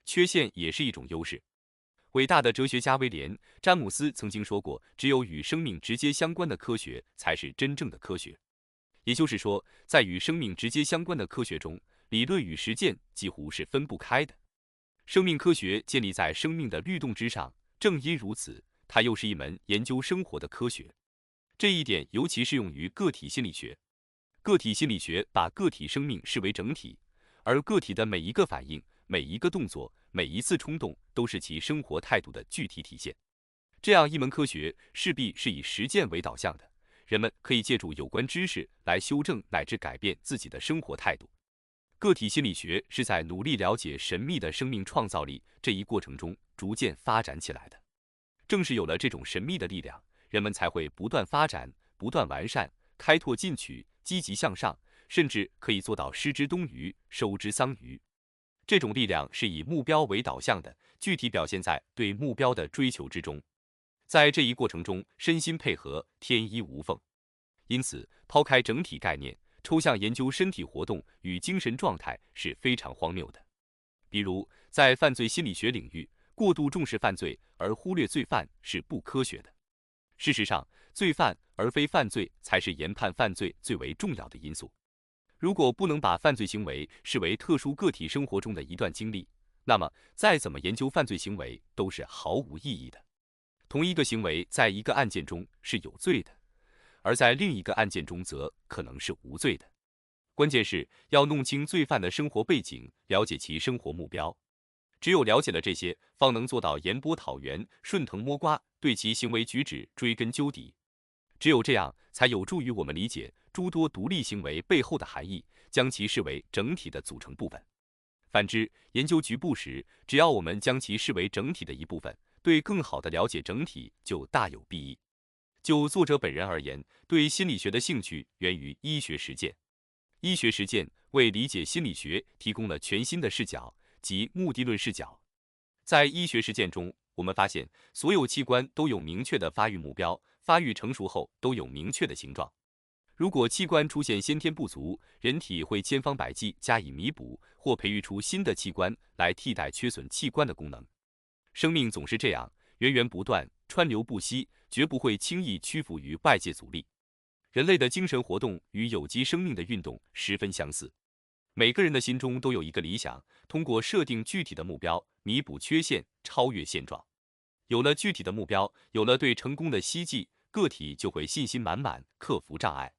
缺陷也是一种优势。伟大的哲学家威廉·詹姆斯曾经说过，只有与生命直接相关的科学才是真正的科学。也就是说，在与生命直接相关的科学中，理论与实践几乎是分不开的。生命科学建立在生命的律动之上，正因如此，它又是一门研究生活的科学。这一点尤其适用于个体心理学。个体心理学把个体生命视为整体，而个体的每一个反应、每一个动作、每一次冲动都是其生活态度的具体体现。这样一门科学势必是以实践为导向的，人们可以借助有关知识来修正乃至改变自己的生活态度。个体心理学是在努力了解神秘的生命创造力这一过程中逐渐发展起来的。正是有了这种神秘的力量，人们才会不断发展、不断完善、开拓进取、积极向上，甚至可以做到失之东隅，收之桑榆。这种力量是以目标为导向的，具体表现在对目标的追求之中。在这一过程中，身心配合，天衣无缝。因此，抛开整体概念，抽象研究身体活动与精神状态是非常荒谬的。比如，在犯罪心理学领域，过度重视犯罪而忽略罪犯是不科学的。事实上，罪犯而非犯罪才是研判犯罪最为重要的因素。如果不能把犯罪行为视为特殊个体生活中的一段经历，那么再怎么研究犯罪行为都是毫无意义的。同一个行为在一个案件中是有罪的，而在另一个案件中则可能是无罪的。关键是要弄清罪犯的生活背景，了解其生活目标。只有了解了这些，方能做到研波讨源、顺藤摸瓜，对其行为举止追根究底。只有这样，才有助于我们理解诸多独立行为背后的含义，将其视为整体的组成部分。反之，研究局部时，只要我们将其视为整体的一部分，对更好地了解整体就大有裨益。就作者本人而言，对心理学的兴趣源于医学实践。医学实践为理解心理学提供了全新的视角，即目的论视角。在医学实践中，我们发现所有器官都有明确的发育目标，发育成熟后都有明确的形状。如果器官出现先天不足，人体会千方百计加以弥补，或培育出新的器官来替代缺损器官的功能。生命总是这样，源源不断，川流不息，绝不会轻易屈服于外界阻力。人类的精神活动与有机生命的运动十分相似。每个人的心中都有一个理想，通过设定具体的目标，弥补缺陷，超越现状。有了具体的目标，有了对成功的希冀，个体就会信心满满，克服障碍。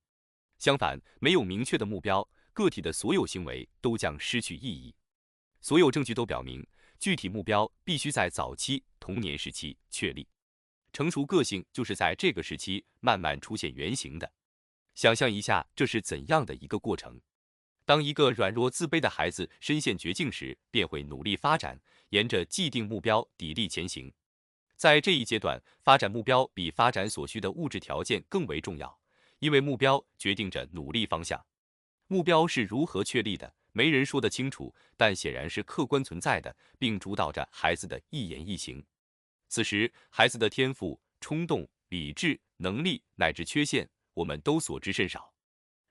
相反，没有明确的目标，个体的所有行为都将失去意义。所有证据都表明，具体目标必须在早期童年时期确立。成熟个性就是在这个时期慢慢出现原型的。想象一下，这是怎样的一个过程？当一个软弱自卑的孩子深陷绝境时，便会努力发展，沿着既定目标砥砺前行。在这一阶段，发展目标比发展所需的物质条件更为重要，因为目标决定着努力方向。目标是如何确立的，没人说得清楚，但显然是客观存在的，并主导着孩子的一言一行。此时，孩子的天赋、冲动、理智、能力乃至缺陷，我们都所知甚少。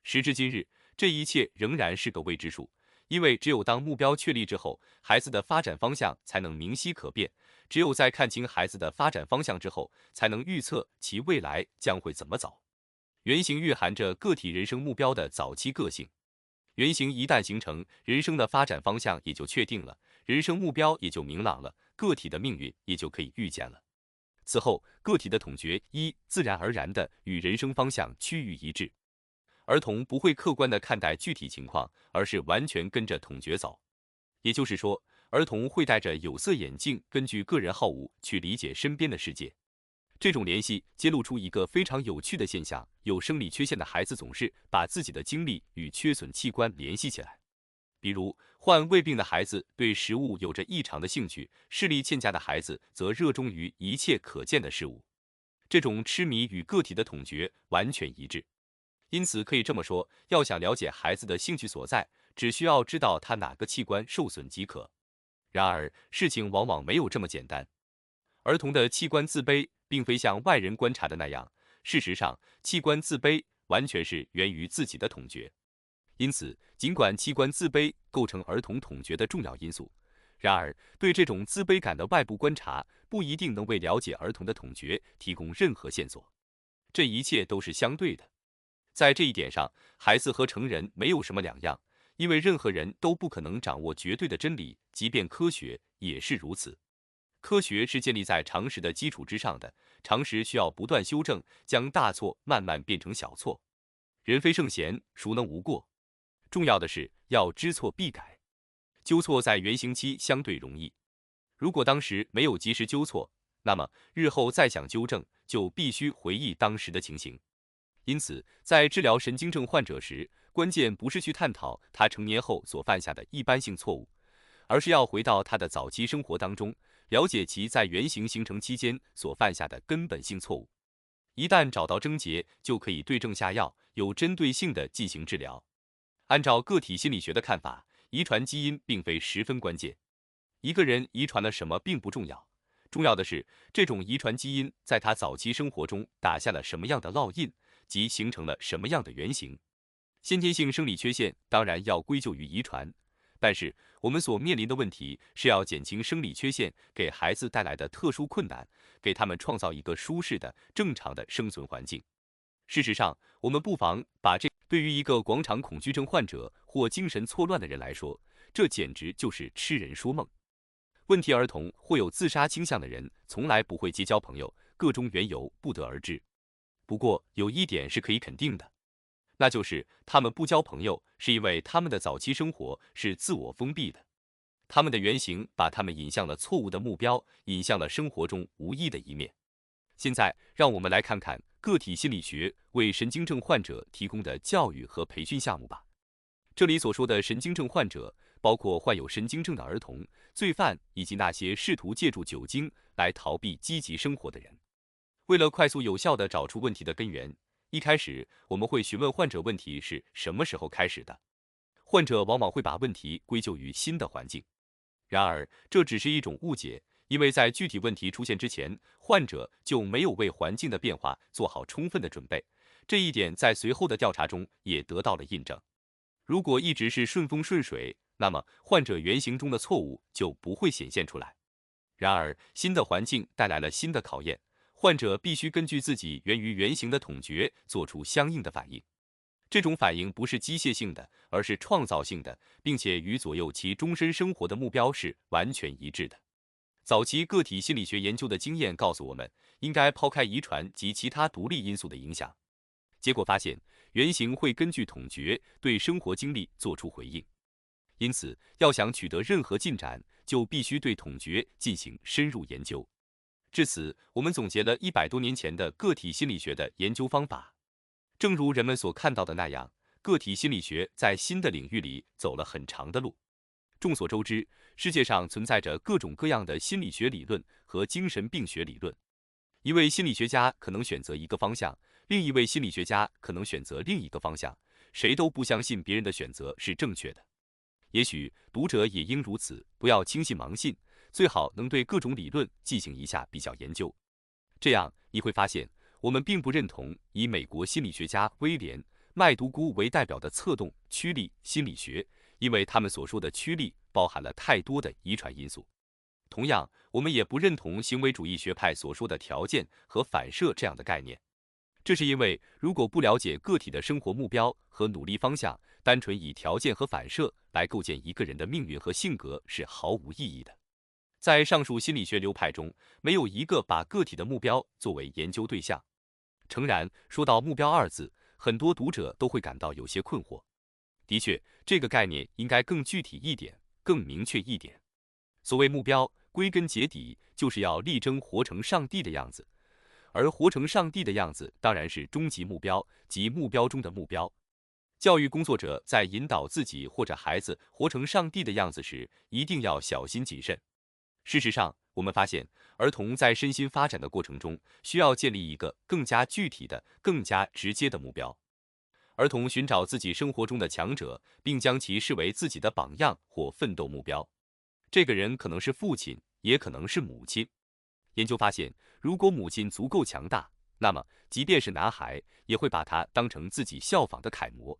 时至今日，这一切仍然是个未知数，因为只有当目标确立之后，孩子的发展方向才能明晰可辨。只有在看清孩子的发展方向之后，才能预测其未来将会怎么走。原型蕴含着个体人生目标的早期个性。原型一旦形成，人生的发展方向也就确定了，人生目标也就明朗了，个体的命运也就可以预见了。此后，个体的统觉自然而然地与人生方向趋于一致。儿童不会客观地看待具体情况，而是完全跟着统觉走。也就是说，儿童会戴着有色眼镜，根据个人好恶去理解身边的世界。这种联系揭露出一个非常有趣的现象：有生理缺陷的孩子总是把自己的经历与缺损器官联系起来。比如，患胃病的孩子对食物有着异常的兴趣，视力欠佳的孩子则热衷于一切可见的事物。这种痴迷与个体的统觉完全一致。因此可以这么说，要想了解孩子的兴趣所在，只需要知道他哪个器官受损即可。然而，事情往往没有这么简单。儿童的器官自卑并非像外人观察的那样，事实上，器官自卑完全是源于自己的统觉。因此，尽管器官自卑构成儿童统觉的重要因素，然而，对这种自卑感的外部观察不一定能为了解儿童的统觉提供任何线索。这一切都是相对的。在这一点上，孩子和成人没有什么两样，因为任何人都不可能掌握绝对的真理，即便科学也是如此。科学是建立在常识的基础之上的，常识需要不断修正，将大错慢慢变成小错。人非圣贤，孰能无过？重要的是要知错必改。纠错在原型期相对容易，如果当时没有及时纠错，那么日后再想纠正，就必须回忆当时的情形。因此，在治疗神经症患者时，关键不是去探讨他成年后所犯下的一般性错误，而是要回到他的早期生活当中，了解其在原型形成期间所犯下的根本性错误。一旦找到症结，就可以对症下药，有针对性地进行治疗。按照个体心理学的看法，遗传基因并非十分关键。一个人遗传了什么并不重要，重要的是这种遗传基因在他早期生活中打下了什么样的烙印，即形成了什么样的原型。先天性生理缺陷当然要归咎于遗传，但是我们所面临的问题是要减轻生理缺陷给孩子带来的特殊困难，给他们创造一个舒适的、正常的生存环境。事实上，我们不妨把对于一个广场恐惧症患者或精神错乱的人来说，这简直就是痴人说梦。问题儿童或有自杀倾向的人从来不会结交朋友，各种缘由不得而知。不过有一点是可以肯定的，那就是他们不交朋友是因为他们的早期生活是自我封闭的，他们的原型把他们引向了错误的目标，引向了生活中无益的一面。现在让我们来看看个体心理学为神经症患者提供的教育和培训项目吧。这里所说的神经症患者，包括患有神经症的儿童、罪犯以及那些试图借助酒精来逃避积极生活的人。为了快速有效地找出问题的根源，一开始我们会询问患者问题是什么时候开始的。患者往往会把问题归咎于新的环境，然而这只是一种误解，因为在具体问题出现之前，患者就没有为环境的变化做好充分的准备。这一点在随后的调查中也得到了印证。如果一直是顺风顺水，那么患者原型中的错误就不会显现出来。然而，新的环境带来了新的考验，患者必须根据自己源于原型的统觉做出相应的反应。这种反应不是机械性的，而是创造性的，并且与左右其终身生活的目标是完全一致的。早期个体心理学研究的经验告诉我们，应该抛开遗传及其他独立因素的影响。结果发现，原型会根据统觉对生活经历做出回应。因此，要想取得任何进展，就必须对统觉进行深入研究。至此，我们总结了100多年前的个体心理学的研究方法。正如人们所看到的那样，个体心理学在新的领域里走了很长的路。众所周知，世界上存在着各种各样的心理学理论和精神病学理论。一位心理学家可能选择一个方向，另一位心理学家可能选择另一个方向，谁都不相信别人的选择是正确的。也许读者也应如此，不要轻信盲信，最好能对各种理论进行一下比较研究。这样你会发现，我们并不认同以美国心理学家威廉·麦都估为代表的策动驱力心理学，因为他们所说的驱力包含了太多的遗传因素。同样，我们也不认同行为主义学派所说的条件和反射这样的概念。这是因为，如果不了解个体的生活目标和努力方向，单纯以条件和反射来构建一个人的命运和性格是毫无意义的。在上述心理学流派中，没有一个把个体的目标作为研究对象。诚然，说到目标二字，很多读者都会感到有些困惑。的确，这个概念应该更具体一点，更明确一点。所谓目标，归根结底就是要力争活成上帝的样子，而活成上帝的样子当然是终极目标，即目标中的目标。教育工作者在引导自己或者孩子活成上帝的样子时，一定要小心谨慎。事实上，我们发现，儿童在身心发展的过程中，需要建立一个更加具体的、更加直接的目标。儿童寻找自己生活中的强者，并将其视为自己的榜样或奋斗目标。这个人可能是父亲，也可能是母亲。研究发现，如果母亲足够强大，那么即便是男孩，也会把他当成自己效仿的楷模。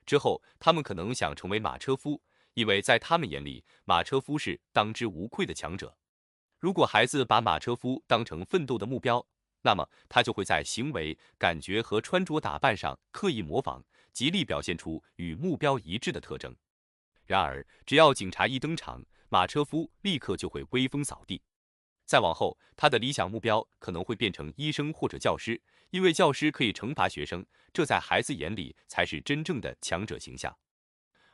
之后，他们可能想成为马车夫，因为在他们眼里，马车夫是当之无愧的强者。如果孩子把马车夫当成奋斗的目标，那么他就会在行为、感觉和穿着打扮上刻意模仿，极力表现出与目标一致的特征。然而，只要警察一登场，马车夫立刻就会威风扫地。再往后，他的理想目标可能会变成医生或者教师，因为教师可以惩罚学生，这在孩子眼里才是真正的强者形象。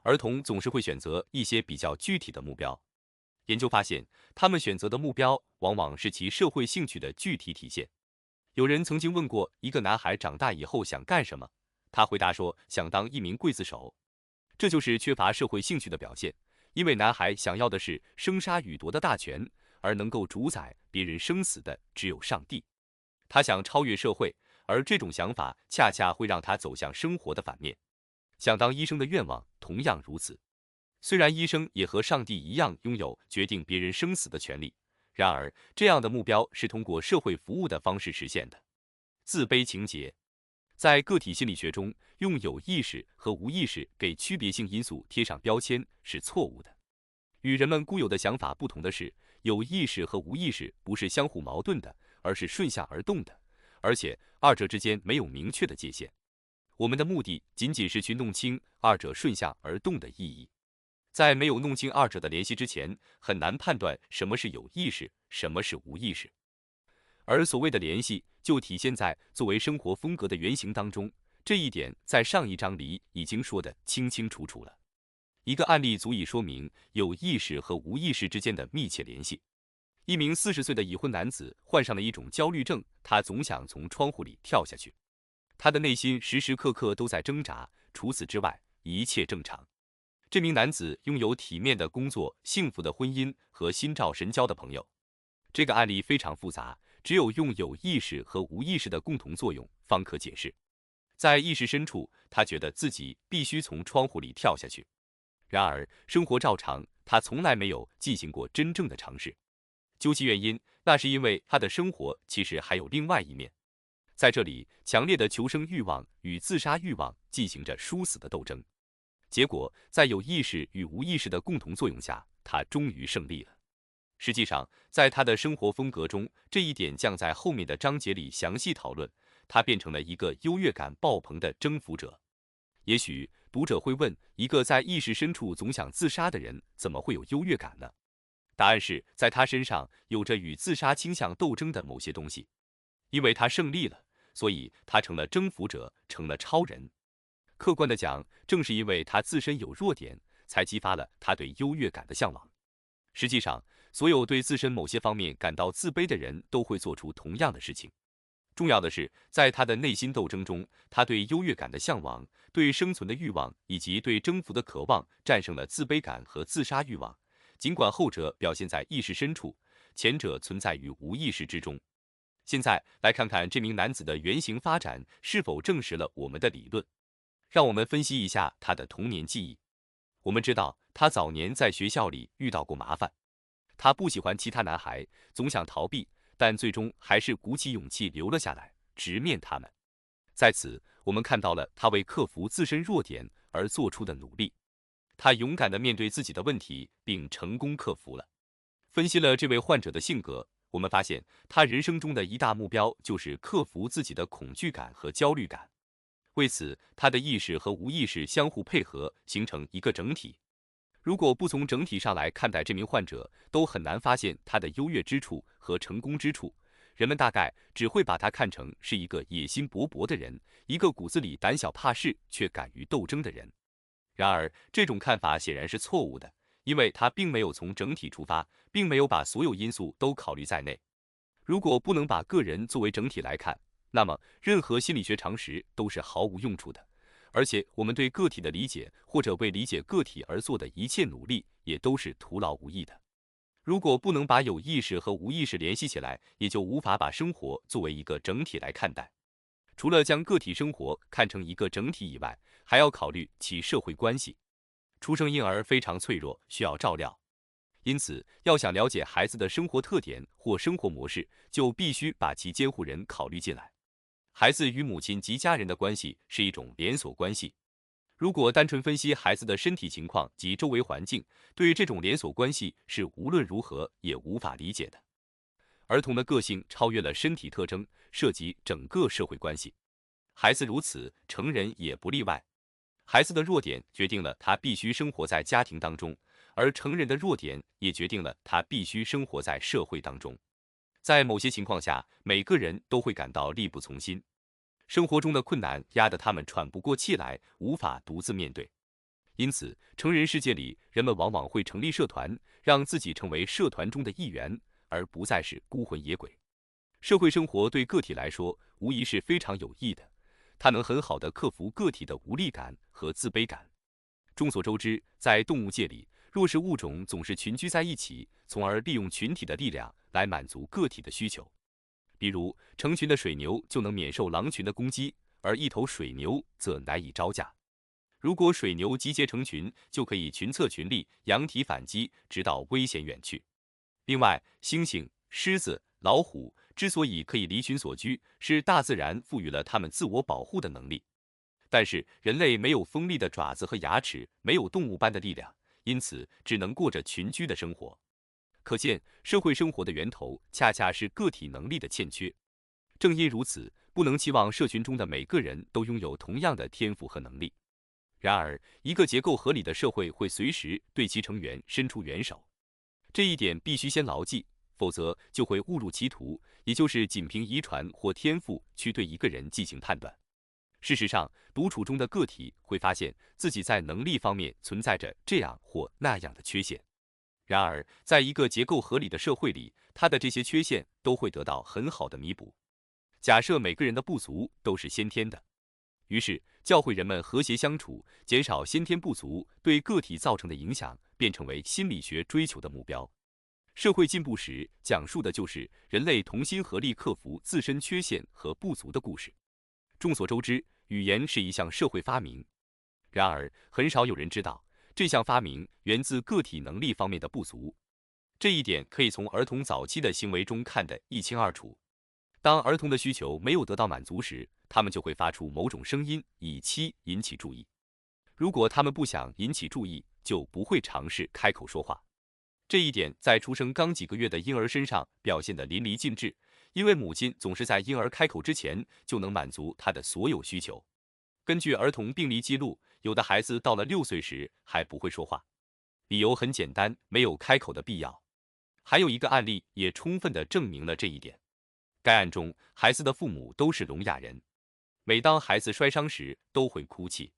儿童总是会选择一些比较具体的目标。研究发现，他们选择的目标往往是其社会兴趣的具体体现。有人曾经问过一个男孩长大以后想干什么，他回答说想当一名刽子手。这就是缺乏社会兴趣的表现，因为男孩想要的是生杀予夺的大权，而能够主宰别人生死的只有上帝。他想超越社会，而这种想法恰恰会让他走向生活的反面。想当医生的愿望同样如此。虽然医生也和上帝一样拥有决定别人生死的权利，然而这样的目标是通过社会服务的方式实现的。自卑情节，在个体心理学中，用有意识和无意识给区别性因素贴上标签是错误的。与人们固有的想法不同的是，有意识和无意识不是相互矛盾的，而是顺向而动的，而且二者之间没有明确的界限。我们的目的仅仅是去弄清二者顺向而动的意义。在没有弄清二者的联系之前，很难判断什么是有意识，什么是无意识。而所谓的联系，就体现在作为生活风格的原型当中。这一点在上一章里已经说得清清楚楚了。一个案例足以说明有意识和无意识之间的密切联系。一名40岁的已婚男子患上了一种焦虑症，他总想从窗户里跳下去。他的内心时时刻刻都在挣扎，除此之外，一切正常。这名男子拥有体面的工作、幸福的婚姻和心照神交的朋友。这个案例非常复杂，只有用有意识和无意识的共同作用方可解释。在意识深处，他觉得自己必须从窗户里跳下去。然而，生活照常，他从来没有进行过真正的尝试。究其原因，那是因为他的生活其实还有另外一面。在这里，强烈的求生欲望与自杀欲望进行着殊死的斗争。结果，在有意识与无意识的共同作用下，他终于胜利了。实际上，在他的生活风格中，这一点将在后面的章节里详细讨论。他变成了一个优越感爆棚的征服者。也许读者会问，一个在意识深处总想自杀的人，怎么会有优越感呢？答案是在他身上有着与自杀倾向斗争的某些东西。因为他胜利了，所以他成了征服者，成了超人。客观地讲，正是因为他自身有弱点，才激发了他对优越感的向往。实际上，所有对自身某些方面感到自卑的人都会做出同样的事情。重要的是，在他的内心斗争中，他对优越感的向往、对生存的欲望以及对征服的渴望战胜了自卑感和自杀欲望。尽管后者表现在意识深处，前者存在于无意识之中。现在来看看这名男子的原型发展是否证实了我们的理论。让我们分析一下他的童年记忆。我们知道他早年在学校里遇到过麻烦，他不喜欢其他男孩，总想逃避，但最终还是鼓起勇气留了下来，直面他们。在此，我们看到了他为克服自身弱点而做出的努力。他勇敢地面对自己的问题，并成功克服了。分析了这位患者的性格，我们发现他人生中的一大目标就是克服自己的恐惧感和焦虑感。为此，他的意识和无意识相互配合，形成一个整体。如果不从整体上来看待这名患者，都很难发现他的优越之处和成功之处。人们大概只会把他看成是一个野心勃勃的人，一个骨子里胆小怕事却敢于斗争的人。然而，这种看法显然是错误的，因为他并没有从整体出发，并没有把所有因素都考虑在内。如果不能把个人作为整体来看，那么任何心理学常识都是毫无用处的。而且，我们对个体的理解或者为理解个体而做的一切努力，也都是徒劳无益的。如果不能把有意识和无意识联系起来，也就无法把生活作为一个整体来看待。除了将个体生活看成一个整体以外，还要考虑其社会关系。出生婴儿非常脆弱，需要照料，因此要想了解孩子的生活特点或生活模式，就必须把其监护人考虑进来。孩子与母亲及家人的关系是一种连锁关系。如果单纯分析孩子的身体情况及周围环境，对这种连锁关系是无论如何也无法理解的。儿童的个性超越了身体特征，涉及整个社会关系。孩子如此，成人也不例外。孩子的弱点决定了他必须生活在家庭当中，而成人的弱点也决定了他必须生活在社会当中。在某些情况下，每个人都会感到力不从心，生活中的困难压得他们喘不过气来，无法独自面对。因此，成人世界里，人们往往会成立社团，让自己成为社团中的一员，而不再是孤魂野鬼。社会生活对个体来说，无疑是非常有益的，它能很好地克服个体的无力感和自卑感。众所周知，在动物界里，弱势物种总是群居在一起，从而利用群体的力量来满足个体的需求。比如，成群的水牛就能免受狼群的攻击，而一头水牛则难以招架。如果水牛集结成群，就可以群策群力，扬蹄反击，直到危险远去。另外，猩猩、狮子、老虎之所以可以离群索居，是大自然赋予了它们自我保护的能力。但是人类没有锋利的爪子和牙齿，没有动物般的力量，因此只能过着群居的生活。可见，社会生活的源头恰恰是个体能力的欠缺。正因如此，不能期望社群中的每个人都拥有同样的天赋和能力。然而，一个结构合理的社会会随时对其成员伸出援手，这一点必须先牢记，否则就会误入歧途，也就是仅凭遗传或天赋去对一个人进行判断。事实上，独处中的个体会发现自己在能力方面存在着这样或那样的缺陷。然而，在一个结构合理的社会里，他的这些缺陷都会得到很好的弥补。假设每个人的不足都是先天的，于是教会人们和谐相处，减少先天不足对个体造成的影响，便成为心理学追求的目标。社会进步史讲述的就是人类同心合力克服自身缺陷和不足的故事。众所周知，语言是一项社会发明，然而很少有人知道，这项发明源自个体能力方面的不足。这一点可以从儿童早期的行为中看得一清二楚。当儿童的需求没有得到满足时，他们就会发出某种声音，以期引起注意。如果他们不想引起注意，就不会尝试开口说话。这一点在出生刚几个月的婴儿身上表现得淋漓尽致，因为母亲总是在婴儿开口之前就能满足他的所有需求。根据儿童病例记录，有的孩子到了6岁时还不会说话，理由很简单，没有开口的必要。还有一个案例也充分地证明了这一点。该案中，孩子的父母都是聋哑人，每当孩子摔伤时都会哭泣，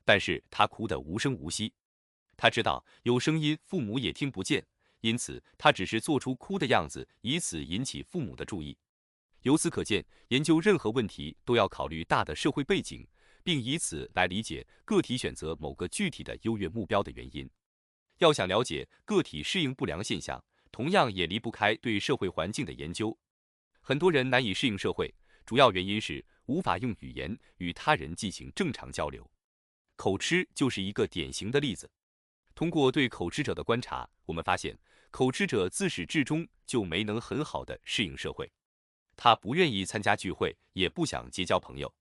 但是他哭得无声无息。他知道有声音父母也听不见，因此他只是做出哭的样子，以此引起父母的注意。由此可见，研究任何问题都要考虑大的社会背景，并以此来理解个体选择某个具体的优越目标的原因。要想了解个体适应不良现象，同样也离不开对社会环境的研究。很多人难以适应社会，主要原因是无法用语言与他人进行正常交流。口吃就是一个典型的例子。通过对口吃者的观察，我们发现口吃者自始至终就没能很好地适应社会。他不愿意参加聚会，也不想结交朋友。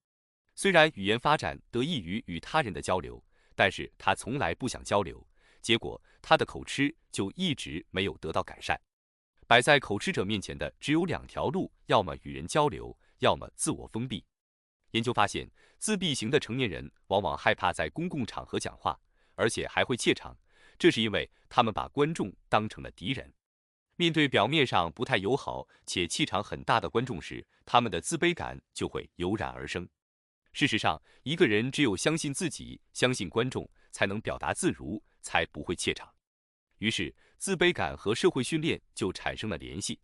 虽然语言发展得益于与他人的交流，但是他从来不想交流，结果他的口吃就一直没有得到改善。摆在口吃者面前的只有2条路，要么与人交流，要么自我封闭。研究发现，自闭型的成年人往往害怕在公共场合讲话，而且还会怯场，这是因为他们把观众当成了敌人。面对表面上不太友好且气场很大的观众时，他们的自卑感就会油然而生。事实上，一个人只有相信自己，相信观众，才能表达自如，才不会怯场。于是，自卑感和社会训练就产生了联系。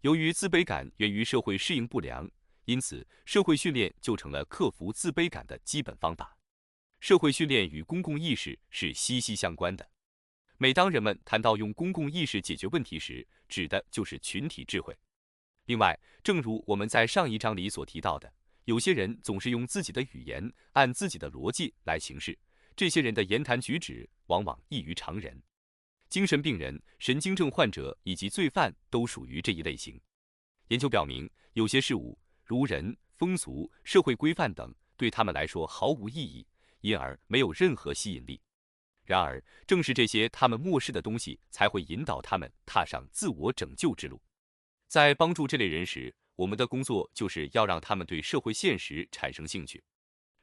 由于自卑感源于社会适应不良，因此社会训练就成了克服自卑感的基本方法。社会训练与公共意识是息息相关的。每当人们谈到用公共意识解决问题时，指的就是群体智慧。另外，正如我们在上一章里所提到的，有些人总是用自己的语言，按自己的逻辑来行事，这些人的言谈举止往往异于常人。精神病人、神经症患者以及罪犯都属于这一类型。研究表明，有些事物，如人、风俗、社会规范等，对他们来说毫无意义，因而没有任何吸引力。然而，正是这些他们漠视的东西，才会引导他们踏上自我拯救之路。在帮助这类人时，我们的工作就是要让他们对社会现实产生兴趣。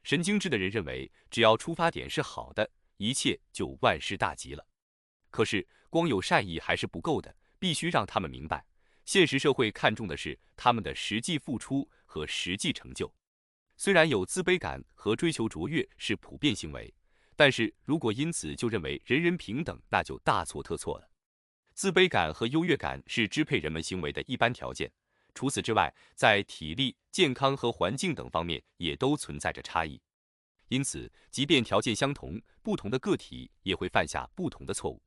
神经质的人认为，只要出发点是好的，一切就万事大吉了。可是，光有善意还是不够的，必须让他们明白，现实社会看重的是他们的实际付出和实际成就。虽然有自卑感和追求卓越是普遍行为，但是如果因此就认为人人平等，那就大错特错了。自卑感和优越感是支配人们行为的一般条件，除此之外，在体力、健康和环境等方面也都存在着差异。因此，即便条件相同，不同的个体也会犯下不同的错误。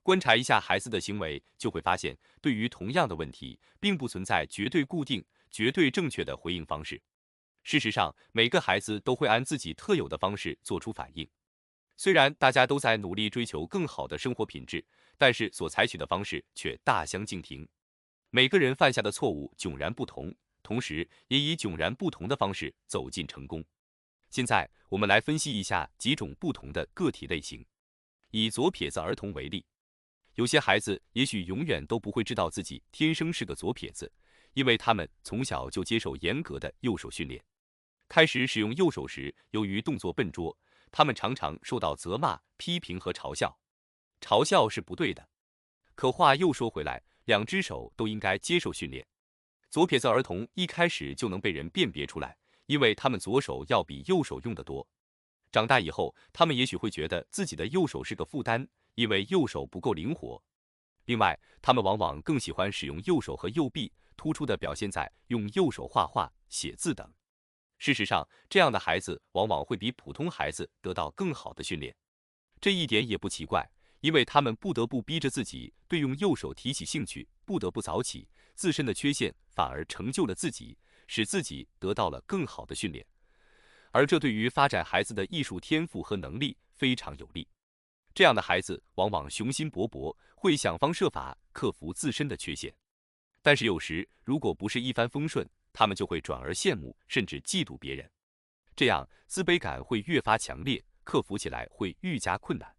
观察一下孩子的行为，就会发现，对于同样的问题，并不存在绝对固定、绝对正确的回应方式。事实上，每个孩子都会按自己特有的方式做出反应。虽然大家都在努力追求更好的生活品质，但是所采取的方式却大相径庭。每个人犯下的错误迥然不同，同时也以迥然不同的方式走进成功。现在，我们来分析一下几种不同的个体类型。以左撇子儿童为例，有些孩子也许永远都不会知道自己天生是个左撇子，因为他们从小就接受严格的右手训练。开始使用右手时，由于动作笨拙，他们常常受到责骂、批评和嘲笑。嘲笑是不对的。可话又说回来，两只手都应该接受训练。左撇子儿童一开始就能被人辨别出来，因为他们左手要比右手用得多。长大以后，他们也许会觉得自己的右手是个负担，因为右手不够灵活。另外，他们往往更喜欢使用右手和右臂，突出地表现在用右手画画、写字等。事实上，这样的孩子往往会比普通孩子得到更好的训练。这一点也不奇怪，因为他们不得不逼着自己对用右手提起兴趣，不得不早起，自身的缺陷反而成就了自己，使自己得到了更好的训练。而这对于发展孩子的艺术天赋和能力非常有利。这样的孩子往往雄心勃勃，会想方设法克服自身的缺陷。但是有时，如果不是一帆风顺，他们就会转而羡慕甚至嫉妒别人，这样自卑感会越发强烈，克服起来会愈加困难。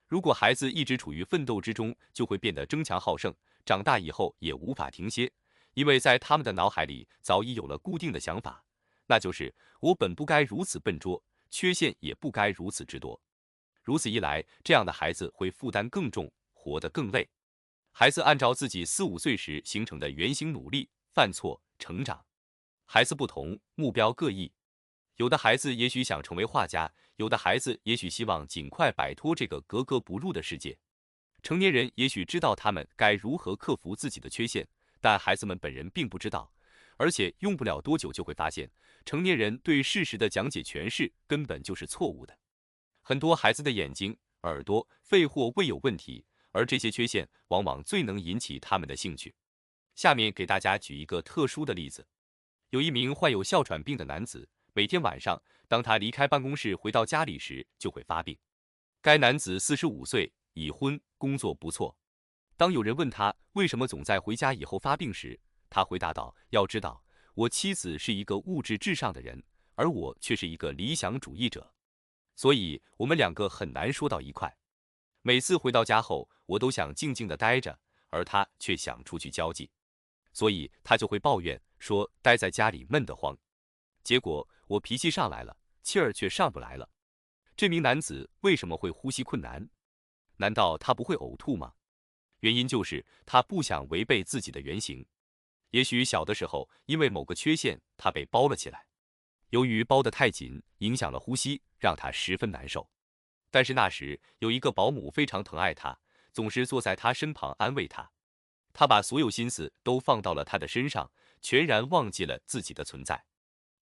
如果孩子一直处于奋斗之中，就会变得争强好胜，长大以后也无法停歇，因为在他们的脑海里早已有了固定的想法，那就是我本不该如此笨拙，缺陷也不该如此之多。如此一来，这样的孩子会负担更重，活得更累。孩子按照自己4、5岁时形成的原型努力、犯错、成长。孩子不同，目标各异。有的孩子也许想成为画家，有的孩子也许希望尽快摆脱这个格格不入的世界。成年人也许知道他们该如何克服自己的缺陷，但孩子们本人并不知道，而且用不了多久就会发现，成年人对事实的讲解诠释根本就是错误的。很多孩子的眼睛、耳朵、肺或胃有问题，而这些缺陷往往最能引起他们的兴趣。下面给大家举一个特殊的例子。有一名患有哮喘病的男子，每天晚上，当他离开办公室回到家里时，就会发病。该男子45岁，已婚，工作不错。当有人问他为什么总在回家以后发病时，他回答道：“要知道，我妻子是一个物质至上的人，而我却是一个理想主义者，所以我们两个很难说到一块。每次回到家后，我都想静静地待着，而他却想出去交际，所以他就会抱怨说待在家里闷得慌。结果我脾气上来了，气儿却上不来了。”这名男子为什么会呼吸困难？难道他不会呕吐吗？原因就是他不想违背自己的原型。也许小的时候，因为某个缺陷，他被包了起来。由于包得太紧，影响了呼吸，让他十分难受。但是那时有一个保姆非常疼爱他，总是坐在他身旁安慰他。他把所有心思都放到了他的身上，全然忘记了自己的存在。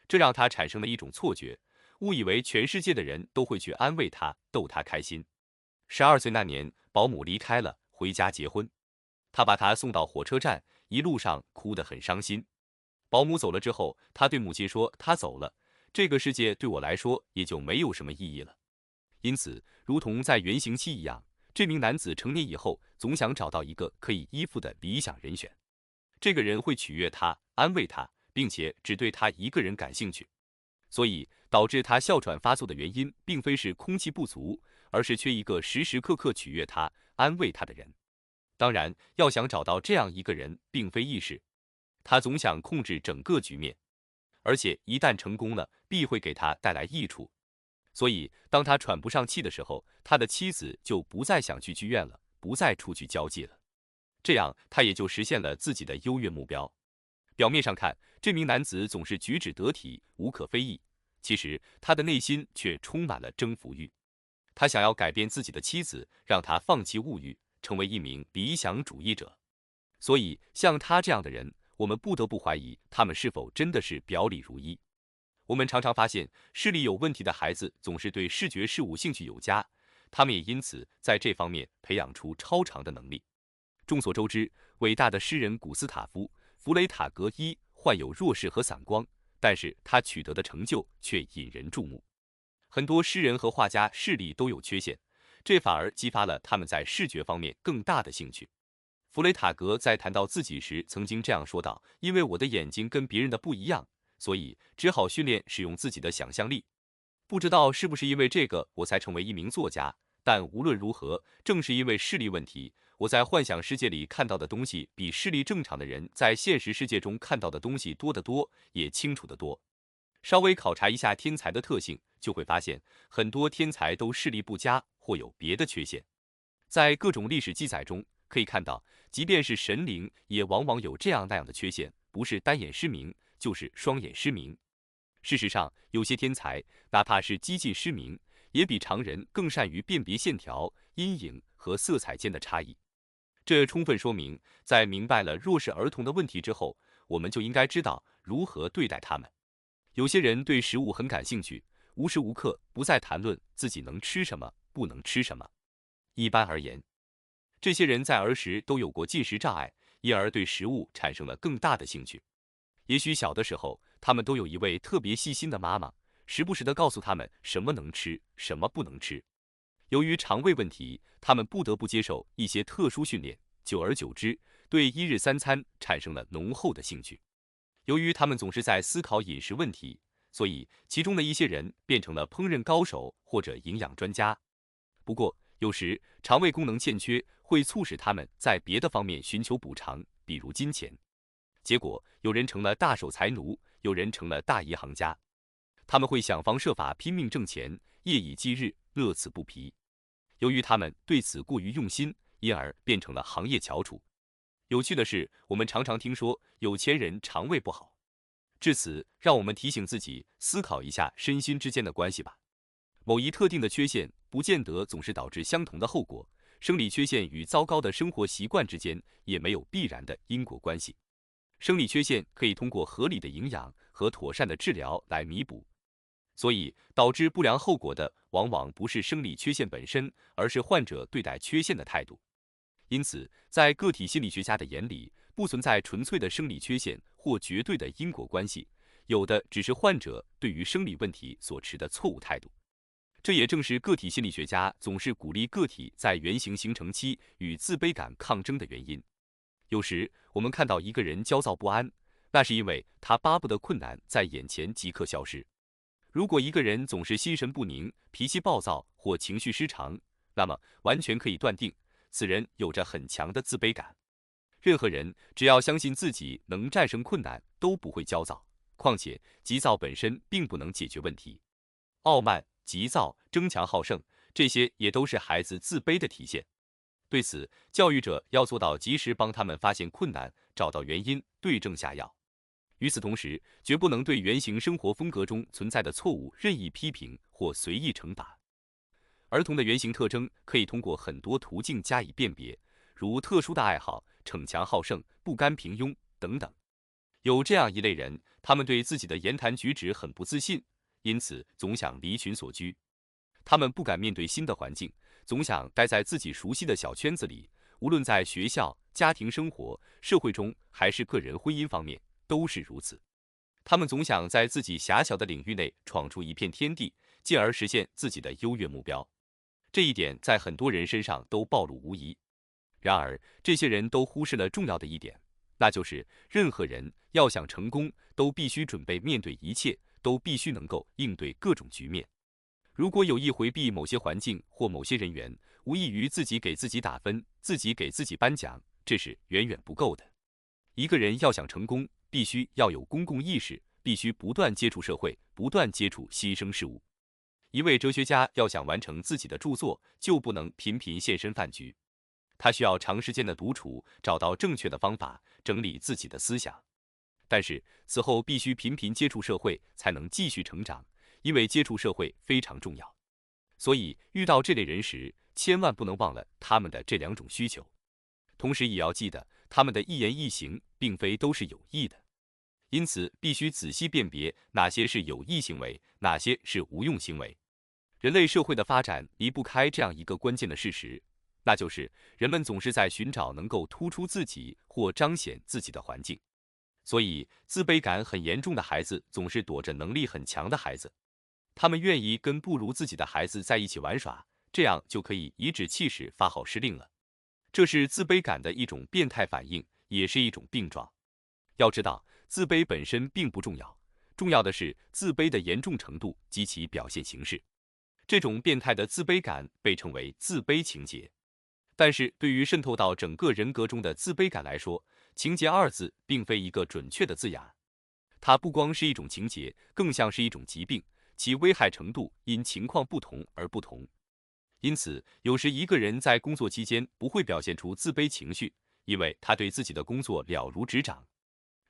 这让他产生了一种错觉，误以为全世界的人都会去安慰他，逗他开心。12岁那年，保姆离开了，回家结婚。他把他送到火车站，一路上哭得很伤心。保姆走了之后，他对母亲说：“他走了，这个世界对我来说也就没有什么意义了。”因此，如同在原型期一样，这名男子成年以后总想找到一个可以依附的理想人选。这个人会取悦他，安慰他，并且只对他一个人感兴趣。所以导致他哮喘发作的原因，并非是空气不足，而是缺一个时时刻刻取悦他、安慰他的人。当然，要想找到这样一个人，并非易事。他总想控制整个局面，而且一旦成功了，必会给他带来益处。所以，当他喘不上气的时候，他的妻子就不再想去剧院了，不再出去交际了。这样，他也就实现了自己的优越目标。表面上看，这名男子总是举止得体，无可非议，其实他的内心却充满了征服欲。他想要改变自己的妻子，让她放弃物欲，成为一名理想主义者。所以，像他这样的人，我们不得不怀疑他们是否真的是表里如一。我们常常发现，视力有问题的孩子总是对视觉事物兴趣有加，他们也因此在这方面培养出超常的能力。众所周知，伟大的诗人古斯塔夫·弗雷塔格伊患有弱视和散光，但是他取得的成就却引人注目。很多诗人和画家视力都有缺陷，这反而激发了他们在视觉方面更大的兴趣。弗雷塔格在谈到自己时曾经这样说道：“因为我的眼睛跟别人的不一样，所以只好训练使用自己的想象力。不知道是不是因为这个，我才成为一名作家。但无论如何，正是因为视力问题，我在幻想世界里看到的东西，比视力正常的人在现实世界中看到的东西多得多，也清楚得多。稍微考察一下天才的特性，就会发现很多天才都视力不佳或有别的缺陷。在各种历史记载中可以看到，即便是神灵，也往往有这样那样的缺陷，不是单眼失明，就是双眼失明。事实上，有些天才哪怕是几近失明，也比常人更善于辨别线条、阴影和色彩间的差异。这充分说明，在明白了弱视儿童的问题之后，我们就应该知道如何对待他们。有些人对食物很感兴趣，无时无刻不在谈论自己能吃什么，不能吃什么。一般而言，这些人在儿时都有过进食障碍，因而对食物产生了更大的兴趣。也许小的时候，他们都有一位特别细心的妈妈，时不时地告诉他们什么能吃，什么不能吃。由于肠胃问题，他们不得不接受一些特殊训练，久而久之，对一日三餐产生了浓厚的兴趣。由于他们总是在思考饮食问题，所以其中的一些人变成了烹饪高手或者营养专家。不过，有时肠胃功能欠缺会促使他们在别的方面寻求补偿，比如金钱。结果，有人成了大守财奴，有人成了大银行家。他们会想方设法拼命挣钱，夜以继日，乐此不疲。由于他们对此过于用心，因而变成了行业翘楚。有趣的是，我们常常听说有钱人肠胃不好。至此，让我们提醒自己思考一下身心之间的关系吧。某一特定的缺陷不见得总是导致相同的后果，生理缺陷与糟糕的生活习惯之间也没有必然的因果关系。生理缺陷可以通过合理的营养和妥善的治疗来弥补，所以导致不良后果的往往不是生理缺陷本身，而是患者对待缺陷的态度。因此，在个体心理学家的眼里，不存在纯粹的生理缺陷或绝对的因果关系，有的只是患者对于生理问题所持的错误态度。这也正是个体心理学家总是鼓励个体在原型形成期与自卑感抗争的原因。有时我们看到一个人焦躁不安，那是因为他巴不得困难在眼前即刻消失。如果一个人总是心神不宁、脾气暴躁或情绪失常，那么完全可以断定，此人有着很强的自卑感。任何人只要相信自己能战胜困难，都不会焦躁。况且，急躁本身并不能解决问题。傲慢、急躁、争强好胜，这些也都是孩子自卑的体现。对此，教育者要做到及时帮他们发现困难，找到原因，对症下药。与此同时，绝不能对原型生活风格中存在的错误任意批评或随意惩罚。儿童的原型特征可以通过很多途径加以辨别，如特殊的爱好、逞强好胜、不甘平庸等等。有这样一类人，他们对自己的言谈举止很不自信，因此总想离群索居。他们不敢面对新的环境，总想待在自己熟悉的小圈子里，无论在学校、家庭生活、社会中，还是个人婚姻方面，都是如此。他们总想在自己狭小的领域内闯出一片天地，进而实现自己的优越目标。这一点在很多人身上都暴露无遗。然而，这些人都忽视了重要的一点，那就是任何人要想成功，都必须准备面对一切，都必须能够应对各种局面。如果有意回避某些环境或某些人员，无异于自己给自己打分，自己给自己颁奖，这是远远不够的。一个人要想成功，必须要有公共意识，必须不断接触社会，不断接触牺牲事物。一位哲学家要想完成自己的著作，就不能频频现身饭局，他需要长时间的独处，找到正确的方法，整理自己的思想。但是此后必须频频接触社会，才能继续成长，因为接触社会非常重要。所以遇到这类人时，千万不能忘了他们的这两种需求，同时也要记得他们的一言一行并非都是有益的，因此必须仔细辨别哪些是有益行为，哪些是无用行为。人类社会的发展离不开这样一个关键的事实，那就是人们总是在寻找能够突出自己或彰显自己的环境。所以自卑感很严重的孩子总是躲着能力很强的孩子，他们愿意跟不如自己的孩子在一起玩耍，这样就可以颐指气使发号施令了。这是自卑感的一种变态反应，也是一种病状。要知道，自卑本身并不重要，重要的是自卑的严重程度及其表现形式。这种变态的自卑感被称为自卑情结。但是对于渗透到整个人格中的自卑感来说，情结二字并非一个准确的字眼，它不光是一种情结，更像是一种疾病，其危害程度因情况不同而不同。因此，有时一个人在工作期间不会表现出自卑情绪，因为他对自己的工作了如指掌。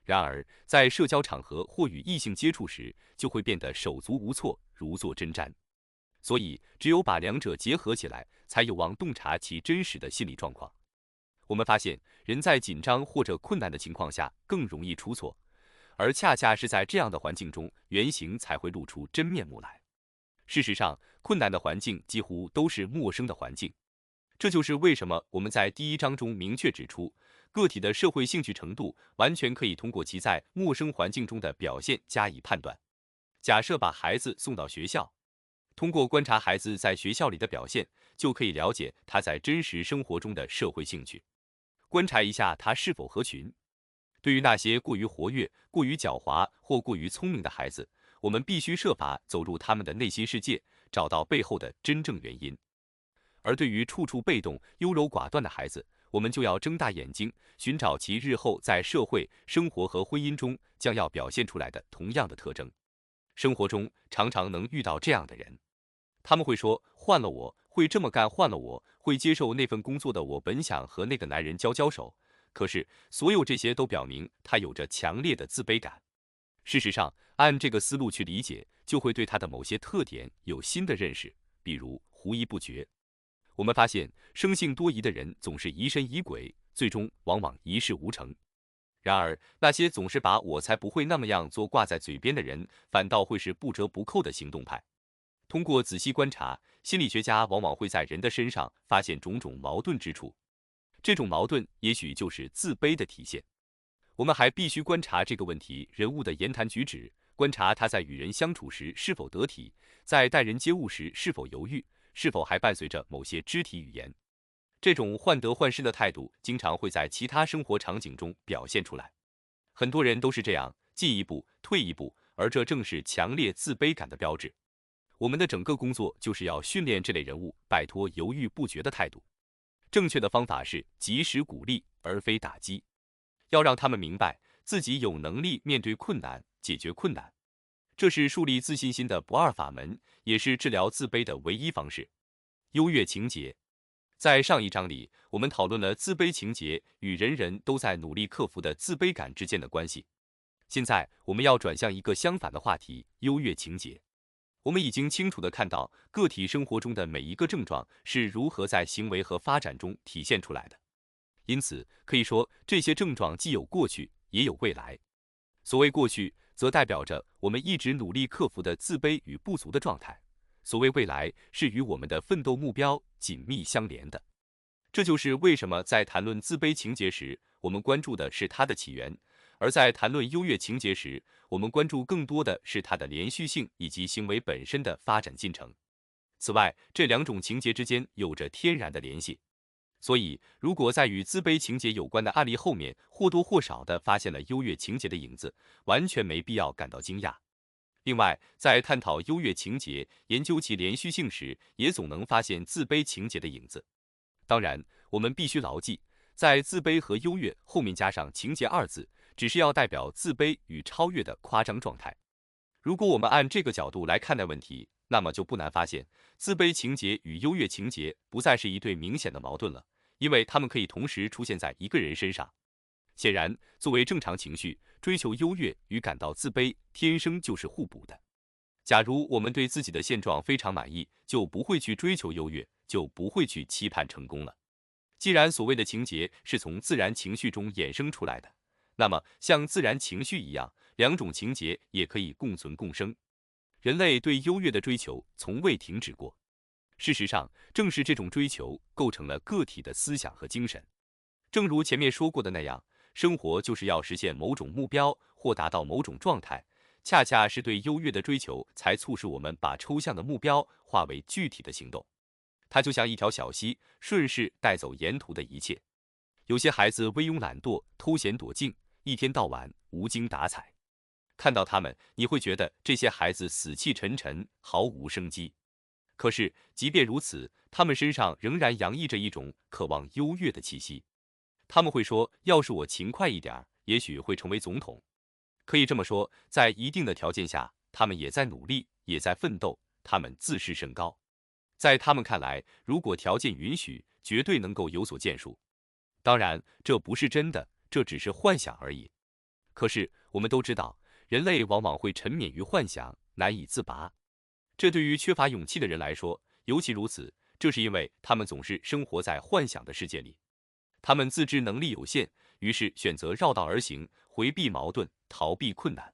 然而，在社交场合或与异性接触时，就会变得手足无措，如坐针毡。所以，只有把两者结合起来，才有望洞察其真实的心理状况。我们发现，人在紧张或者困难的情况下更容易出错，而恰恰是在这样的环境中，原型才会露出真面目来。事实上，困难的环境几乎都是陌生的环境。这就是为什么我们在第一章中明确指出，个体的社会兴趣程度完全可以通过其在陌生环境中的表现加以判断。假设把孩子送到学校，通过观察孩子在学校里的表现，就可以了解他在真实生活中的社会兴趣，观察一下他是否合群。对于那些过于活跃、过于狡猾或过于聪明的孩子，我们必须设法走入他们的内心世界，找到背后的真正原因。而对于处处被动、优柔寡断的孩子，我们就要睁大眼睛，寻找其日后在社会、生活和婚姻中将要表现出来的同样的特征。生活中常常能遇到这样的人，他们会说，换了我会这么干，换了我会接受那份工作的我本想和那个男人交交手。可是所有这些都表明他有着强烈的自卑感。事实上，按这个思路去理解，就会对他的某些特点有新的认识，比如狐疑不决。我们发现，生性多疑的人总是疑神疑鬼，最终往往一事无成。然而，那些总是把我才不会那么样做挂在嘴边的人，反倒会是不折不扣的行动派。通过仔细观察，心理学家往往会在人的身上发现种种矛盾之处。这种矛盾也许就是自卑的体现。我们还必须观察这个问题人物的言谈举止，观察他在与人相处时是否得体，在待人接物时是否犹豫，是否还伴随着某些肢体语言。这种患得患失的态度经常会在其他生活场景中表现出来。很多人都是这样，进一步退一步，而这正是强烈自卑感的标志。我们的整个工作就是要训练这类人物摆脱犹豫不决的态度。正确的方法是及时鼓励，而非打击。要让他们明白自己有能力面对困难，解决困难。这是树立自信心的不二法门，也是治疗自卑的唯一方式。优越情节。在上一章里，我们讨论了自卑情节与人人都在努力克服的自卑感之间的关系。现在我们要转向一个相反的话题，优越情节。我们已经清楚地看到个体生活中的每一个症状是如何在行为和发展中体现出来的。因此，可以说这些症状既有过去，也有未来。所谓过去，则代表着我们一直努力克服的自卑与不足的状态；所谓未来，是与我们的奋斗目标紧密相连的。这就是为什么在谈论自卑情节时，我们关注的是它的起源，而在谈论优越情节时，我们关注更多的是它的连续性以及行为本身的发展进程。此外，这两种情节之间有着天然的联系。所以，如果在与自卑情节有关的案例后面或多或少地发现了优越情节的影子，完全没必要感到惊讶。另外，在探讨优越情节、研究其连续性时，也总能发现自卑情节的影子。当然，我们必须牢记，在自卑和优越后面加上情节二字，只是要代表自卑与超越的夸张状态。如果我们按这个角度来看待问题，那么就不难发现，自卑情节与优越情节不再是一对明显的矛盾了，因为它们可以同时出现在一个人身上。显然，作为正常情绪，追求优越与感到自卑天生就是互补的。假如我们对自己的现状非常满意，就不会去追求优越，就不会去期盼成功了。既然所谓的情节是从自然情绪中衍生出来的，那么像自然情绪一样，两种情节也可以共存共生。人类对优越的追求从未停止过。事实上，正是这种追求构成了个体的思想和精神。正如前面说过的那样，生活就是要实现某种目标或达到某种状态，恰恰是对优越的追求才促使我们把抽象的目标化为具体的行动。它就像一条小溪，顺势带走沿途的一切。有些孩子威庸懒惰、偷闲躲静，一天到晚无精打采。看到他们，你会觉得这些孩子死气沉沉，毫无生机。可是，即便如此，他们身上仍然洋溢着一种渴望优越的气息。他们会说：“要是我勤快一点，也许会成为总统。”可以这么说，在一定的条件下，他们也在努力，也在奋斗，他们自视甚高。在他们看来，如果条件允许，绝对能够有所建树。当然，这不是真的，这只是幻想而已。可是，我们都知道，人类往往会沉湎于幻想，难以自拔。这对于缺乏勇气的人来说尤其如此，这是因为他们总是生活在幻想的世界里。他们自知能力有限，于是选择绕道而行，回避矛盾，逃避困难。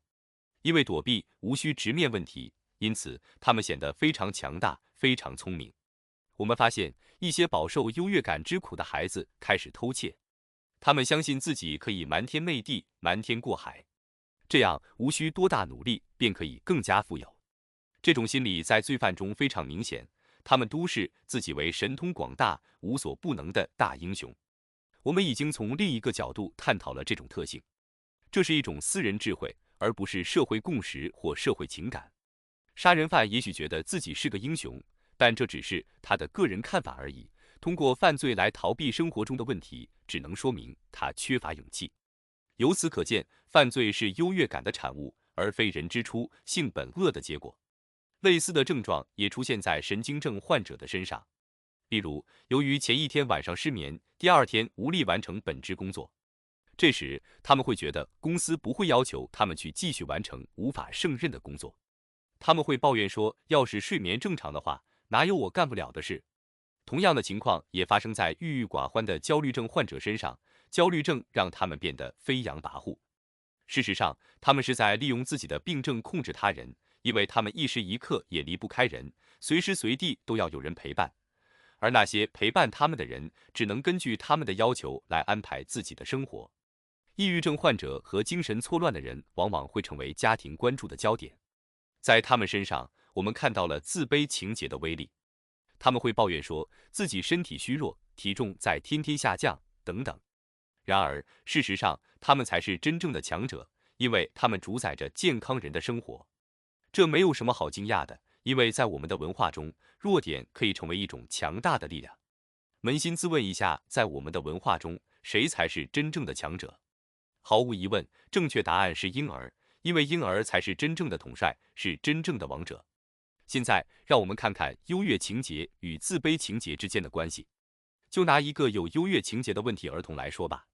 因为躲避无需直面问题，因此他们显得非常强大，非常聪明。我们发现，一些饱受优越感之苦的孩子开始偷窃，他们相信自己可以瞒天昧地，瞒天过海，这样无需多大努力便可以更加富有。这种心理在罪犯中非常明显，他们都视自己为神通广大、无所不能的大英雄。我们已经从另一个角度探讨了这种特性，这是一种私人智慧，而不是社会共识或社会情感。杀人犯也许觉得自己是个英雄，但这只是他的个人看法而已。通过犯罪来逃避生活中的问题，只能说明他缺乏勇气。由此可见，犯罪是优越感的产物，而非人之初性本恶的结果。类似的症状也出现在神经症患者的身上。例如，由于前一天晚上失眠，第二天无力完成本职工作，这时他们会觉得公司不会要求他们去继续完成无法胜任的工作。他们会抱怨说，要是睡眠正常的话，哪有我干不了的事。同样的情况也发生在郁郁寡欢的焦虑症患者身上，焦虑症让他们变得飞扬跋扈。事实上，他们是在利用自己的病症控制他人，因为他们一时一刻也离不开人，随时随地都要有人陪伴。而那些陪伴他们的人，只能根据他们的要求来安排自己的生活。抑郁症患者和精神错乱的人往往会成为家庭关注的焦点。在他们身上，我们看到了自卑情节的威力。他们会抱怨说自己身体虚弱，体重在天天下降等等。然而，事实上，他们才是真正的强者，因为他们主宰着健康人的生活。这没有什么好惊讶的，因为在我们的文化中，弱点可以成为一种强大的力量。扪心自问一下，在我们的文化中，谁才是真正的强者？毫无疑问，正确答案是婴儿，因为婴儿才是真正的统帅，是真正的王者。现在，让我们看看优越情节与自卑情节之间的关系。就拿一个有优越情节的问题儿童来说吧，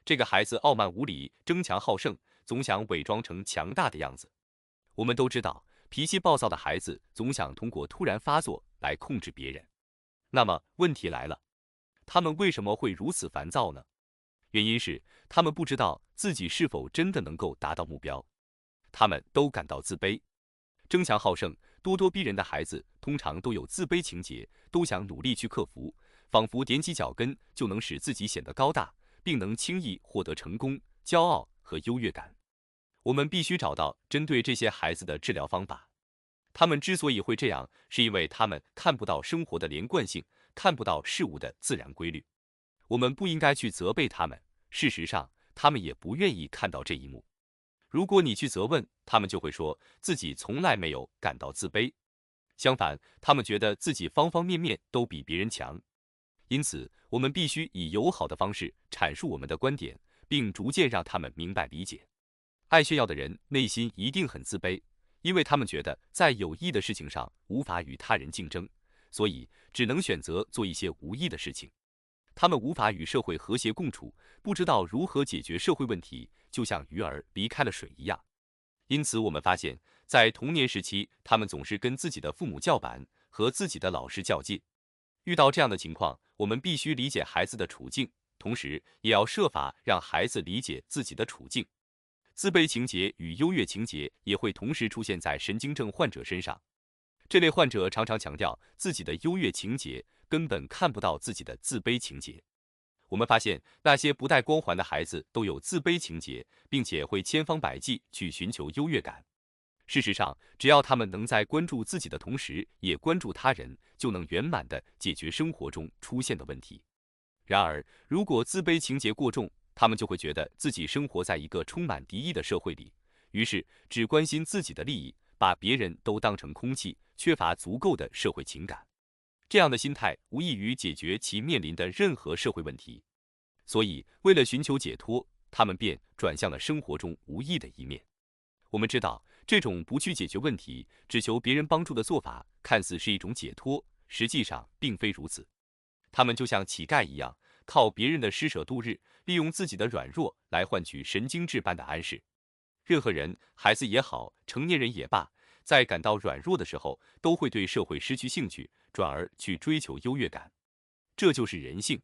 这个孩子傲慢无礼，争强好胜，总想伪装成强大的样子。我们都知道，脾气暴躁的孩子总想通过突然发作来控制别人。那么问题来了，他们为什么会如此烦躁呢？原因是他们不知道自己是否真的能够达到目标，他们都感到自卑。争强好胜、咄咄逼人的孩子通常都有自卑情节，都想努力去克服，仿佛踮起脚跟就能使自己显得高大，并能轻易获得成功、骄傲和优越感。我们必须找到针对这些孩子的治疗方法。他们之所以会这样，是因为他们看不到生活的连贯性，看不到事物的自然规律。我们不应该去责备他们，事实上，他们也不愿意看到这一幕。如果你去责问，他们就会说自己从来没有感到自卑，相反，他们觉得自己方方面面都比别人强。因此，我们必须以友好的方式阐述我们的观点，并逐渐让他们明白理解。爱炫耀的人内心一定很自卑，因为他们觉得在有益的事情上无法与他人竞争，所以只能选择做一些无益的事情。他们无法与社会和谐共处，不知道如何解决社会问题，就像鱼儿离开了水一样。因此，我们发现，在童年时期，他们总是跟自己的父母叫板，和自己的老师较劲。遇到这样的情况，我们必须理解孩子的处境，同时也要设法让孩子理解自己的处境。自卑情节与优越情节也会同时出现在神经症患者身上。这类患者常常强调自己的优越情节，根本看不到自己的自卑情节。我们发现，那些不带光环的孩子都有自卑情节，并且会千方百计去寻求优越感。事实上，只要他们能在关注自己的同时，也关注他人，就能圆满地解决生活中出现的问题。然而，如果自卑情节过重，他们就会觉得自己生活在一个充满敌意的社会里，于是只关心自己的利益，把别人都当成空气，缺乏足够的社会情感。这样的心态无异于解决其面临的任何社会问题。所以，为了寻求解脱，他们便转向了生活中无益的一面。我们知道，这种不去解决问题，只求别人帮助的做法，看似是一种解脱，实际上并非如此。他们就像乞丐一样，靠别人的施舍度日，利用自己的软弱来换取神经质般的安适。任何人，孩子也好，成年人也罢，在感到软弱的时候，都会对社会失去兴趣，转而去追求优越感。这就是人性。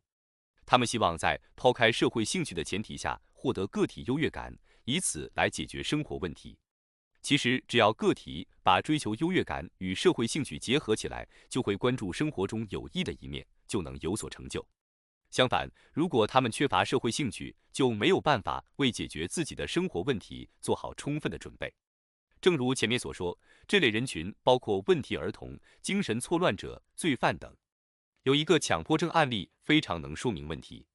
他们希望在抛开社会兴趣的前提下，获得个体优越感，以此来解决生活问题。其实，只要个体把追求优越感与社会兴趣结合起来，就会关注生活中有益的一面，就能有所成就。相反，如果他们缺乏社会兴趣，就没有办法为解决自己的生活问题做好充分的准备。正如前面所说，这类人群包括问题儿童、精神错乱者、罪犯等。有一个强迫症案例非常能说明问题。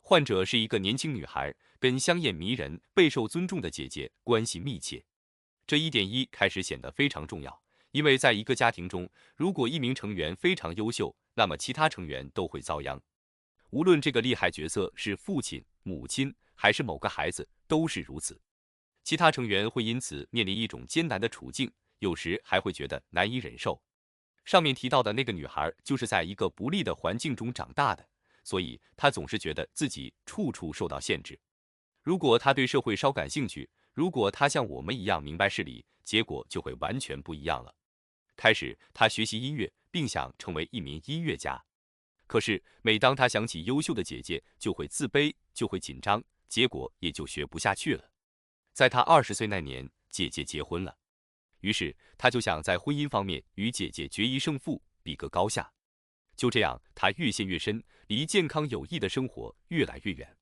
患者是一个年轻女孩，跟香艳迷人、备受尊重的姐姐关系密切。这一点一开始显得非常重要，因为在一个家庭中，如果一名成员非常优秀，那么其他成员都会遭殃。无论这个厉害角色是父亲、母亲，还是某个孩子，都是如此。其他成员会因此面临一种艰难的处境，有时还会觉得难以忍受。上面提到的那个女孩就是在一个不利的环境中长大的，所以她总是觉得自己处处受到限制。如果她对社会稍感兴趣，如果她像我们一样明白事理，结果就会完全不一样了。开始，她学习音乐，并想成为一名音乐家。可是，每当她想起优秀的姐姐，就会自卑，就会紧张，结果也就学不下去了。在她20岁那年，姐姐结婚了。于是，他就想在婚姻方面与姐姐决一胜负，比个高下。就这样，他越陷越深，离健康有益的生活越来越远。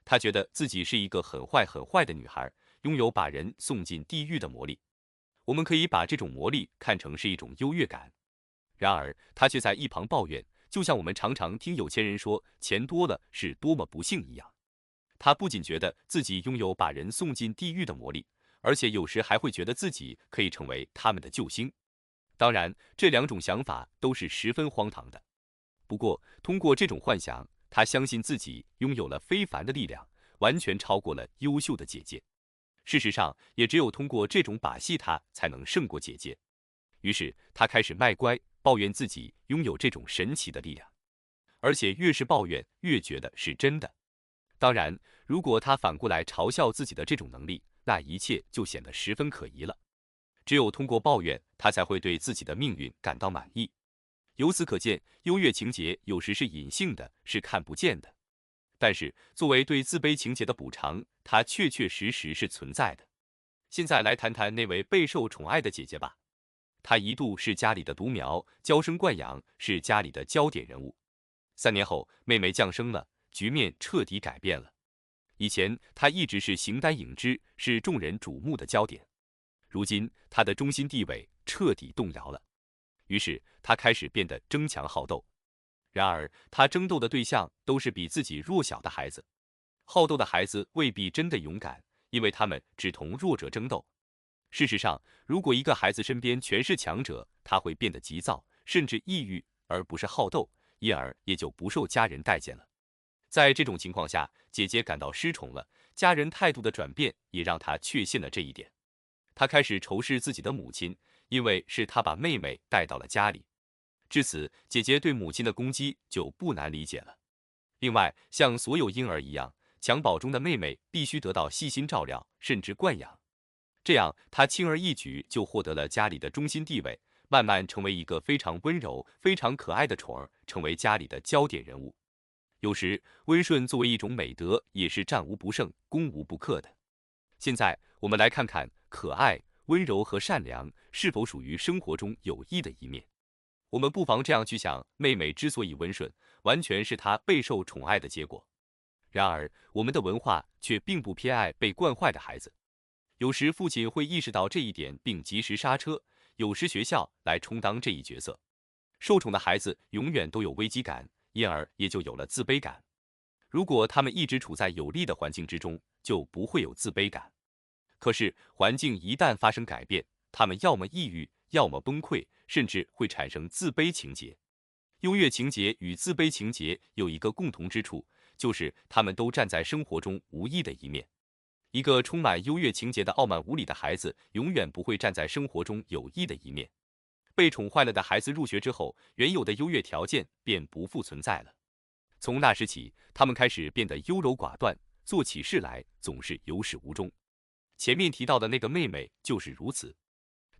他觉得自己是一个很坏很坏的女孩，拥有把人送进地狱的魔力。我们可以把这种魔力看成是一种优越感。然而，他却在一旁抱怨，就像我们常常听有钱人说钱多了是多么不幸一样。他不仅觉得自己拥有把人送进地狱的魔力，而且有时还会觉得自己可以成为他们的救星。当然，这两种想法都是十分荒唐的。不过，通过这种幻想，他相信自己拥有了非凡的力量，完全超过了优秀的姐姐。事实上，也只有通过这种把戏，他才能胜过姐姐。于是，他开始卖乖，抱怨自己拥有这种神奇的力量，而且越是抱怨，越觉得是真的。当然，如果他反过来嘲笑自己的这种能力，那一切就显得十分可疑了。只有通过抱怨，他才会对自己的命运感到满意。由此可见，优越情节有时是隐性的，是看不见的。但是，作为对自卑情节的补偿，它确确实实是存在的。现在来谈谈那位备受宠爱的姐姐吧。她一度是家里的独苗，娇生惯养，是家里的焦点人物。3年后，妹妹降生了，局面彻底改变了。以前，她一直是形单影只，是众人瞩目的焦点。如今，她的中心地位彻底动摇了。于是，她开始变得争强好斗。然而，她争斗的对象都是比自己弱小的孩子。好斗的孩子未必真的勇敢，因为他们只同弱者争斗。事实上，如果一个孩子身边全是强者，他会变得急躁，甚至抑郁，而不是好斗，因而也就不受家人待见了。在这种情况下，姐姐感到失宠了，家人态度的转变也让她确信了这一点。她开始仇视自己的母亲，因为是她把妹妹带到了家里。至此，姐姐对母亲的攻击就不难理解了。另外，像所有婴儿一样，襁褓中的妹妹必须得到细心照料，甚至惯养。这样，她轻而易举就获得了家里的中心地位，慢慢成为一个非常温柔、非常可爱的宠儿，成为家里的焦点人物。有时，温顺作为一种美德，也是战无不胜、攻无不克的。现在，我们来看看可爱、温柔和善良是否属于生活中有益的一面。我们不妨这样去想：妹妹之所以温顺，完全是她备受宠爱的结果。然而，我们的文化却并不偏爱被惯坏的孩子。有时，父亲会意识到这一点并及时刹车；有时，学校来充当这一角色。受宠的孩子永远都有危机感，因而也就有了自卑感。如果他们一直处在有利的环境之中，就不会有自卑感。可是，环境一旦发生改变，他们要么抑郁，要么崩溃，甚至会产生自卑情节。优越情节与自卑情节有一个共同之处，就是他们都站在生活中无益的一面。一个充满优越情节的傲慢无礼的孩子，永远不会站在生活中有益的一面。被宠坏了的孩子入学之后，原有的优越条件便不复存在了。从那时起，他们开始变得优柔寡断，做起事来总是有始无终。前面提到的那个妹妹就是如此，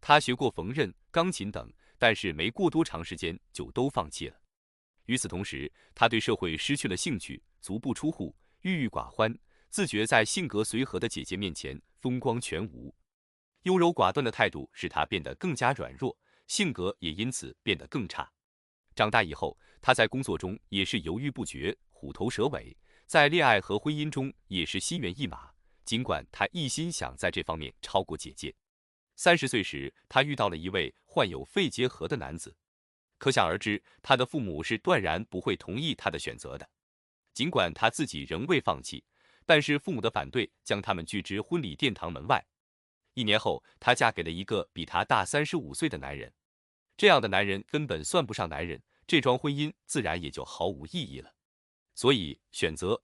她学过缝纫、钢琴等，但是没过多长时间就都放弃了。与此同时，她对社会失去了兴趣，足不出户，郁郁寡欢，自觉在性格随和的姐姐面前风光全无。优柔寡断的态度使她变得更加软弱，性格也因此变得更差。长大以后，他在工作中也是犹豫不决、虎头蛇尾，在恋爱和婚姻中也是心猿意马。尽管他一心想在这方面超过姐姐。30岁时，他遇到了一位患有肺结核的男子，可想而知，他的父母是断然不会同意他的选择的。尽管他自己仍未放弃，但是父母的反对将他们拒之婚礼殿堂门外。1年后，她嫁给了一个比她大35岁的男人。这样的男人根本算不上男人，这桩婚姻自然也就毫无意义了。所以，选择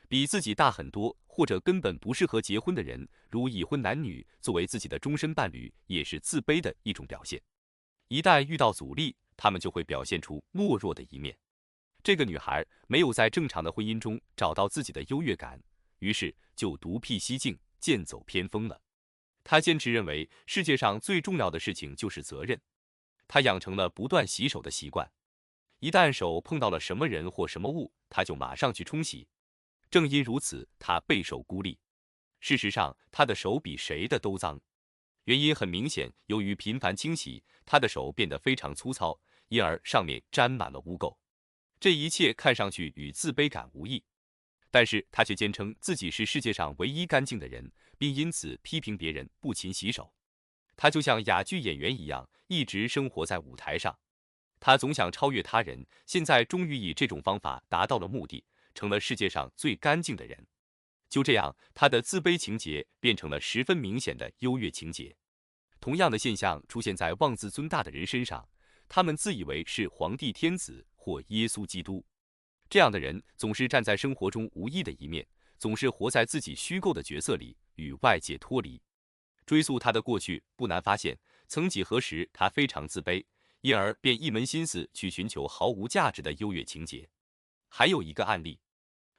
比自己大很多或者根本不适合结婚的人，如已婚男女，作为自己的终身伴侣，也是自卑的一种表现。一旦遇到阻力，他们就会表现出懦弱的一面。这个女孩没有在正常的婚姻中找到自己的优越感，于是就独辟蹊径，剑走偏锋了。她坚持认为世界上最重要的事情就是责任。他养成了不断洗手的习惯，一旦手碰到了什么人或什么物，他就马上去冲洗。正因如此，他备受孤立。事实上，他的手比谁的都脏。原因很明显，由于频繁清洗，他的手变得非常粗糙，因而上面沾满了污垢。这一切看上去与自卑感无异，但是他却坚称自己是世界上唯一干净的人，并因此批评别人不勤洗手。他就像哑剧演员一样，一直生活在舞台上。他总想超越他人，现在终于以这种方法达到了目的，成了世界上最干净的人。就这样，他的自卑情节变成了十分明显的优越情节。同样的现象出现在妄自尊大的人身上，他们自以为是皇帝、天子或耶稣基督。这样的人总是站在生活中无益的一面，总是活在自己虚构的角色里，与外界脱离。追溯他的过去，不难发现，曾几何时他非常自卑，因而便一门心思去寻求毫无价值的优越情节。还有一个案例，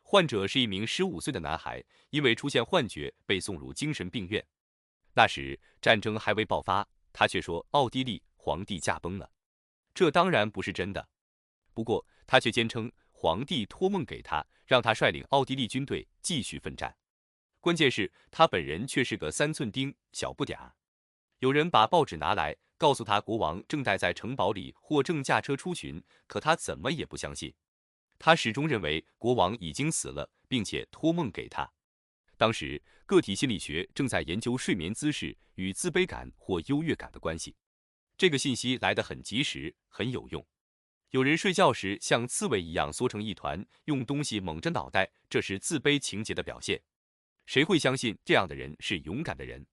患者是一名15岁的男孩，因为出现幻觉被送入精神病院。那时战争还未爆发，他却说奥地利皇帝驾崩了。这当然不是真的，不过他却坚称皇帝托梦给他，让他率领奥地利军队继续奋战。关键是，他本人却是个3寸丁，小不点儿。有人把报纸拿来，告诉他国王正待在城堡里或正驾车出巡，可他怎么也不相信。他始终认为国王已经死了，并且托梦给他。当时，个体心理学正在研究睡眠姿势与自卑感或优越感的关系。这个信息来得很及时，很有用。有人睡觉时像刺猬一样缩成一团，用东西蒙着脑袋，这是自卑情节的表现。谁会相信这样的人是勇敢的人？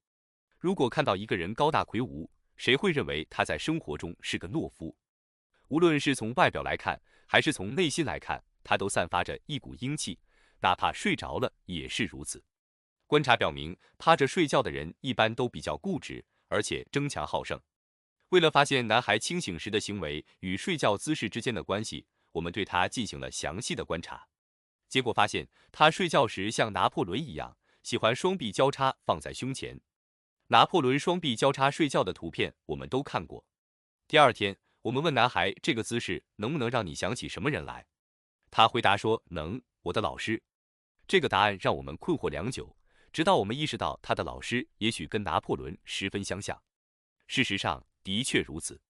如果看到一个人高大魁梧，谁会认为他在生活中是个懦夫？无论是从外表来看，还是从内心来看，他都散发着一股英气，哪怕睡着了也是如此。观察表明，趴着睡觉的人一般都比较固执，而且争强好胜。为了发现男孩清醒时的行为与睡觉姿势之间的关系，我们对他进行了详细的观察。结果发现，他睡觉时像拿破仑一样，喜欢双臂交叉放在胸前。拿破仑双臂交叉睡觉的图片我们都看过。第二天，我们问男孩这个姿势能不能让你想起什么人来？他回答说能，我的老师。这个答案让我们困惑良久，直到我们意识到他的老师也许跟拿破仑十分相像。事实上，的确如此。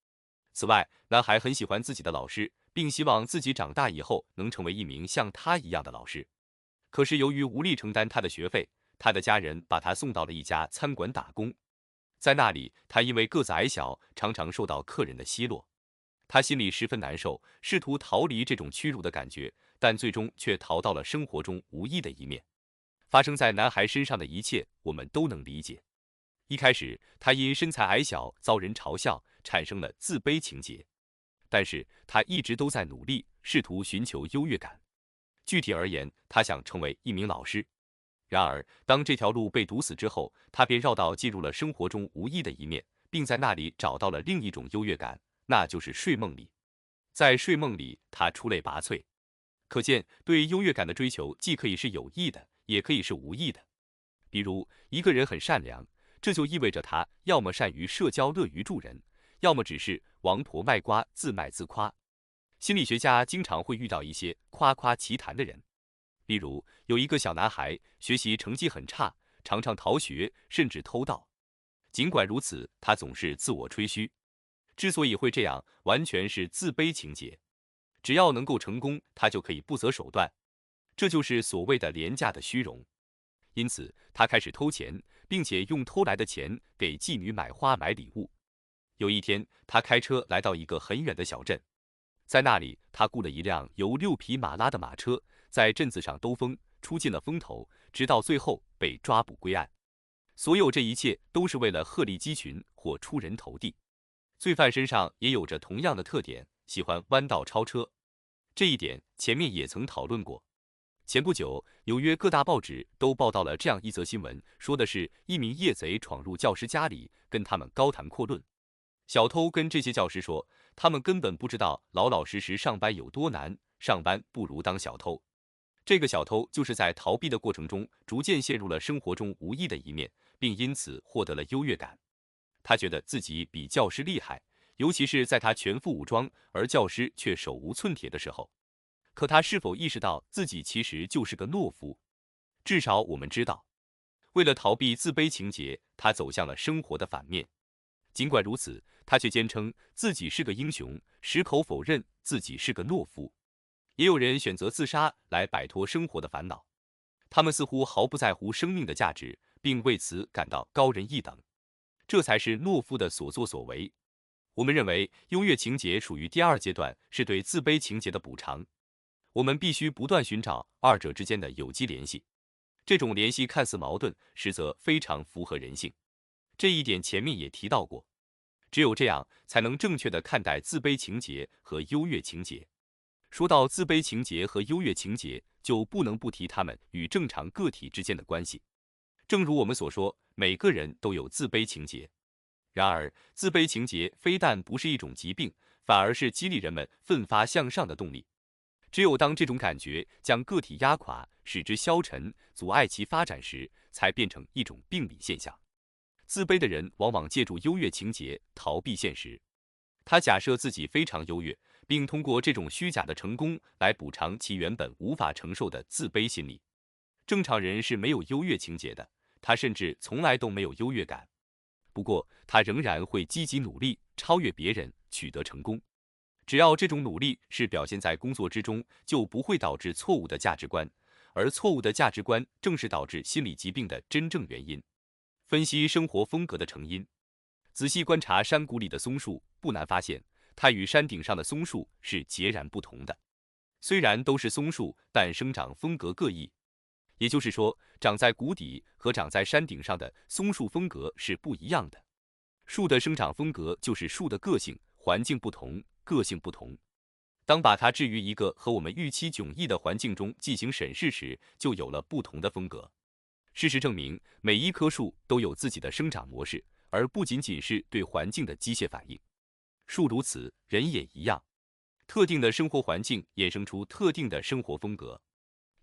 此外，男孩很喜欢自己的老师，并希望自己长大以后能成为一名像他一样的老师。可是由于无力承担他的学费，他的家人把他送到了一家餐馆打工。在那里，他因为个子矮小，常常受到客人的奚落。他心里十分难受，试图逃离这种屈辱的感觉，但最终却逃到了生活中无意的一面。发生在男孩身上的一切，我们都能理解。一开始，他因身材矮小遭人嘲笑，产生了自卑情节。但是他一直都在努力，试图寻求优越感。具体而言，他想成为一名老师。然而，当这条路被堵死之后，他便绕道进入了生活中无意的一面，并在那里找到了另一种优越感，那就是睡梦里。在睡梦里，他出类拔萃。可见，对优越感的追求既可以是有意的，也可以是无意的。比如，一个人很善良，这就意味着他要么善于社交，乐于助人，要么只是王婆卖瓜，自卖自夸。心理学家经常会遇到一些夸夸其谈的人。例如，有一个小男孩学习成绩很差，常常逃学，甚至偷盗。尽管如此，他总是自我吹嘘。之所以会这样，完全是自卑情节。只要能够成功，他就可以不择手段。这就是所谓的廉价的虚荣。因此，他开始偷钱，并且用偷来的钱给妓女买花买礼物。有一天，他开车来到一个很远的小镇，在那里，他雇了一辆由6匹马拉的马车，在镇子上兜风，出尽了风头，直到最后被抓捕归案。所有这一切都是为了鹤立鸡群或出人头地。罪犯身上也有着同样的特点，喜欢弯道超车。这一点前面也曾讨论过。前不久，纽约各大报纸都报道了这样一则新闻，说的是一名夜贼闯入教师家里，跟他们高谈阔论。小偷跟这些教师说，他们根本不知道老老实实上班有多难，上班不如当小偷。这个小偷就是在逃避的过程中，逐渐陷入了生活中无意的一面，并因此获得了优越感。他觉得自己比教师厉害，尤其是在他全副武装，而教师却手无寸铁的时候。可他是否意识到自己其实就是个懦夫？至少我们知道，为了逃避自卑情节，他走向了生活的反面。尽管如此，他却坚称自己是个英雄，矢口否认自己是个懦夫。也有人选择自杀来摆脱生活的烦恼，他们似乎毫不在乎生命的价值，并为此感到高人一等。这才是懦夫的所作所为。我们认为，优越情节属于第二阶段，是对自卑情节的补偿。我们必须不断寻找二者之间的有机联系。这种联系看似矛盾，实则非常符合人性。这一点前面也提到过。只有这样，才能正确地看待自卑情节和优越情节。说到自卑情节和优越情节，就不能不提它们与正常个体之间的关系。正如我们所说，每个人都有自卑情节。然而，自卑情节非但不是一种疾病，反而是激励人们奋发向上的动力。只有当这种感觉将个体压垮，使之消沉，阻碍其发展时，才变成一种病理现象。自卑的人往往借助优越情节逃避现实。他假设自己非常优越，并通过这种虚假的成功来补偿其原本无法承受的自卑心理。正常人是没有优越情节的，他甚至从来都没有优越感。不过，他仍然会积极努力，超越别人，取得成功。只要这种努力是表现在工作之中，就不会导致错误的价值观，而错误的价值观正是导致心理疾病的真正原因。分析生活风格的成因，仔细观察山谷里的松树，不难发现，它与山顶上的松树是截然不同的。虽然都是松树，但生长风格各异。也就是说，长在谷底和长在山顶上的松树风格是不一样的。树的生长风格就是树的个性，环境不同，个性不同。当把它置于一个和我们预期迥异的环境中进行审视时，就有了不同的风格。事实证明，每一棵树都有自己的生长模式，而不仅仅是对环境的机械反应。树如此，人也一样。特定的生活环境衍生出特定的生活风格。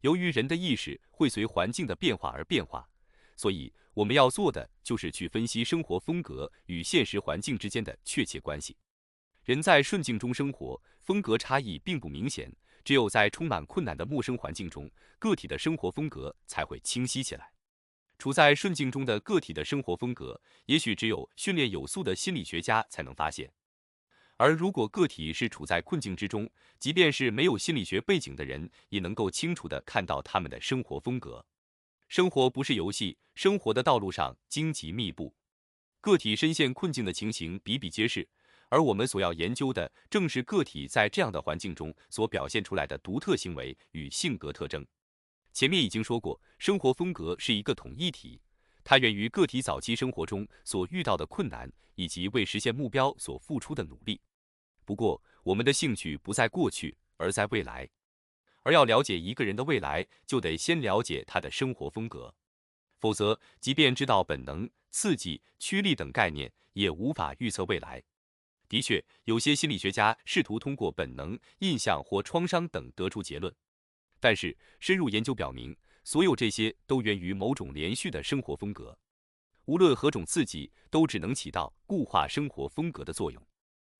由于人的意识会随环境的变化而变化，所以我们要做的就是去分析生活风格与现实环境之间的确切关系。人在顺境中生活，风格差异并不明显，只有在充满困难的陌生环境中，个体的生活风格才会清晰起来。处在顺境中的个体的生活风格，也许只有训练有素的心理学家才能发现。而如果个体是处在困境之中，即便是没有心理学背景的人，也能够清楚地看到他们的生活风格。生活不是游戏，生活的道路上荆棘密布，个体深陷困境的情形比比皆是，而我们所要研究的，正是个体在这样的环境中所表现出来的独特行为与性格特征。前面已经说过，生活风格是一个统一体，它源于个体早期生活中所遇到的困难，以及为实现目标所付出的努力。不过，我们的兴趣不在过去，而在未来。而要了解一个人的未来，就得先了解他的生活风格。否则，即便知道本能、刺激、驱力等概念，也无法预测未来。的确，有些心理学家试图通过本能、印象或创伤等得出结论。但是，深入研究表明，所有这些都源于某种连续的生活风格。无论何种刺激，都只能起到固化生活风格的作用。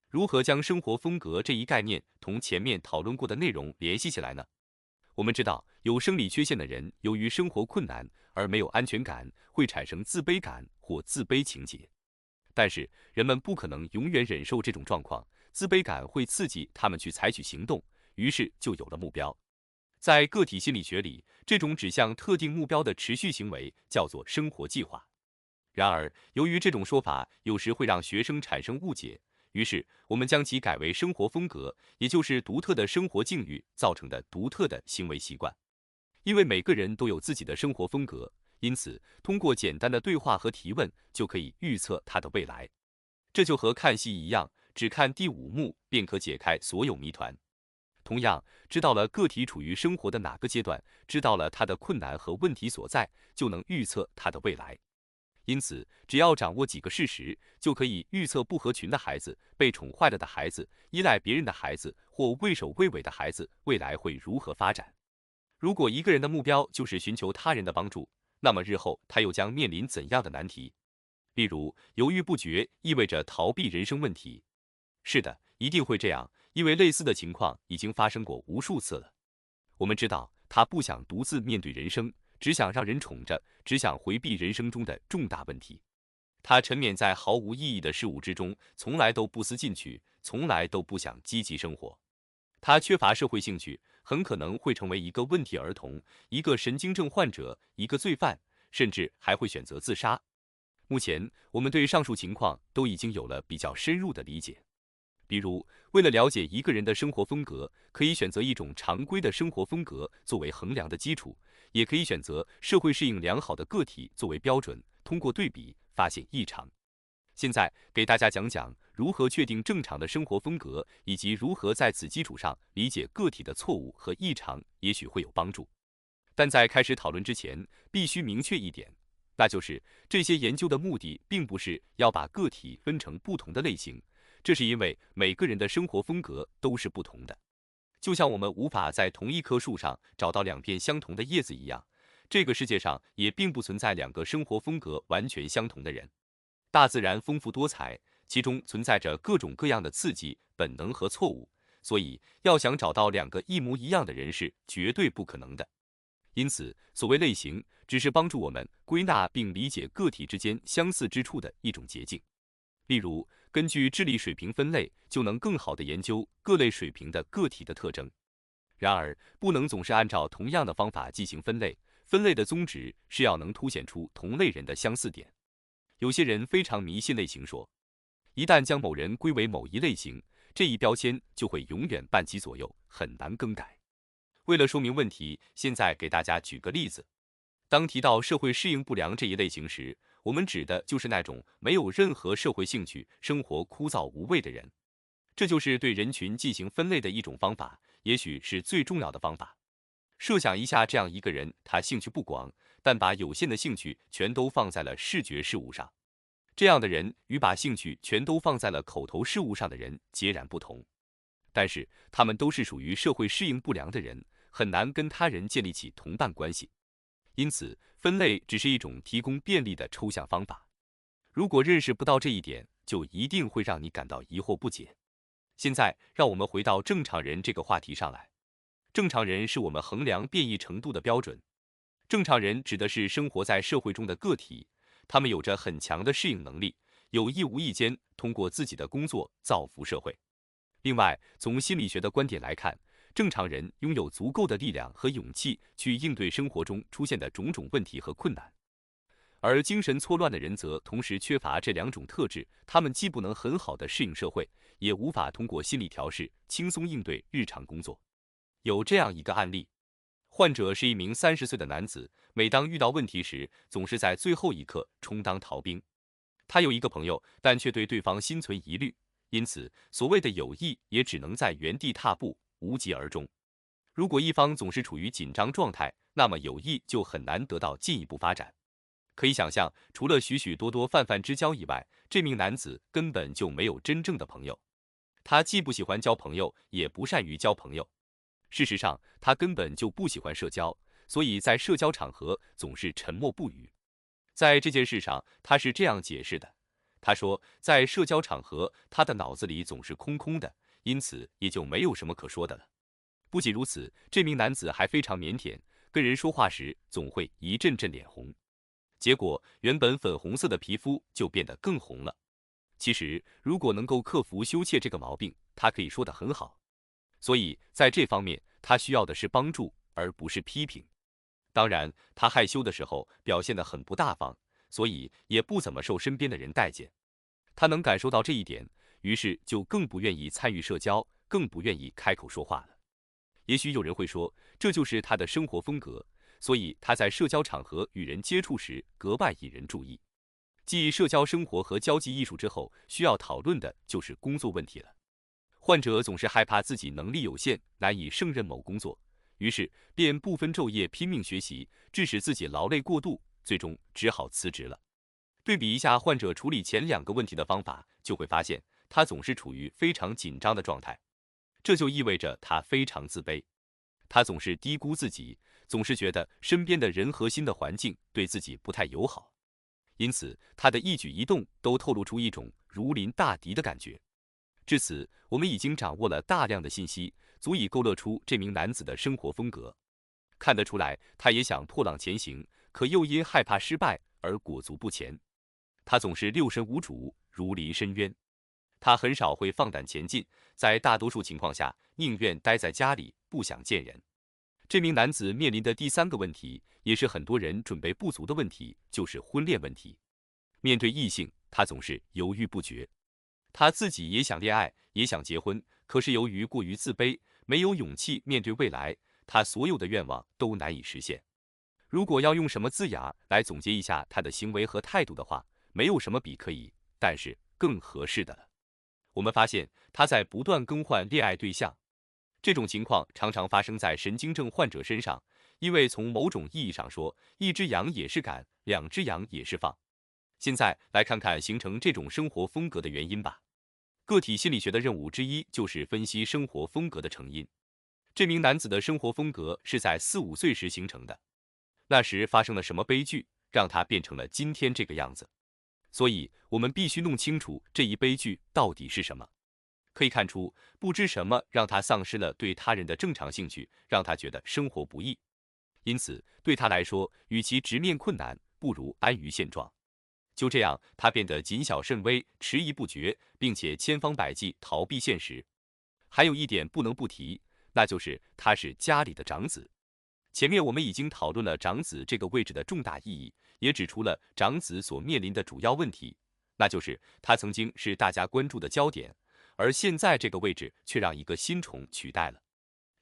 如何将生活风格这一概念同前面讨论过的内容联系起来呢？我们知道，有生理缺陷的人由于生活困难而没有安全感，会产生自卑感或自卑情节。但是，人们不可能永远忍受这种状况，自卑感会刺激他们去采取行动，于是就有了目标。在个体心理学里，这种指向特定目标的持续行为叫做生活计划。然而，由于这种说法有时会让学生产生误解，于是我们将其改为生活风格，也就是独特的生活境遇造成的独特的行为习惯。因为每个人都有自己的生活风格，因此通过简单的对话和提问就可以预测他的未来。这就和看戏一样，只看第5幕便可解开所有谜团。同样，知道了个体处于生活的哪个阶段，知道了他的困难和问题所在，就能预测他的未来。因此，只要掌握几个事实，就可以预测不合群的孩子、被宠坏了的孩子、依赖别人的孩子或畏首畏尾的孩子未来会如何发展。如果一个人的目标就是寻求他人的帮助，那么日后他又将面临怎样的难题？例如，犹豫不决意味着逃避人生问题。是的，一定会这样，因为类似的情况已经发生过无数次了。我们知道，他不想独自面对人生，只想让人宠着，只想回避人生中的重大问题。他沉湎在毫无意义的事物之中，从来都不思进取，从来都不想积极生活。他缺乏社会兴趣，很可能会成为一个问题儿童，一个神经症患者，一个罪犯，甚至还会选择自杀。目前，我们对上述情况都已经有了比较深入的理解。比如，为了了解一个人的生活风格，可以选择一种常规的生活风格作为衡量的基础，也可以选择社会适应良好的个体作为标准，通过对比发现异常。现在给大家讲讲如何确定正常的生活风格，以及如何在此基础上理解个体的错误和异常，也许会有帮助。但在开始讨论之前，必须明确一点，那就是这些研究的目的并不是要把个体分成不同的类型，这是因为每个人的生活风格都是不同的。就像我们无法在同一棵树上找到2片相同的叶子一样，这个世界上也并不存在2个生活风格完全相同的人。大自然丰富多彩，其中存在着各种各样的刺激、本能和错误，所以要想找到2个一模一样的人是绝对不可能的。因此，所谓类型，只是帮助我们归纳并理解个体之间相似之处的一种捷径。例如，根据智力水平分类，就能更好地研究各类水平的个体的特征。然而，不能总是按照同样的方法进行分类，分类的宗旨是要能凸显出同类人的相似点。有些人非常迷信类型说，一旦将某人归为某一类型，这一标签就会永远伴其左右，很难更改。为了说明问题，现在给大家举个例子。当提到社会适应不良这一类型时，我们指的就是那种没有任何社会兴趣、生活枯燥无味的人。这就是对人群进行分类的一种方法，也许是最重要的方法。设想一下，这样一个人，他兴趣不广，但把有限的兴趣全都放在了视觉事物上。这样的人与把兴趣全都放在了口头事物上的人截然不同。但是他们都是属于社会适应不良的人，很难跟他人建立起同伴关系。因此，分类只是一种提供便利的抽象方法。如果认识不到这一点，就一定会让你感到疑惑不解。现在，让我们回到正常人这个话题上来。正常人是我们衡量变异程度的标准。正常人指的是生活在社会中的个体，他们有着很强的适应能力，有意无意间通过自己的工作造福社会。另外，从心理学的观点来看，正常人拥有足够的力量和勇气去应对生活中出现的种种问题和困难。而精神错乱的人则同时缺乏这两种特质，他们既不能很好的适应社会，也无法通过心理调试轻松应对日常工作。有这样一个案例，患者是一名30岁的男子，每当遇到问题时，总是在最后一刻充当逃兵。他有一个朋友，但却对对方心存疑虑，因此所谓的友谊也只能在原地踏步，无疾而终。如果一方总是处于紧张状态，那么友谊就很难得到进一步发展。可以想象，除了许许多多泛泛之交以外，这名男子根本就没有真正的朋友。他既不喜欢交朋友，也不善于交朋友。事实上，他根本就不喜欢社交，所以在社交场合总是沉默不语。在这件事上，他是这样解释的：他说，在社交场合，他的脑子里总是空空的，因此也就没有什么可说的了。不仅如此，这名男子还非常腼腆，跟人说话时总会一阵阵脸红。结果，原本粉红色的皮肤就变得更红了。其实，如果能够克服羞怯这个毛病，他可以说得很好。所以，在这方面，他需要的是帮助，而不是批评。当然，他害羞的时候表现得很不大方，所以也不怎么受身边的人待见。他能感受到这一点，于是就更不愿意参与社交，更不愿意开口说话了。也许有人会说，这就是他的生活风格，所以他在社交场合与人接触时格外引人注意。继社交生活和交际艺术之后，需要讨论的就是工作问题了。患者总是害怕自己能力有限，难以胜任某工作，于是便不分昼夜拼命学习，致使自己劳累过度，最终只好辞职了。对比一下患者处理前2个问题的方法，就会发现他总是处于非常紧张的状态，这就意味着他非常自卑。他总是低估自己，总是觉得身边的人和新的环境对自己不太友好，因此他的一举一动都透露出一种如临大敌的感觉。至此，我们已经掌握了大量的信息，足以勾勒出这名男子的生活风格。看得出来，他也想破浪前行，可又因害怕失败而裹足不前。他总是六神无主，如临深渊。他很少会放胆前进，在大多数情况下，宁愿待在家里，不想见人。这名男子面临的第3个问题，也是很多人准备不足的问题，就是婚恋问题。面对异性，他总是犹豫不决。他自己也想恋爱，也想结婚，可是由于过于自卑，没有勇气面对未来，他所有的愿望都难以实现。如果要用什么字眼来总结一下他的行为和态度的话，没有什么比可以，但是更合适的了。我们发现他在不断更换恋爱对象，这种情况常常发生在神经症患者身上，因为从某种意义上说，一只羊也是赶，2只羊也是放。现在来看看形成这种生活风格的原因吧。个体心理学的任务之一就是分析生活风格的成因。这名男子的生活风格是在4、5岁时形成的，那时发生了什么悲剧，让他变成了今天这个样子？所以，我们必须弄清楚这一悲剧到底是什么。可以看出，不知什么让他丧失了对他人的正常兴趣，让他觉得生活不易。因此，对他来说，与其直面困难，不如安于现状。就这样，他变得谨小慎微、迟疑不决，并且千方百计逃避现实。还有一点不能不提，那就是他是家里的长子。前面我们已经讨论了长子这个位置的重大意义，也指出了长子所面临的主要问题，那就是他曾经是大家关注的焦点，而现在这个位置却让一个新宠取代了。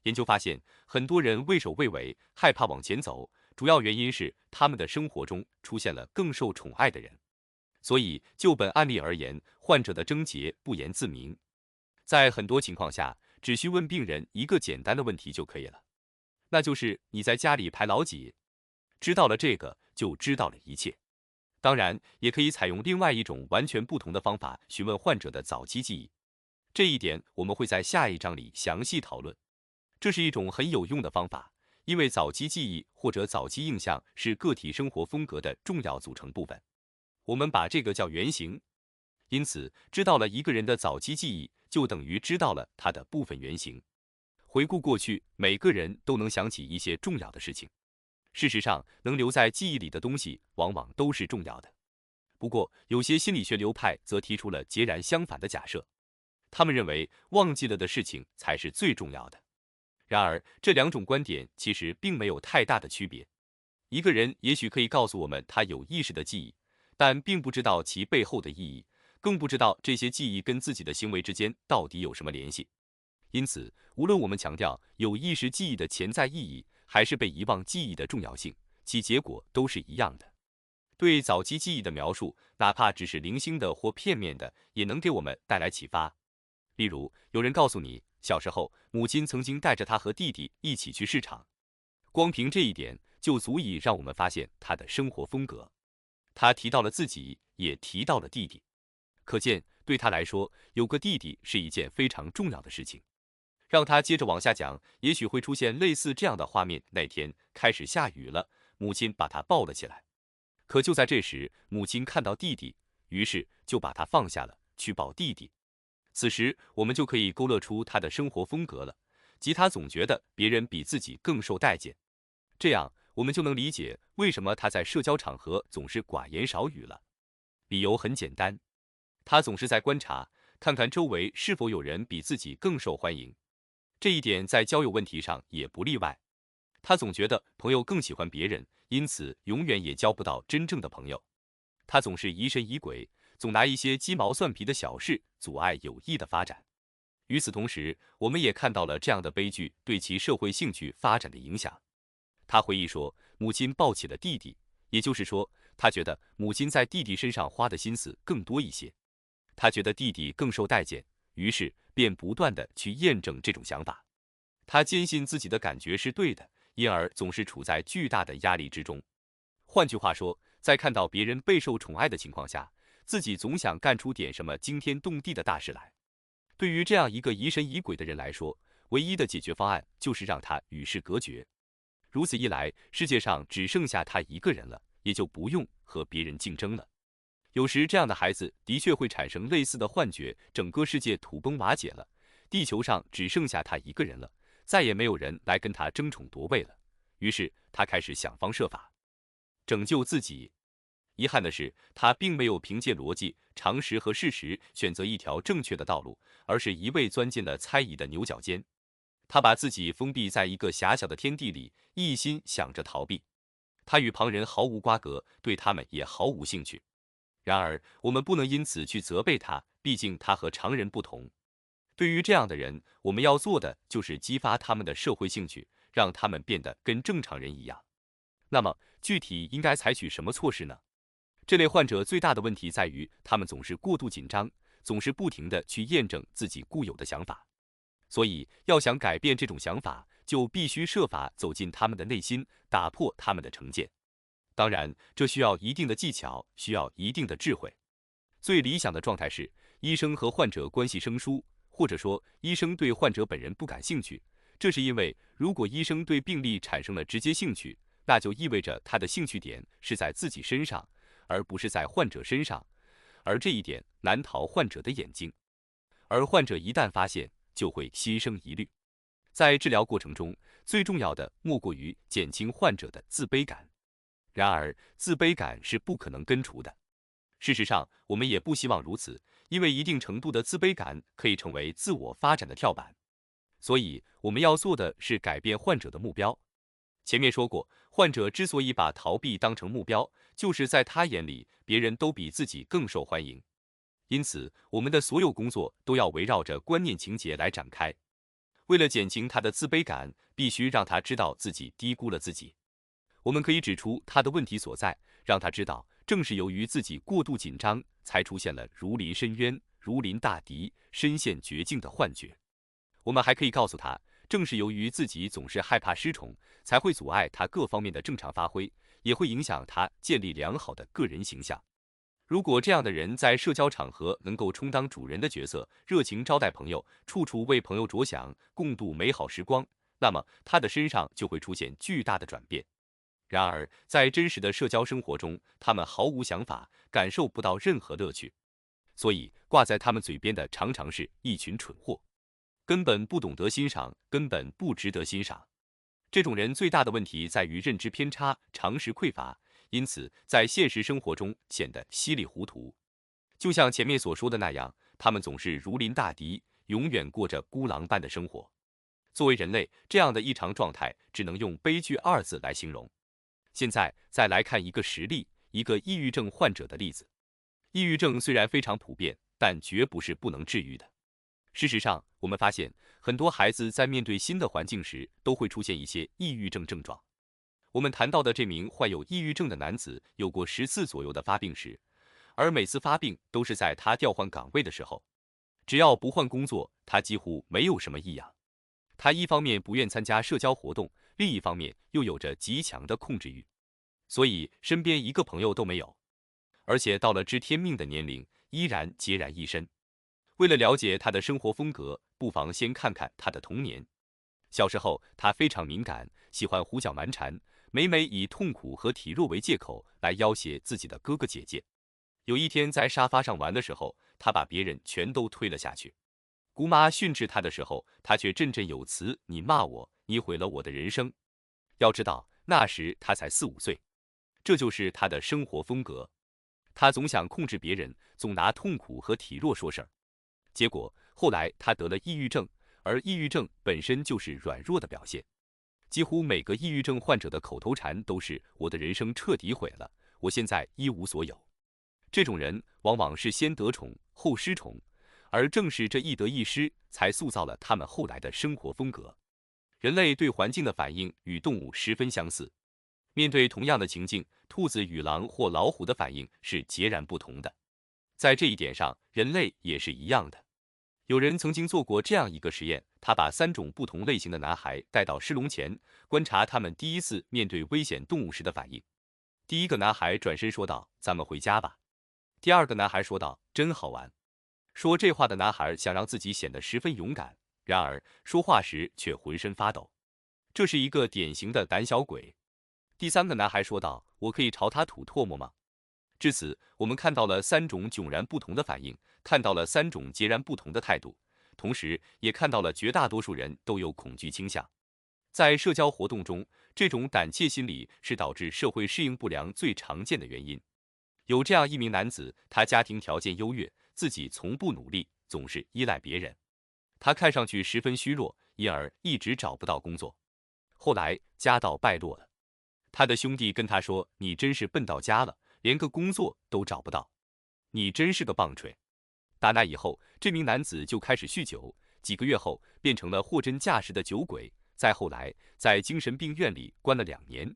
研究发现，很多人畏首畏尾，害怕往前走，主要原因是他们的生活中出现了更受宠爱的人。所以就本案例而言，患者的症结不言自明。在很多情况下，只需问病人一个简单的问题就可以了，那就是你在家里排老几？知道了这个，就知道了一切。当然，也可以采用另外一种完全不同的方法询问患者的早期记忆，这一点我们会在下一章里详细讨论。这是一种很有用的方法，因为早期记忆或者早期印象是个体生活风格的重要组成部分，我们把这个叫原型。因此，知道了一个人的早期记忆，就等于知道了他的部分原型。回顾过去，每个人都能想起一些重要的事情。事实上，能留在记忆里的东西，往往都是重要的。不过，有些心理学流派则提出了截然相反的假设，他们认为忘记了的事情才是最重要的。然而，这两种观点其实并没有太大的区别。一个人也许可以告诉我们他有意识的记忆，但并不知道其背后的意义，更不知道这些记忆跟自己的行为之间到底有什么联系。因此，无论我们强调有意识记忆的潜在意义，还是被遗忘记忆的重要性，其结果都是一样的。对早期记忆的描述，哪怕只是零星的或片面的，也能给我们带来启发。例如，有人告诉你，小时候母亲曾经带着他和弟弟一起去市场，光凭这一点就足以让我们发现他的生活风格。他提到了自己，也提到了弟弟，可见对他来说，有个弟弟是一件非常重要的事情。让他接着往下讲，也许会出现类似这样的画面：那天开始下雨了，母亲把他抱了起来。可就在这时，母亲看到弟弟，于是就把他放下了，去抱弟弟。此时，我们就可以勾勒出他的生活风格了，即他总觉得别人比自己更受待见。这样，我们就能理解为什么他在社交场合总是寡言少语了。理由很简单，他总是在观察，看看周围是否有人比自己更受欢迎。这一点在交友问题上也不例外。他总觉得朋友更喜欢别人，因此永远也交不到真正的朋友。他总是疑神疑鬼，总拿一些鸡毛蒜皮的小事阻碍有益的发展。与此同时，我们也看到了这样的悲剧对其社会兴趣发展的影响。他回忆说，母亲抱起了弟弟，也就是说，他觉得母亲在弟弟身上花的心思更多一些。他觉得弟弟更受待见，于是便不断地去验证这种想法。他坚信自己的感觉是对的，因而总是处在巨大的压力之中。换句话说，在看到别人备受宠爱的情况下，自己总想干出点什么惊天动地的大事来。对于这样一个疑神疑鬼的人来说，唯一的解决方案就是让他与世隔绝。如此一来，世界上只剩下他一个人了，也就不用和别人竞争了。有时这样的孩子的确会产生类似的幻觉，整个世界土崩瓦解了，地球上只剩下他一个人了，再也没有人来跟他争宠夺位了。于是他开始想方设法拯救自己。遗憾的是，他并没有凭借逻辑、常识和事实选择一条正确的道路，而是一味钻进了猜疑的牛角尖。他把自己封闭在一个狭小的天地里，一心想着逃避。他与旁人毫无瓜葛，对他们也毫无兴趣。然而，我们不能因此去责备他，毕竟他和常人不同。对于这样的人，我们要做的就是激发他们的社会兴趣，让他们变得跟正常人一样。那么，具体应该采取什么措施呢？这类患者最大的问题在于，他们总是过度紧张，总是不停地去验证自己固有的想法。所以，要想改变这种想法，就必须设法走进他们的内心，打破他们的成见。当然，这需要一定的技巧，需要一定的智慧。最理想的状态是，医生和患者关系生疏，或者说，医生对患者本人不感兴趣。这是因为，如果医生对病例产生了直接兴趣，那就意味着他的兴趣点是在自己身上，而不是在患者身上，而这一点难逃患者的眼睛。而患者一旦发现，就会心生疑虑。在治疗过程中，最重要的莫过于减轻患者的自卑感。然而，自卑感是不可能根除的。事实上，我们也不希望如此，因为一定程度的自卑感可以成为自我发展的跳板。所以，我们要做的是改变患者的目标。前面说过，患者之所以把逃避当成目标，就是在他眼里，别人都比自己更受欢迎。因此，我们的所有工作都要围绕着观念情节来展开。为了减轻他的自卑感，必须让他知道自己低估了自己。我们可以指出他的问题所在，让他知道，正是由于自己过度紧张，才出现了如临深渊、如临大敌、身陷绝境的幻觉。我们还可以告诉他，正是由于自己总是害怕失宠，才会阻碍他各方面的正常发挥，也会影响他建立良好的个人形象。如果这样的人在社交场合能够充当主人的角色，热情招待朋友，处处为朋友着想，共度美好时光，那么他的身上就会出现巨大的转变。然而，在真实的社交生活中，他们毫无想法，感受不到任何乐趣，所以挂在他们嘴边的常常是一群蠢货，根本不懂得欣赏，根本不值得欣赏。这种人最大的问题在于认知偏差、常识匮乏，因此在现实生活中显得稀里糊涂。就像前面所说的那样，他们总是如临大敌，永远过着孤狼般的生活。作为人类，这样的异常状态只能用悲剧二字来形容。现在再来看一个实例，一个抑郁症患者的例子。抑郁症虽然非常普遍，但绝不是不能治愈的。事实上，我们发现很多孩子在面对新的环境时，都会出现一些抑郁症症状。我们谈到的这名患有抑郁症的男子，有过10次左右的发病史，而每次发病都是在他调换岗位的时候。只要不换工作，他几乎没有什么异样。他一方面不愿参加社交活动，另一方面又有着极强的控制欲，所以身边一个朋友都没有。而且到了知天命的年龄，依然孑然一身。为了了解他的生活风格，不妨先看看他的童年。小时候，他非常敏感，喜欢胡搅蛮缠，每每以痛苦和体弱为借口来要挟自己的哥哥姐姐。有一天在沙发上玩的时候，他把别人全都推了下去。姑妈训斥他的时候，他却振振有词：“你骂我，你毁了我的人生。”要知道，那时他才4、5岁。这就是他的生活风格。他总想控制别人，总拿痛苦和体弱说事儿。结果后来他得了抑郁症，而抑郁症本身就是软弱的表现。几乎每个抑郁症患者的口头禅都是：“我的人生彻底毁了，我现在一无所有。”这种人往往是先得宠后失宠，而正是这一得一失，才塑造了他们后来的生活风格。人类对环境的反应与动物十分相似，面对同样的情境，兔子与狼或老虎的反应是截然不同的。在这一点上，人类也是一样的。有人曾经做过这样一个实验，他把3种不同类型的男孩带到狮笼前，观察他们第一次面对危险动物时的反应。第一个男孩转身说道：“咱们回家吧。”第二个男孩说道：“真好玩。”说这话的男孩想让自己显得十分勇敢，然而说话时却浑身发抖。这是一个典型的胆小鬼。第三个男孩说道：“我可以朝他吐唾沫吗？”至此，我们看到了3种迥然不同的反应，看到了3种截然不同的态度，同时也看到了绝大多数人都有恐惧倾向。在社交活动中，这种胆怯心理是导致社会适应不良最常见的原因。有这样一名男子，他家庭条件优越，自己从不努力，总是依赖别人。他看上去十分虚弱，因而一直找不到工作。后来家道败落了，他的兄弟跟他说：“你真是笨到家了，连个工作都找不到，你真是个棒槌。”打那以后，这名男子就开始酗酒，几个月后变成了货真价实的酒鬼。再后来，在精神病院里关了2年。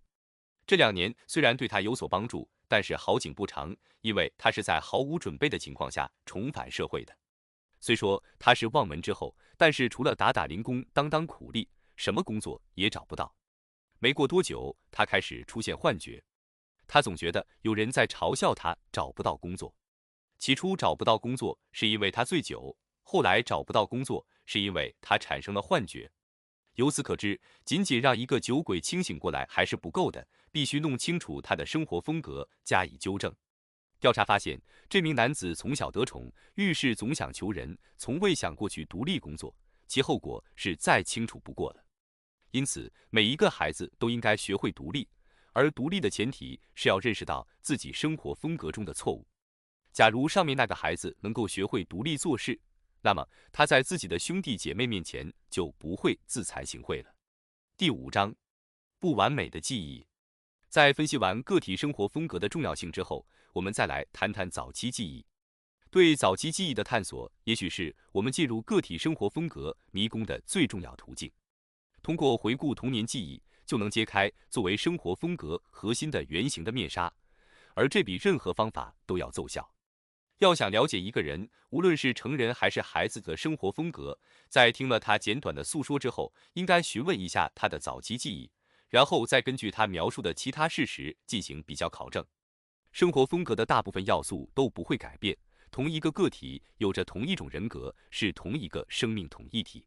这2年虽然对他有所帮助，但是好景不长，因为他是在毫无准备的情况下重返社会的。虽说他是望门之后，但是除了打打零工、当当苦力，什么工作也找不到。没过多久，他开始出现幻觉，他总觉得有人在嘲笑他找不到工作。起初找不到工作是因为他醉酒，后来找不到工作是因为他产生了幻觉。由此可知，仅仅让一个酒鬼清醒过来还是不够的，必须弄清楚他的生活风格，加以纠正。调查发现，这名男子从小得宠，遇事总想求人，从未想过去独立工作，其后果是再清楚不过了。因此，每一个孩子都应该学会独立，而独立的前提是要认识到自己生活风格中的错误。假如上面那个孩子能够学会独立做事，那么他在自己的兄弟姐妹面前就不会自惭形秽了。第5章，不完美的记忆。在分析完个体生活风格的重要性之后，我们再来谈谈早期记忆。对早期记忆的探索，也许是我们进入个体生活风格迷宫的最重要途径。通过回顾童年记忆，就能揭开作为生活风格核心的原型的面纱，而这比任何方法都要奏效。要想了解一个人，无论是成人还是孩子的生活风格，在听了他简短的诉说之后，应该询问一下他的早期记忆，然后再根据他描述的其他事实进行比较考证。生活风格的大部分要素都不会改变，同一个个体有着同一种人格，是同一个生命统一体。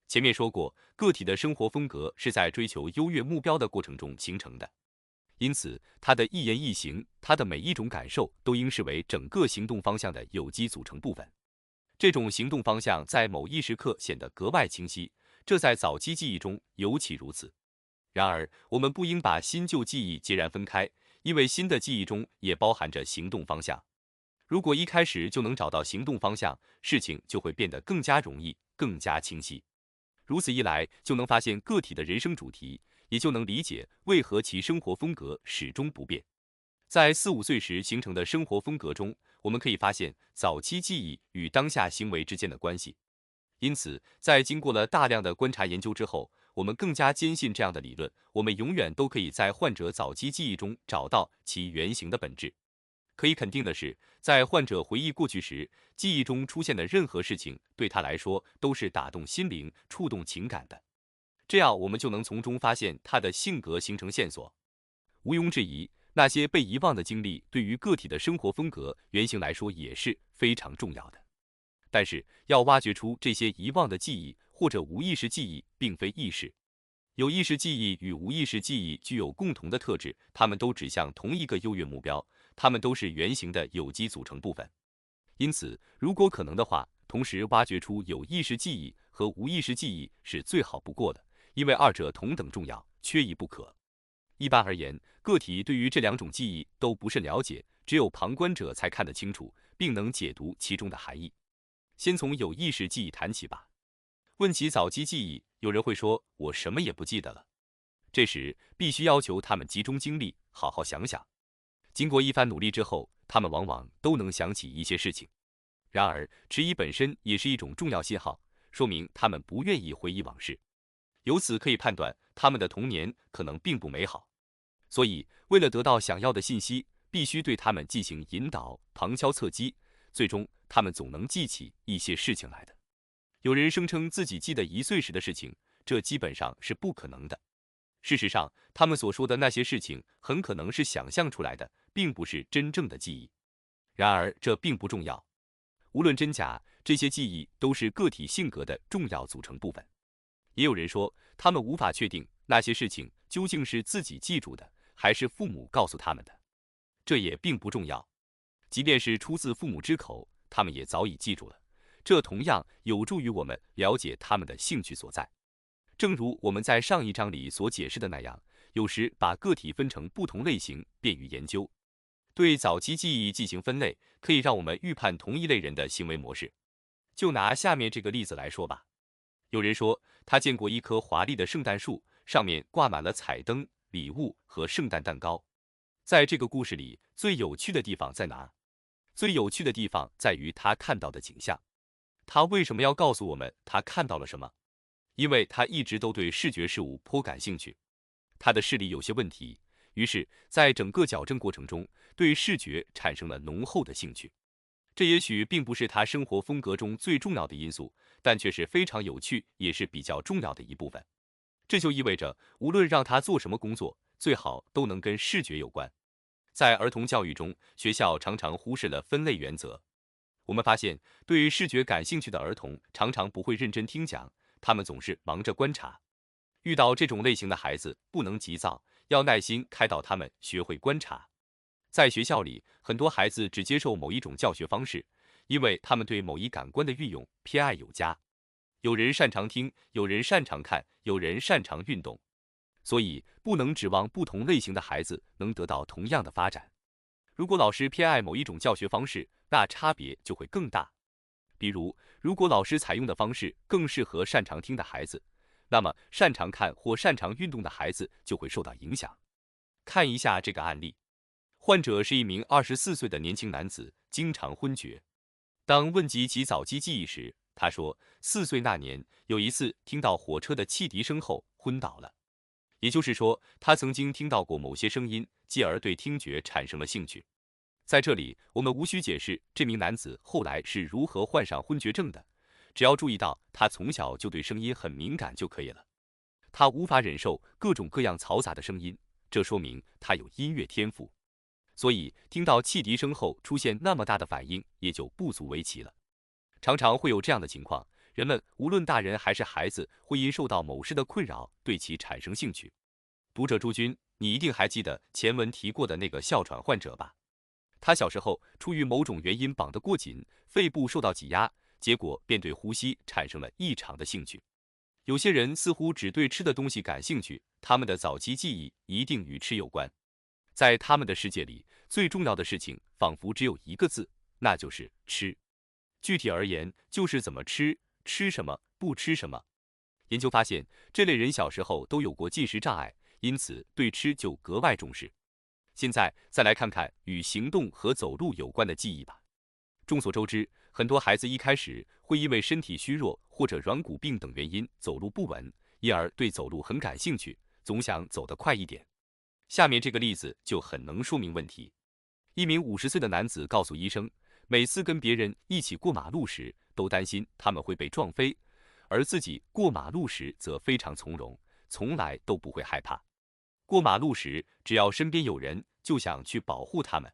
前面说过，个体的生活风格是在追求优越目标的过程中形成的，因此他的一言一行，他的每一种感受都应视为整个行动方向的有机组成部分。这种行动方向在某一时刻显得格外清晰，这在早期记忆中尤其如此。然而，我们不应把新旧记忆截然分开，因为新的记忆中也包含着行动方向。如果一开始就能找到行动方向，事情就会变得更加容易，更加清晰。如此一来，就能发现个体的人生主题，也就能理解为何其生活风格始终不变。在4、5岁时形成的生活风格中，我们可以发现早期记忆与当下行为之间的关系。因此，在经过了大量的观察研究之后，我们更加坚信这样的理论：我们永远都可以在患者早期记忆中找到其原型的本质。可以肯定的是，在患者回忆过去时，记忆中出现的任何事情对他来说都是打动心灵、触动情感的。这样，我们就能从中发现他的性格形成线索。毋庸置疑，那些被遗忘的经历对于个体的生活风格原型来说也是非常重要的。但是，要挖掘出这些遗忘的记忆或者无意识记忆，并非易事。有意识记忆与无意识记忆具有共同的特质，它们都指向同一个优越目标，它们都是原型的有机组成部分。因此，如果可能的话，同时挖掘出有意识记忆和无意识记忆是最好不过的，因为二者同等重要，缺一不可。一般而言，个体对于这两种记忆都不甚了解，只有旁观者才看得清楚，并能解读其中的含义。先从有意识记忆谈起吧。问起早期记忆，有人会说我什么也不记得了。这时必须要求他们集中精力，好好想想。经过一番努力之后，他们往往都能想起一些事情。然而，迟疑本身也是一种重要信号，说明他们不愿意回忆往事。由此可以判断，他们的童年可能并不美好。所以，为了得到想要的信息，必须对他们进行引导、旁敲侧击，最终他们总能记起一些事情来的。有人声称自己记得1岁时的事情，这基本上是不可能的。事实上，他们所说的那些事情很可能是想象出来的，并不是真正的记忆。然而，这并不重要。无论真假，这些记忆都是个体性格的重要组成部分。也有人说，他们无法确定那些事情究竟是自己记住的，还是父母告诉他们的。这也并不重要。即便是出自父母之口，他们也早已记住了。这同样有助于我们了解他们的兴趣所在。正如我们在上一章里所解释的那样，有时把个体分成不同类型，便于研究。对早期记忆进行分类，可以让我们预判同一类人的行为模式。就拿下面这个例子来说吧。有人说，他见过一棵华丽的圣诞树，上面挂满了彩灯、礼物和圣诞蛋糕。在这个故事里，最有趣的地方在哪？最有趣的地方在于他看到的景象。他为什么要告诉我们他看到了什么？因为他一直都对视觉事物颇感兴趣。他的视力有些问题，于是在整个矫正过程中，对视觉产生了浓厚的兴趣。这也许并不是他生活风格中最重要的因素，但却是非常有趣，也是比较重要的一部分。这就意味着，无论让他做什么工作，最好都能跟视觉有关。在儿童教育中，学校常常忽视了分类原则。我们发现，对视觉感兴趣的儿童常常不会认真听讲，他们总是忙着观察。遇到这种类型的孩子，不能急躁，要耐心开导他们学会观察。在学校里，很多孩子只接受某一种教学方式，因为他们对某一感官的运用偏爱有加。有人擅长听，有人擅长看，有人擅长运动。所以，不能指望不同类型的孩子能得到同样的发展。如果老师偏爱某一种教学方式，那差别就会更大。比如，如果老师采用的方式更适合擅长听的孩子，那么擅长看或擅长运动的孩子就会受到影响。看一下这个案例，患者是一名24岁的年轻男子，经常昏厥。当问及其早期记忆时，他说，4岁那年有一次听到火车的汽笛声后昏倒了。也就是说，他曾经听到过某些声音，继而对听觉产生了兴趣。在这里，我们无需解释这名男子后来是如何患上昏厥症的，只要注意到他从小就对声音很敏感就可以了。他无法忍受各种各样嘈杂的声音，这说明他有音乐天赋。所以，听到汽笛声后出现那么大的反应，也就不足为奇了。常常会有这样的情况，人们无论大人还是孩子，会因受到某事的困扰，对其产生兴趣。读者朱军，你一定还记得前文提过的那个哮喘患者吧？他小时候出于某种原因绑得过紧，肺部受到挤压，结果便对呼吸产生了异常的兴趣。有些人似乎只对吃的东西感兴趣，他们的早期记忆一定与吃有关。在他们的世界里，最重要的事情仿佛只有一个字，那就是吃。具体而言，就是怎么吃，吃什么，不吃什么。研究发现，这类人小时候都有过进食障碍，因此对吃就格外重视。现在再来看看与行动和走路有关的记忆吧。众所周知，很多孩子一开始会因为身体虚弱或者软骨病等原因走路不稳，因而对走路很感兴趣，总想走得快一点。下面这个例子就很能说明问题。一名50岁的男子告诉医生，每次跟别人一起过马路时，都担心他们会被撞飞，而自己过马路时则非常从容，从来都不会害怕。过马路时，只要身边有人，就想去保护他们。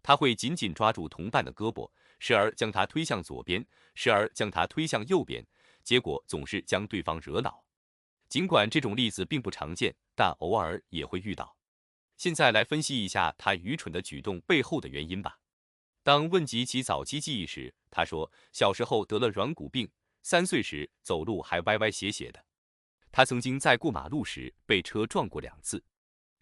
他会紧紧抓住同伴的胳膊，时而将他推向左边，时而将他推向右边，结果总是将对方惹恼。尽管这种例子并不常见，但偶尔也会遇到。现在来分析一下他愚蠢的举动背后的原因吧。当问及其早期记忆时，他说小时候得了软骨病，3岁时走路还歪歪斜斜的。他曾经在过马路时被车撞过2次。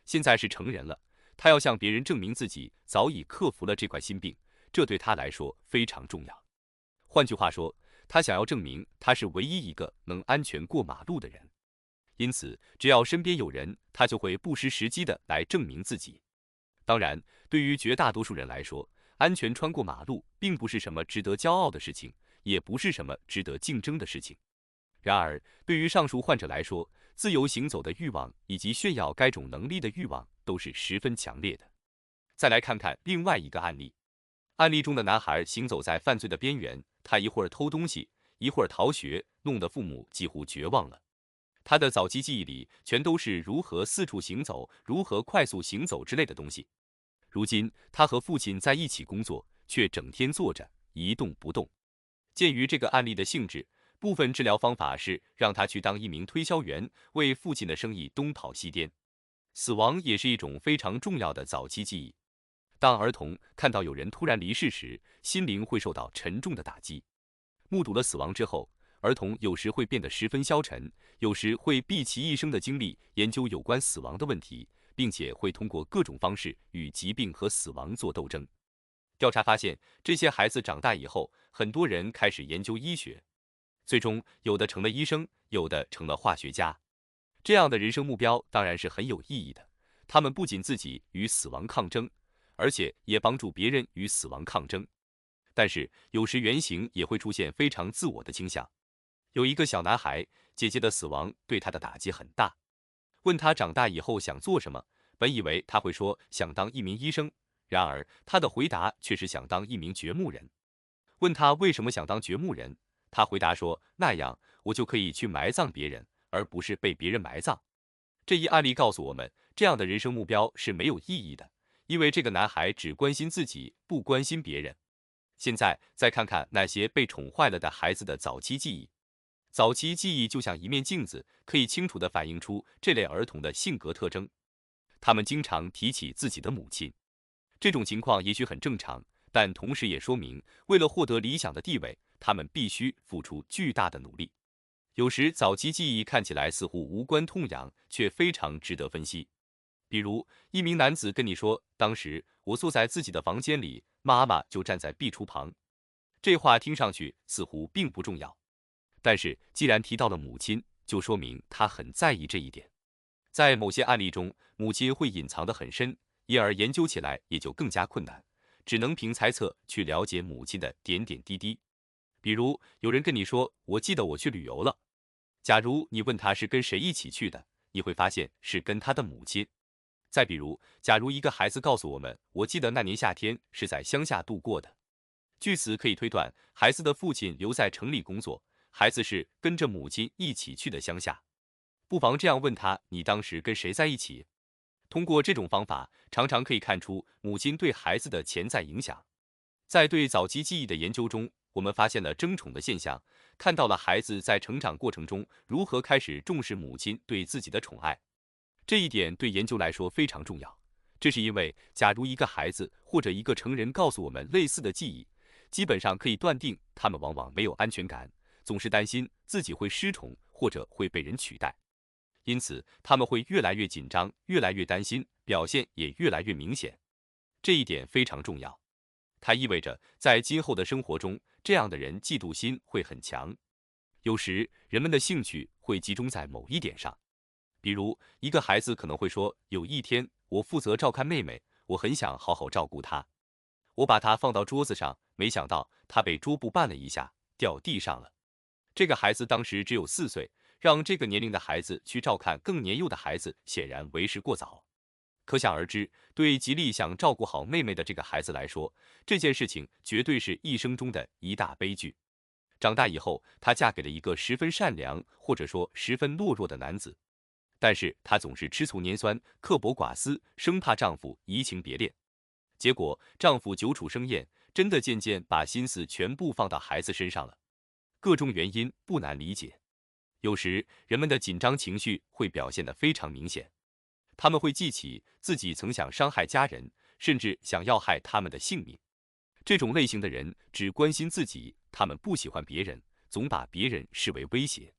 现在是成人了，他要向别人证明自己早已克服了这块心病，这对他来说非常重要。换句话说，他想要证明他是唯一一个能安全过马路的人。因此，只要身边有人，他就会不失时机的来证明自己。当然，对于绝大多数人来说，安全穿过马路并不是什么值得骄傲的事情，也不是什么值得竞争的事情。然而，对于上述患者来说，自由行走的欲望以及炫耀该种能力的欲望都是十分强烈的。再来看看另外一个案例，案例中的男孩行走在犯罪的边缘，他一会儿偷东西，一会儿逃学，弄得父母几乎绝望了。他的早期记忆里全都是如何四处行走、如何快速行走之类的东西。如今，他和父亲在一起工作，却整天坐着一动不动。鉴于这个案例的性质，部分治疗方法是让他去当一名推销员，为父亲的生意东跑西颠。死亡也是一种非常重要的早期记忆。当儿童看到有人突然离世时，心灵会受到沉重的打击。目睹了死亡之后，儿童有时会变得十分消沉，有时会毕其一生的精力研究有关死亡的问题，并且会通过各种方式与疾病和死亡做斗争。调查发现，这些孩子长大以后，很多人开始研究医学，最终有的成了医生，有的成了化学家。这样的人生目标当然是很有意义的，他们不仅自己与死亡抗争，而且也帮助别人与死亡抗争。但是有时原型也会出现非常自我的倾向。有一个小男孩，姐姐的死亡对他的打击很大。问他长大以后想做什么，本以为他会说想当一名医生，然而他的回答却是想当一名掘墓人。问他为什么想当掘墓人，他回答说那样我就可以去埋葬别人，而不是被别人埋葬。这一案例告诉我们，这样的人生目标是没有意义的，因为这个男孩只关心自己，不关心别人。现在再看看那些被宠坏了的孩子的早期记忆。早期记忆就像一面镜子，可以清楚地反映出这类儿童的性格特征。他们经常提起自己的母亲，这种情况也许很正常，但同时也说明，为了获得理想的地位，他们必须付出巨大的努力。有时早期记忆看起来似乎无关痛痒，却非常值得分析。比如，一名男子跟你说，当时我坐在自己的房间里，妈妈就站在壁橱旁。这话听上去似乎并不重要。但是既然提到了母亲，就说明他很在意这一点。在某些案例中，母亲会隐藏得很深，因而研究起来也就更加困难，只能凭猜测去了解母亲的点点滴滴。比如有人跟你说，我记得我去旅游了。假如你问他是跟谁一起去的，你会发现是跟他的母亲。再比如，假如一个孩子告诉我们，我记得那年夏天是在乡下度过的，据此可以推断，孩子的父亲留在城里工作，孩子是跟着母亲一起去的乡下。不妨这样问他，你当时跟谁在一起？通过这种方法，常常可以看出母亲对孩子的潜在影响。在对早期记忆的研究中，我们发现了争宠的现象，看到了孩子在成长过程中如何开始重视母亲对自己的宠爱。这一点对研究来说非常重要。这是因为，假如一个孩子或者一个成人告诉我们类似的记忆，基本上可以断定他们往往没有安全感，总是担心自己会失宠或者会被人取代。因此，他们会越来越紧张，越来越担心，表现也越来越明显。这一点非常重要，它意味着在今后的生活中，这样的人嫉妒心会很强。有时，人们的兴趣会集中在某一点上，比如，一个孩子可能会说：有一天，我负责照看妹妹，我很想好好照顾她。我把她放到桌子上，没想到她被桌布绊了一下，掉地上了。这个孩子当时只有4岁，让这个年龄的孩子去照看更年幼的孩子，显然为时过早。可想而知，对极力想照顾好妹妹的这个孩子来说，这件事情绝对是一生中的一大悲剧。长大以后，她嫁给了一个十分善良，或者说十分懦弱的男子，但是她总是吃醋拈酸，刻薄寡思，生怕丈夫移情别恋。结果，丈夫久处生厌，真的渐渐把心思全部放到孩子身上了。各种原因不难理解。有时，人们的紧张情绪会表现得非常明显，他们会记起自己曾想伤害家人，甚至想要害他们的性命。这种类型的人只关心自己，他们不喜欢别人，总把别人视为威胁。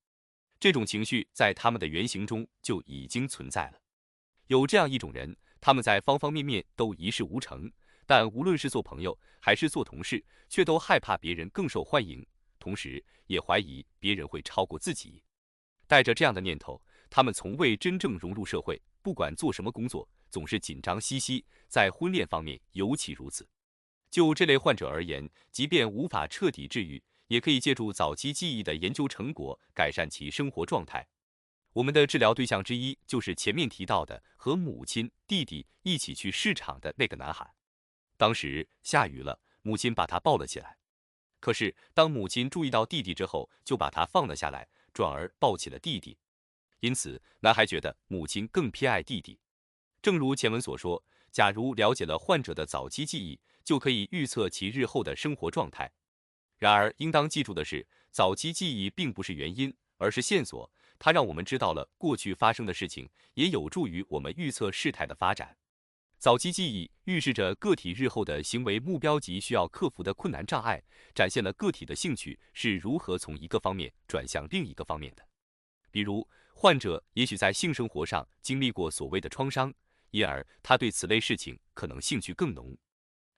这种情绪在他们的原型中就已经存在了。有这样一种人，他们在方方面面都一事无成，但无论是做朋友还是做同事，却都害怕别人更受欢迎，同时也怀疑别人会超过自己。带着这样的念头，他们从未真正融入社会，不管做什么工作，总是紧张兮兮，在婚恋方面尤其如此。就这类患者而言，即便无法彻底治愈，也可以借助早期记忆的研究成果改善其生活状态。我们的治疗对象之一就是前面提到的和母亲、弟弟一起去市场的那个男孩。当时下雨了，母亲把他抱了起来。可是当母亲注意到弟弟之后，就把他放了下来，转而抱起了弟弟。因此，男孩觉得母亲更偏爱弟弟。正如前文所说，假如了解了患者的早期记忆，就可以预测其日后的生活状态。然而，应当记住的是，早期记忆并不是原因，而是线索。它让我们知道了过去发生的事情，也有助于我们预测事态的发展。早期记忆预示着个体日后的行为目标及需要克服的困难障碍，展现了个体的兴趣是如何从一个方面转向另一个方面的。比如，患者也许在性生活上经历过所谓的创伤，因而他对此类事情可能兴趣更浓。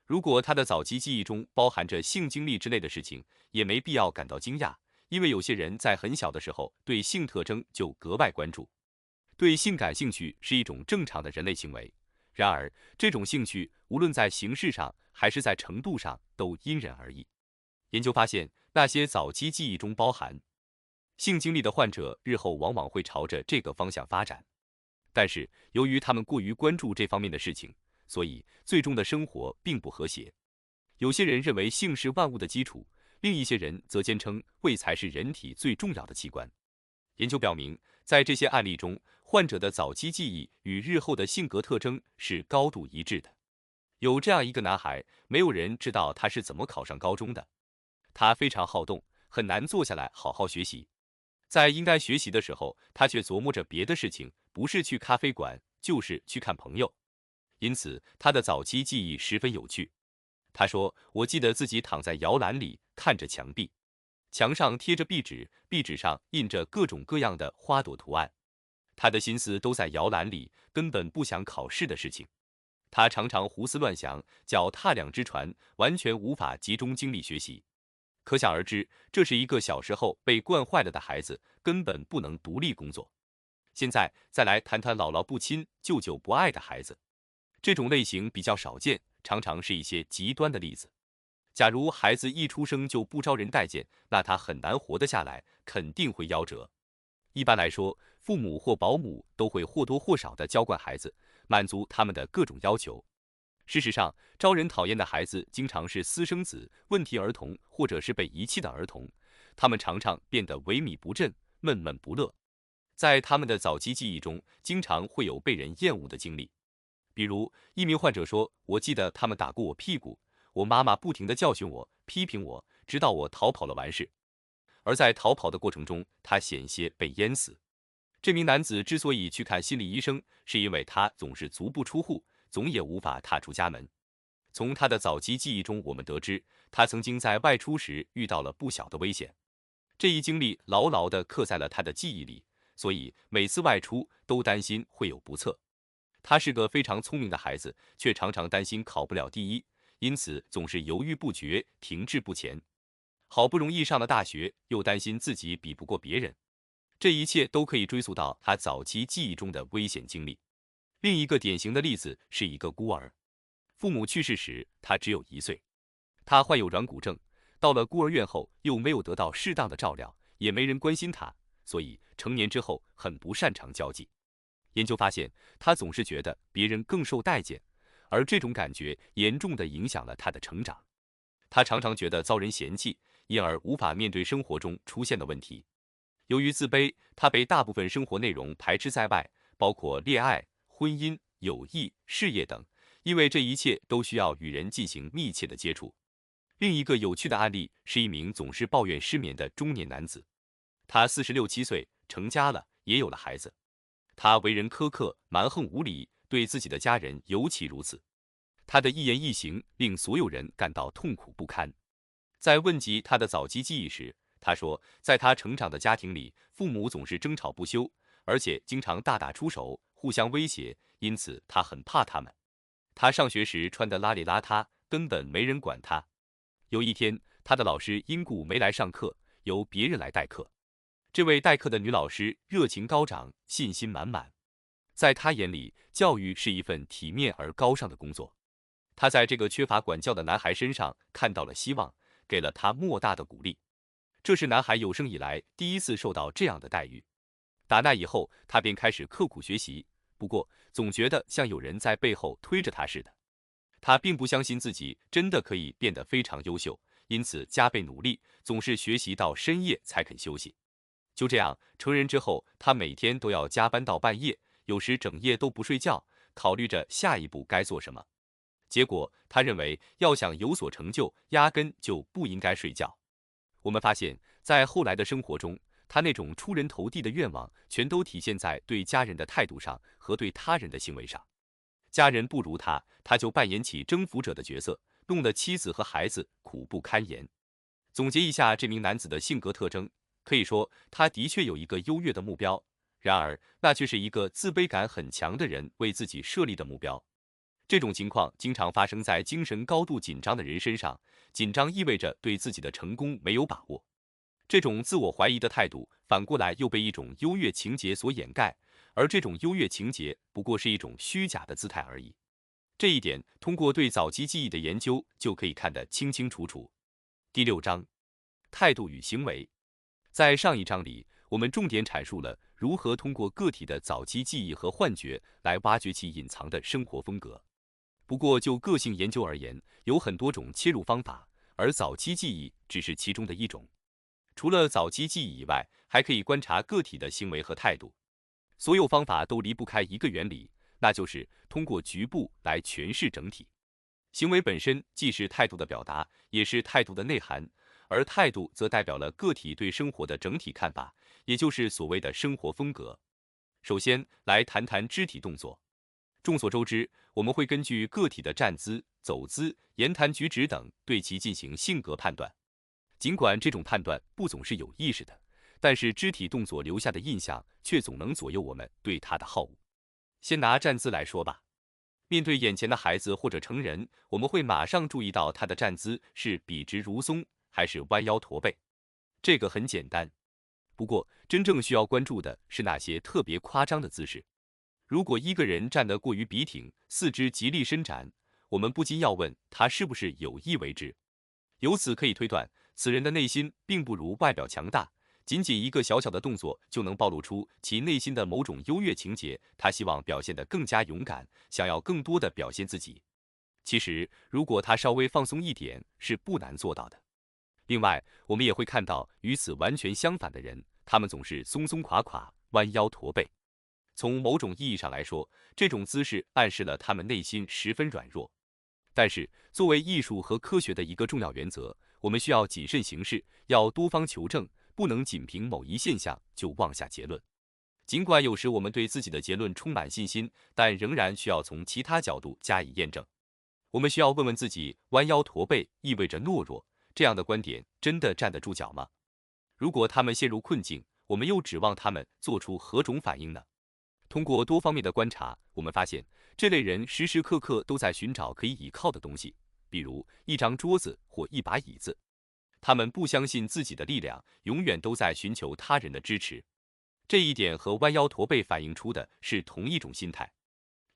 如果他的早期记忆中包含着性经历之类的事情，也没必要感到惊讶，因为有些人在很小的时候对性特征就格外关注。对性感兴趣是一种正常的人类行为，然而这种兴趣无论在形式上还是在程度上都因人而异。研究发现，那些早期记忆中包含性经历的患者，日后往往会朝着这个方向发展。但是由于他们过于关注这方面的事情，所以最终的生活并不和谐。有些人认为性是万物的基础，另一些人则坚称胃才是人体最重要的器官。研究表明，在这些案例中，患者的早期记忆与日后的性格特征是高度一致的。有这样一个男孩，没有人知道他是怎么考上高中的。他非常好动，很难坐下来好好学习。在应该学习的时候，他却琢磨着别的事情，不是去咖啡馆，就是去看朋友。因此，他的早期记忆十分有趣。他说：“我记得自己躺在摇篮里，看着墙壁，墙上贴着壁纸，壁纸上印着各种各样的花朵图案。他的心思都在摇篮里，根本不想考试的事情。他常常胡思乱想，脚踏两只船，完全无法集中精力学习。可想而知，这是一个小时候被惯坏了的孩子，根本不能独立工作。现在再来谈谈姥姥不亲、舅舅不爱的孩子。这种类型比较少见，常常是一些极端的例子。假如孩子一出生就不招人待见，那他很难活得下来，肯定会夭折。一般来说，父母或保姆都会或多或少地娇惯孩子，满足他们的各种要求。事实上，招人讨厌的孩子经常是私生子、问题儿童，或者是被遗弃的儿童。他们常常变得萎靡不振、闷闷不乐。在他们的早期记忆中，经常会有被人厌恶的经历。比如，一名患者说：“我记得他们打过我屁股，我妈妈不停地教训我、批评我，直到我逃跑了完事。”而在逃跑的过程中，他险些被淹死。这名男子之所以去看心理医生，是因为他总是足不出户，总也无法踏出家门。从他的早期记忆中，我们得知，他曾经在外出时遇到了不小的危险。这一经历牢牢地刻在了他的记忆里，所以每次外出都担心会有不测。他是个非常聪明的孩子，却常常担心考不了第一，因此总是犹豫不决，停滞不前。好不容易上了大学，又担心自己比不过别人。这一切都可以追溯到他早期记忆中的危险经历。另一个典型的例子是一个孤儿，父母去世时他只有1岁，他患有软骨症，到了孤儿院后又没有得到适当的照料，也没人关心他，所以成年之后很不擅长交际。研究发现，他总是觉得别人更受待见，而这种感觉严重地影响了他的成长。他常常觉得遭人嫌弃，因而无法面对生活中出现的问题。由于自卑，他被大部分生活内容排斥在外，包括恋爱、婚姻、友谊、事业等，因为这一切都需要与人进行密切的接触。另一个有趣的案例是一名总是抱怨失眠的中年男子，他46、7岁，成家了，也有了孩子。他为人苛刻、蛮横无理，对自己的家人尤其如此。他的一言一行令所有人感到痛苦不堪。在问及他的早期记忆时，他说，在他成长的家庭里，父母总是争吵不休，而且经常大打出手，互相威胁，因此他很怕他们。他上学时穿得邋里邋遢，根本没人管他。有一天，他的老师因故没来上课，由别人来代课。这位代课的女老师热情高涨，信心满满。在她眼里，教育是一份体面而高尚的工作。她在这个缺乏管教的男孩身上看到了希望，给了他莫大的鼓励。这是男孩有生以来第一次受到这样的待遇。打那以后，他便开始刻苦学习，不过总觉得像有人在背后推着他似的。他并不相信自己真的可以变得非常优秀，因此加倍努力，总是学习到深夜才肯休息。就这样，成人之后，他每天都要加班到半夜，有时整夜都不睡觉，考虑着下一步该做什么。结果，他认为要想有所成就，压根就不应该睡觉。我们发现，在后来的生活中，他那种出人头地的愿望，全都体现在对家人的态度上和对他人的行为上。家人不如他，他就扮演起征服者的角色，弄得妻子和孩子苦不堪言。总结一下这名男子的性格特征，可以说他的确有一个优越的目标，然而那却是一个自卑感很强的人为自己设立的目标。这种情况经常发生在精神高度紧张的人身上，紧张意味着对自己的成功没有把握。这种自我怀疑的态度，反过来又被一种优越情节所掩盖，而这种优越情节不过是一种虚假的姿态而已。这一点，通过对早期记忆的研究就可以看得清清楚楚。第6章，态度与行为。在上一章里，我们重点阐述了如何通过个体的早期记忆和幻觉来挖掘其隐藏的生活风格。不过，就个性研究而言，有很多种切入方法，而早期记忆只是其中的一种。除了早期记忆以外，还可以观察个体的行为和态度。所有方法都离不开一个原理，那就是通过局部来诠释整体。行为本身既是态度的表达，也是态度的内涵，而态度则代表了个体对生活的整体看法，也就是所谓的生活风格。首先，来谈谈肢体动作。众所周知，我们会根据个体的站姿、走姿、言谈举止等，对其进行性格判断。尽管这种判断不总是有意识的，但是肢体动作留下的印象却总能左右我们对它的好恶。先拿站姿来说吧。面对眼前的孩子或者成人，我们会马上注意到他的站姿是笔直如松，还是弯腰驼背。这个很简单。不过，真正需要关注的是那些特别夸张的姿势。如果一个人站得过于笔挺，四肢极力伸展，我们不禁要问他是不是有意为之。由此可以推断，此人的内心并不如外表强大，仅仅一个小小的动作就能暴露出其内心的某种优越情节，他希望表现得更加勇敢，想要更多的表现自己。其实，如果他稍微放松一点，是不难做到的。另外，我们也会看到与此完全相反的人，他们总是松松垮垮、弯腰驼背。从某种意义上来说，这种姿势暗示了他们内心十分软弱。但是，作为艺术和科学的一个重要原则，我们需要谨慎行事，要多方求证，不能仅凭某一现象就妄下结论。尽管有时我们对自己的结论充满信心，但仍然需要从其他角度加以验证。我们需要问问自己：弯腰驼背意味着懦弱，这样的观点真的站得住脚吗？如果他们陷入困境，我们又指望他们做出何种反应呢？通过多方面的观察，我们发现这类人时时刻刻都在寻找可以倚靠的东西，比如一张桌子或一把椅子。他们不相信自己的力量，永远都在寻求他人的支持。这一点和弯腰驼背反映出的是同一种心态。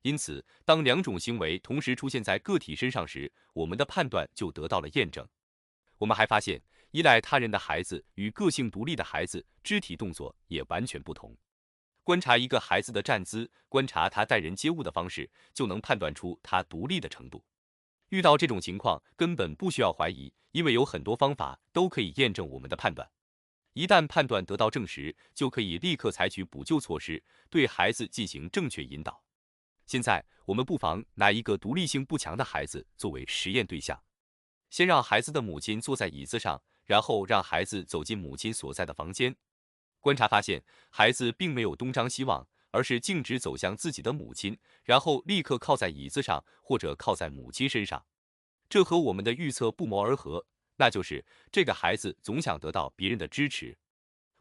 因此，当两种行为同时出现在个体身上时，我们的判断就得到了验证。我们还发现，依赖他人的孩子与个性独立的孩子肢体动作也完全不同。观察一个孩子的站姿，观察他待人接物的方式，就能判断出他独立的程度。遇到这种情况，根本不需要怀疑，因为有很多方法都可以验证我们的判断。一旦判断得到证实，就可以立刻采取补救措施，对孩子进行正确引导。现在，我们不妨拿一个独立性不强的孩子作为实验对象。先让孩子的母亲坐在椅子上，然后让孩子走进母亲所在的房间。观察发现，孩子并没有东张西望，而是径直走向自己的母亲，然后立刻靠在椅子上或者靠在母亲身上。这和我们的预测不谋而合，那就是这个孩子总想得到别人的支持。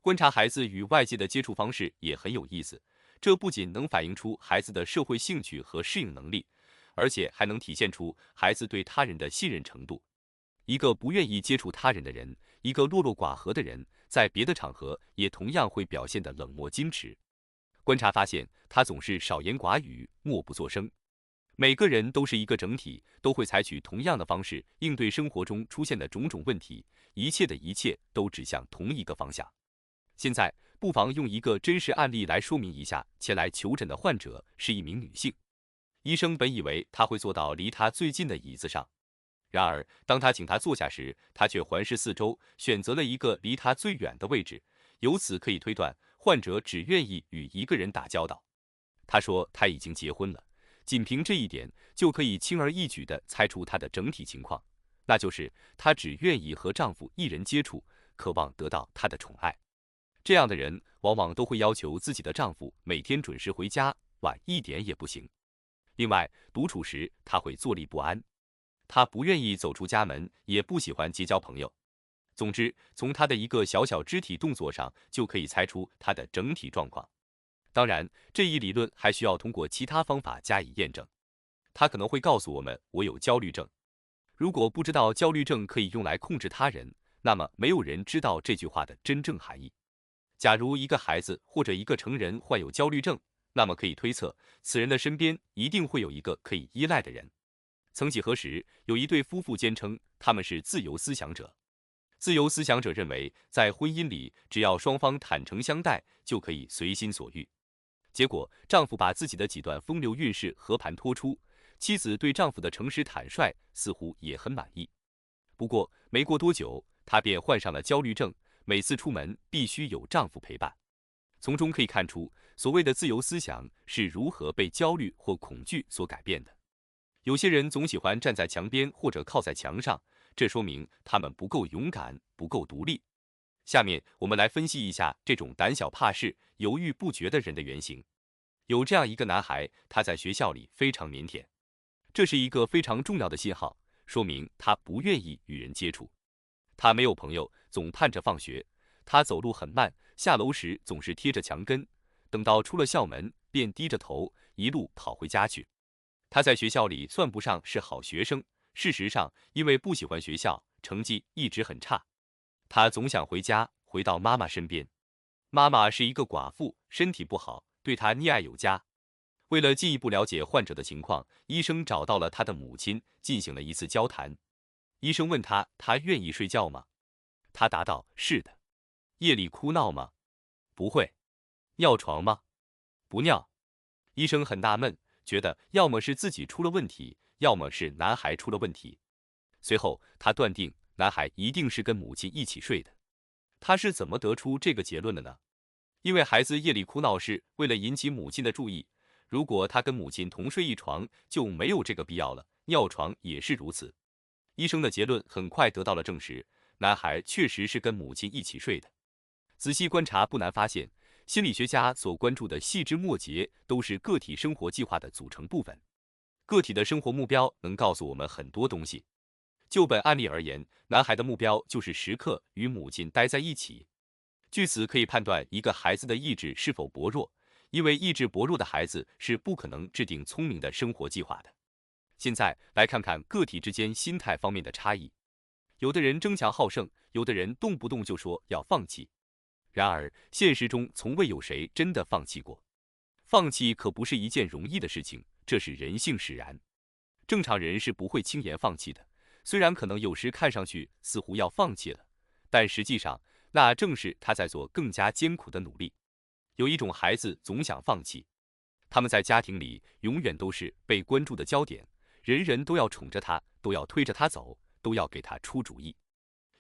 观察孩子与外界的接触方式也很有意思，这不仅能反映出孩子的社会兴趣和适应能力，而且还能体现出孩子对他人的信任程度。一个不愿意接触他人的人，一个落落寡合的人，在别的场合也同样会表现得冷漠矜持。观察发现，他总是少言寡语，默不作声。每个人都是一个整体，都会采取同样的方式应对生活中出现的种种问题，一切的一切都指向同一个方向。现在，不妨用一个真实案例来说明一下。前来求诊的患者是一名女性，医生本以为她会坐到离她最近的椅子上。然而，当他请他坐下时，他却环视四周，选择了一个离他最远的位置。由此可以推断，患者只愿意与一个人打交道。他说他已经结婚了，仅凭这一点就可以轻而易举地猜出他的整体情况，那就是她只愿意和丈夫一人接触，渴望得到他的宠爱。这样的人往往都会要求自己的丈夫每天准时回家，晚一点也不行。另外，独处时她会坐立不安。他不愿意走出家门，也不喜欢结交朋友。总之，从他的一个小小肢体动作上，就可以猜出他的整体状况。当然，这一理论还需要通过其他方法加以验证。他可能会告诉我们，我有焦虑症。如果不知道焦虑症可以用来控制他人，那么没有人知道这句话的真正含义。假如一个孩子或者一个成人患有焦虑症，那么可以推测，此人的身边一定会有一个可以依赖的人。曾几何时，有一对夫妇坚称他们是自由思想者。自由思想者认为，在婚姻里，只要双方坦诚相待，就可以随心所欲。结果，丈夫把自己的几段风流韵事和盘托出，妻子对丈夫的诚实坦率似乎也很满意。不过，没过多久，她便患上了焦虑症，每次出门必须有丈夫陪伴。从中可以看出，所谓的自由思想是如何被焦虑或恐惧所改变的。有些人总喜欢站在墙边或者靠在墙上，这说明他们不够勇敢，不够独立。下面我们来分析一下这种胆小怕事、犹豫不决的人的原型。有这样一个男孩，他在学校里非常腼腆，这是一个非常重要的信号，说明他不愿意与人接触。他没有朋友，总盼着放学。他走路很慢，下楼时总是贴着墙根，等到出了校门，便低着头一路跑回家去。他在学校里算不上是好学生，事实上，因为不喜欢学校，成绩一直很差。他总想回家，回到妈妈身边。妈妈是一个寡妇，身体不好，对他溺爱有加。为了进一步了解患者的情况，医生找到了他的母亲，进行了一次交谈。医生问他愿意睡觉吗？他答道：是的。夜里哭闹吗？不会。尿床吗？不尿。医生很纳闷，觉得要么是自己出了问题，要么是男孩出了问题。随后他断定男孩一定是跟母亲一起睡的。他是怎么得出这个结论的呢？因为孩子夜里哭闹是为了引起母亲的注意，如果他跟母亲同睡一床，就没有这个必要了。尿床也是如此。医生的结论很快得到了证实，男孩确实是跟母亲一起睡的。仔细观察不难发现，心理学家所关注的细枝末节都是个体生活计划的组成部分。个体的生活目标能告诉我们很多东西。就本案例而言，男孩的目标就是时刻与母亲待在一起。据此可以判断一个孩子的意志是否薄弱，因为意志薄弱的孩子是不可能制定聪明的生活计划的。现在来看看个体之间心态方面的差异。有的人争强好胜，有的人动不动就说要放弃。然而，现实中从未有谁真的放弃过。放弃可不是一件容易的事情，这是人性使然。正常人是不会轻言放弃的，虽然可能有时看上去似乎要放弃了，但实际上那正是他在做更加艰苦的努力。有一种孩子总想放弃，他们在家庭里永远都是被关注的焦点，人人都要宠着他，都要推着他走，都要给他出主意。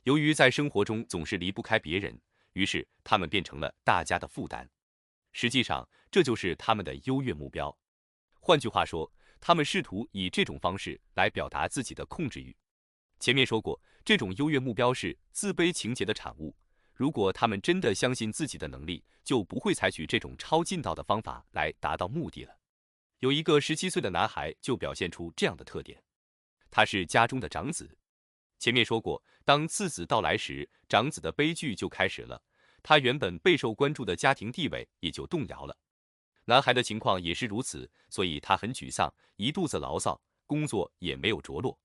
由于在生活中总是离不开别人，于是他们变成了大家的负担。实际上，这就是他们的优越目标。换句话说，他们试图以这种方式来表达自己的控制欲。前面说过，这种优越目标是自卑情节的产物。如果他们真的相信自己的能力，就不会采取这种超近道的方法来达到目的了。有一个17岁的男孩就表现出这样的特点。他是家中的长子。前面说过，当次子到来时，长子的悲剧就开始了，他原本备受关注的家庭地位也就动摇了。男孩的情况也是如此，所以他很沮丧，一肚子牢骚，工作也没有着落。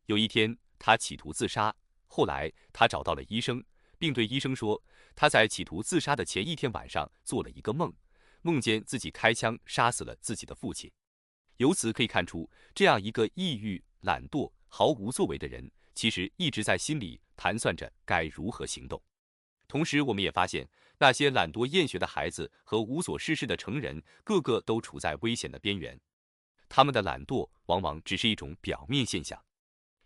有一天，他企图自杀，后来他找到了医生，并对医生说，他在企图自杀的前一天晚上做了一个梦，梦见自己开枪杀死了自己的父亲。由此可以看出，这样一个抑郁、懒惰、毫无作为的人，其实一直在心里盘算着该如何行动。同时，我们也发现，那些懒惰厌学的孩子和无所事事的成人，个个都处在危险的边缘。他们的懒惰往往只是一种表面现象，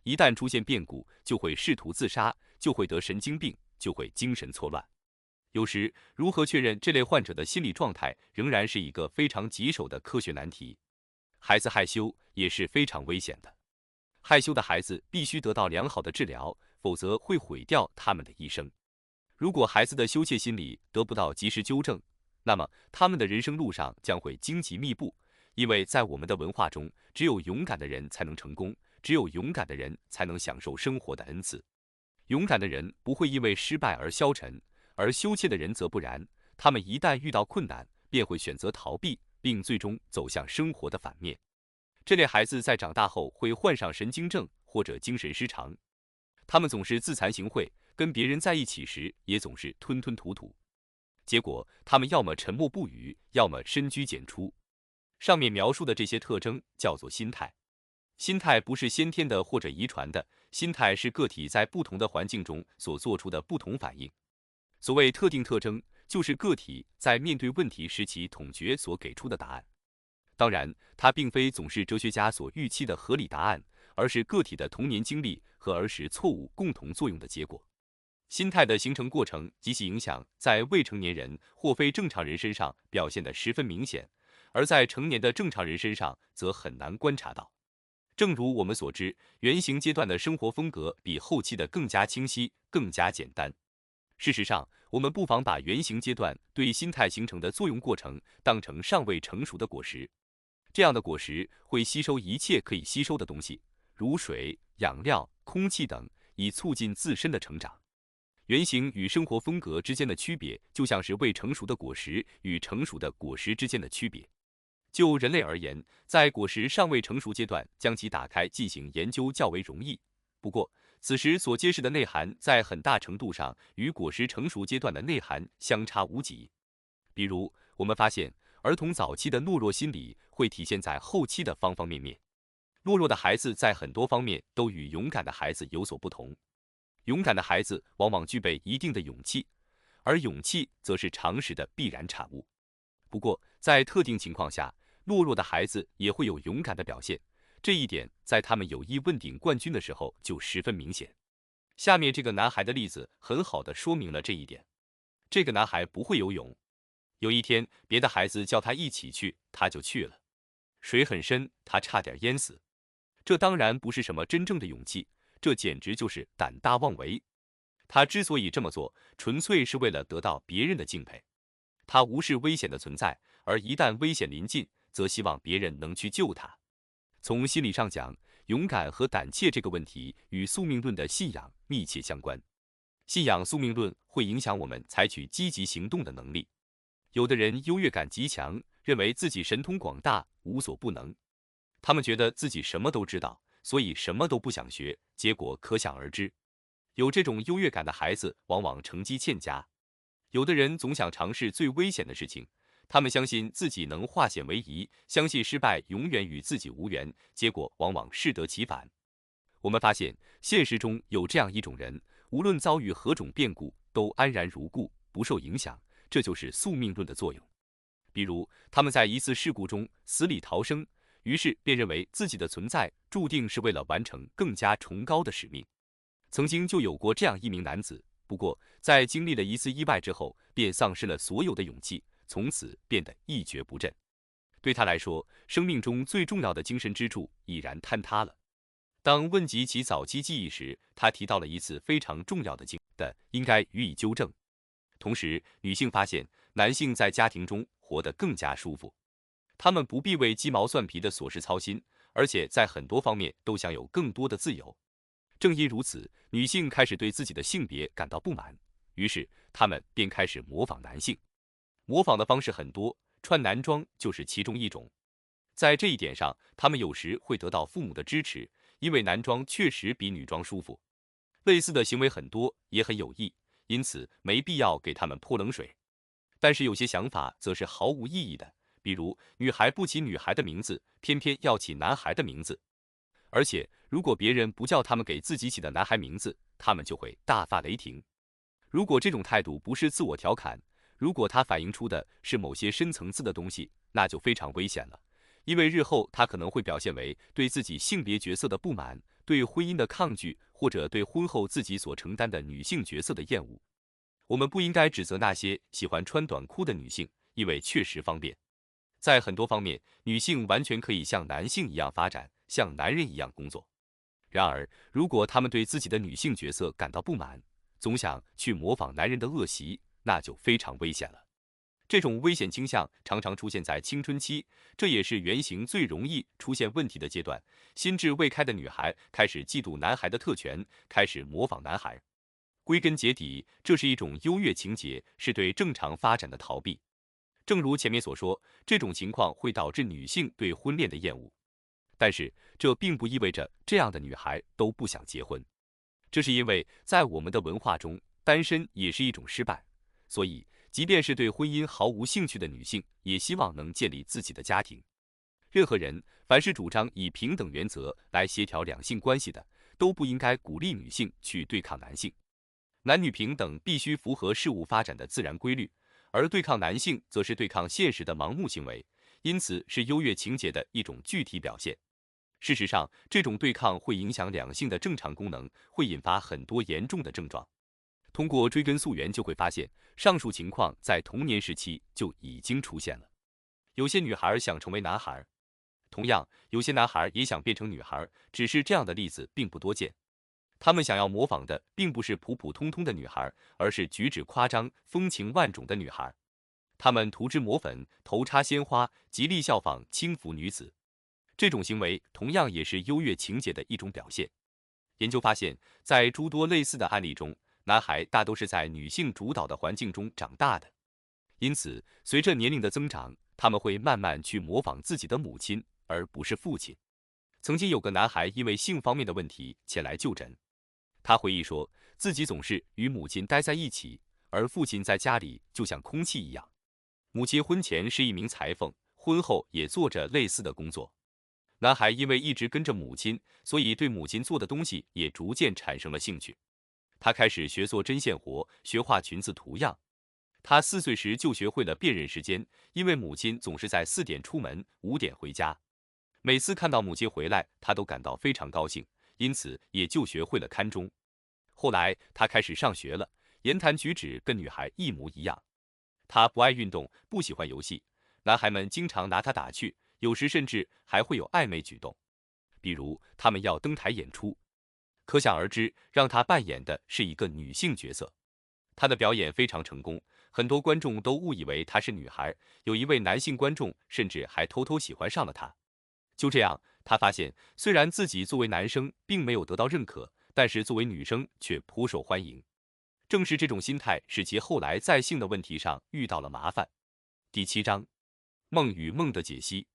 一旦出现变故，就会试图自杀，就会得神经病，就会精神错乱。有时，如何确认这类患者的心理状态，仍然是一个非常棘手的科学难题。孩子害羞也是非常危险的。害羞的孩子必须得到良好的治疗，否则会毁掉他们的一生。如果孩子的羞怯心理得不到及时纠正，那么他们的人生路上将会荆棘密布。因为在我们的文化中，只有勇敢的人才能成功，只有勇敢的人才能享受生活的恩赐。勇敢的人不会因为失败而消沉，而羞怯的人则不然。他们一旦遇到困难，便会选择逃避，并最终走向生活的反面。这类孩子在长大后会患上神经症或者精神失常。他们总是自惭形秽，跟别人在一起时也总是吞吞吐吐。结果，他们要么沉默不语，要么深居简出。上面描述的这些特征叫做心态。心态不是先天的或者遗传的，心态是个体在不同的环境中所做出的不同反应。所谓特定特征，就是个体在面对问题时其统觉所给出的答案。当然，它并非总是哲学家所预期的合理答案，而是个体的童年经历和儿时错误共同作用的结果。心态的形成过程及其影响，在未成年人或非正常人身上表现得十分明显，而在成年的正常人身上则很难观察到。正如我们所知，原型阶段的生活风格比后期的更加清晰、更加简单。事实上，我们不妨把原型阶段对心态形成的作用过程当成尚未成熟的果实。这样的果实会吸收一切可以吸收的东西，如水、养料、空气等，以促进自身的成长。原型与生活风格之间的区别，就像是未成熟的果实与成熟的果实之间的区别。就人类而言，在果实尚未成熟阶段，将其打开进行研究较为容易。不过，此时所揭示的内涵，在很大程度上与果实成熟阶段的内涵相差无几。比如，我们发现，儿童早期的懦弱心理会体现在后期的方方面面。懦弱的孩子在很多方面都与勇敢的孩子有所不同。勇敢的孩子往往具备一定的勇气，而勇气则是常识的必然产物。不过，在特定情况下，懦弱的孩子也会有勇敢的表现，这一点在他们有意问鼎冠军的时候就十分明显。下面这个男孩的例子很好的说明了这一点。这个男孩不会游泳，有一天别的孩子叫他一起去，他就去了。水很深，他差点淹死。这当然不是什么真正的勇气，这简直就是胆大妄为。他之所以这么做，纯粹是为了得到别人的敬佩。他无视危险的存在，而一旦危险临近，则希望别人能去救他。从心理上讲，勇敢和胆怯这个问题与宿命论的信仰密切相关。信仰宿命论会影响我们采取积极行动的能力。有的人优越感极强，认为自己神通广大，无所不能。他们觉得自己什么都知道，所以什么都不想学，结果可想而知。有这种优越感的孩子，往往成绩欠佳。有的人总想尝试最危险的事情，他们相信自己能化险为夷，相信失败永远与自己无缘，结果往往适得其反。我们发现，现实中有这样一种人，无论遭遇何种变故，都安然如故，不受影响，这就是宿命论的作用。比如，他们在一次事故中死里逃生，于是便认为自己的存在注定是为了完成更加崇高的使命。曾经就有过这样一名男子，不过在经历了一次意外之后，便丧失了所有的勇气，从此变得一蹶不振。对他来说，生命中最重要的精神支柱已然坍塌了。当问及其早期记忆时，他提到了一次非常重要的经历，应该予以纠正。同时，女性发现男性在家庭中活得更加舒服，他们不必为鸡毛蒜皮的琐事操心，而且在很多方面都享有更多的自由。正因如此，女性开始对自己的性别感到不满，于是她们便开始模仿男性。模仿的方式很多，穿男装就是其中一种。在这一点上，她们有时会得到父母的支持，因为男装确实比女装舒服。类似的行为很多，也很有益，因此没必要给他们泼冷水。但是有些想法则是毫无意义的，比如女孩不起女孩的名字，偏偏要起男孩的名字。而且，如果别人不叫他们给自己起的男孩名字，他们就会大发雷霆。如果这种态度不是自我调侃，如果它反映出的是某些深层次的东西，那就非常危险了。因为日后它可能会表现为对自己性别角色的不满，对婚姻的抗拒，或者对婚后自己所承担的女性角色的厌恶。我们不应该指责那些喜欢穿短裤的女性，因为确实方便。在很多方面，女性完全可以像男性一样发展，像男人一样工作。然而，如果她们对自己的女性角色感到不满，总想去模仿男人的恶习，那就非常危险了。这种危险倾向常常出现在青春期，这也是原型最容易出现问题的阶段。心智未开的女孩开始嫉妒男孩的特权，开始模仿男孩。归根结底，这是一种优越情结，是对正常发展的逃避。正如前面所说，这种情况会导致女性对婚恋的厌恶。但是，这并不意味着这样的女孩都不想结婚。这是因为在我们的文化中，单身也是一种失败，所以即便是对婚姻毫无兴趣的女性，也希望能建立自己的家庭。任何人，凡是主张以平等原则来协调两性关系的，都不应该鼓励女性去对抗男性。男女平等必须符合事物发展的自然规律，而对抗男性则是对抗现实的盲目行为，因此是优越情节的一种具体表现。事实上，这种对抗会影响两性的正常功能，会引发很多严重的症状。通过追根溯源，就会发现上述情况在童年时期就已经出现了。有些女孩想成为男孩，同样，有些男孩也想变成女孩，只是这样的例子并不多见。他们想要模仿的并不是普普通通的女孩，而是举止夸张、风情万种的女孩。他们涂脂抹粉、头插鲜花，极力效仿轻浮女子。这种行为同样也是优越情节的一种表现。研究发现，在诸多类似的案例中，男孩大都是在女性主导的环境中长大的，因此，随着年龄的增长，他们会慢慢去模仿自己的母亲，而不是父亲。曾经有个男孩因为性方面的问题前来就诊，他回忆说，自己总是与母亲待在一起，而父亲在家里就像空气一样。母亲婚前是一名裁缝，婚后也做着类似的工作。男孩因为一直跟着母亲，所以对母亲做的东西也逐渐产生了兴趣。他开始学做针线活，学画裙子图样，他4岁时就学会了辨认时间，因为母亲总是在4点出门，5点回家。每次看到母亲回来，他都感到非常高兴，因此也就学会了看钟。后来他开始上学了，言谈举止跟女孩一模一样。他不爱运动，不喜欢游戏，男孩们经常拿他打趣，有时甚至还会有暧昧举动。比如他们要登台演出，可想而知，让他扮演的是一个女性角色。他的表演非常成功，很多观众都误以为她是女孩，有一位男性观众甚至还偷偷喜欢上了她。就这样，他发现虽然自己作为男生并没有得到认可，但是作为女生却颇受欢迎。正是这种心态，使其后来在性的问题上遇到了麻烦。第7章，梦与梦的解析。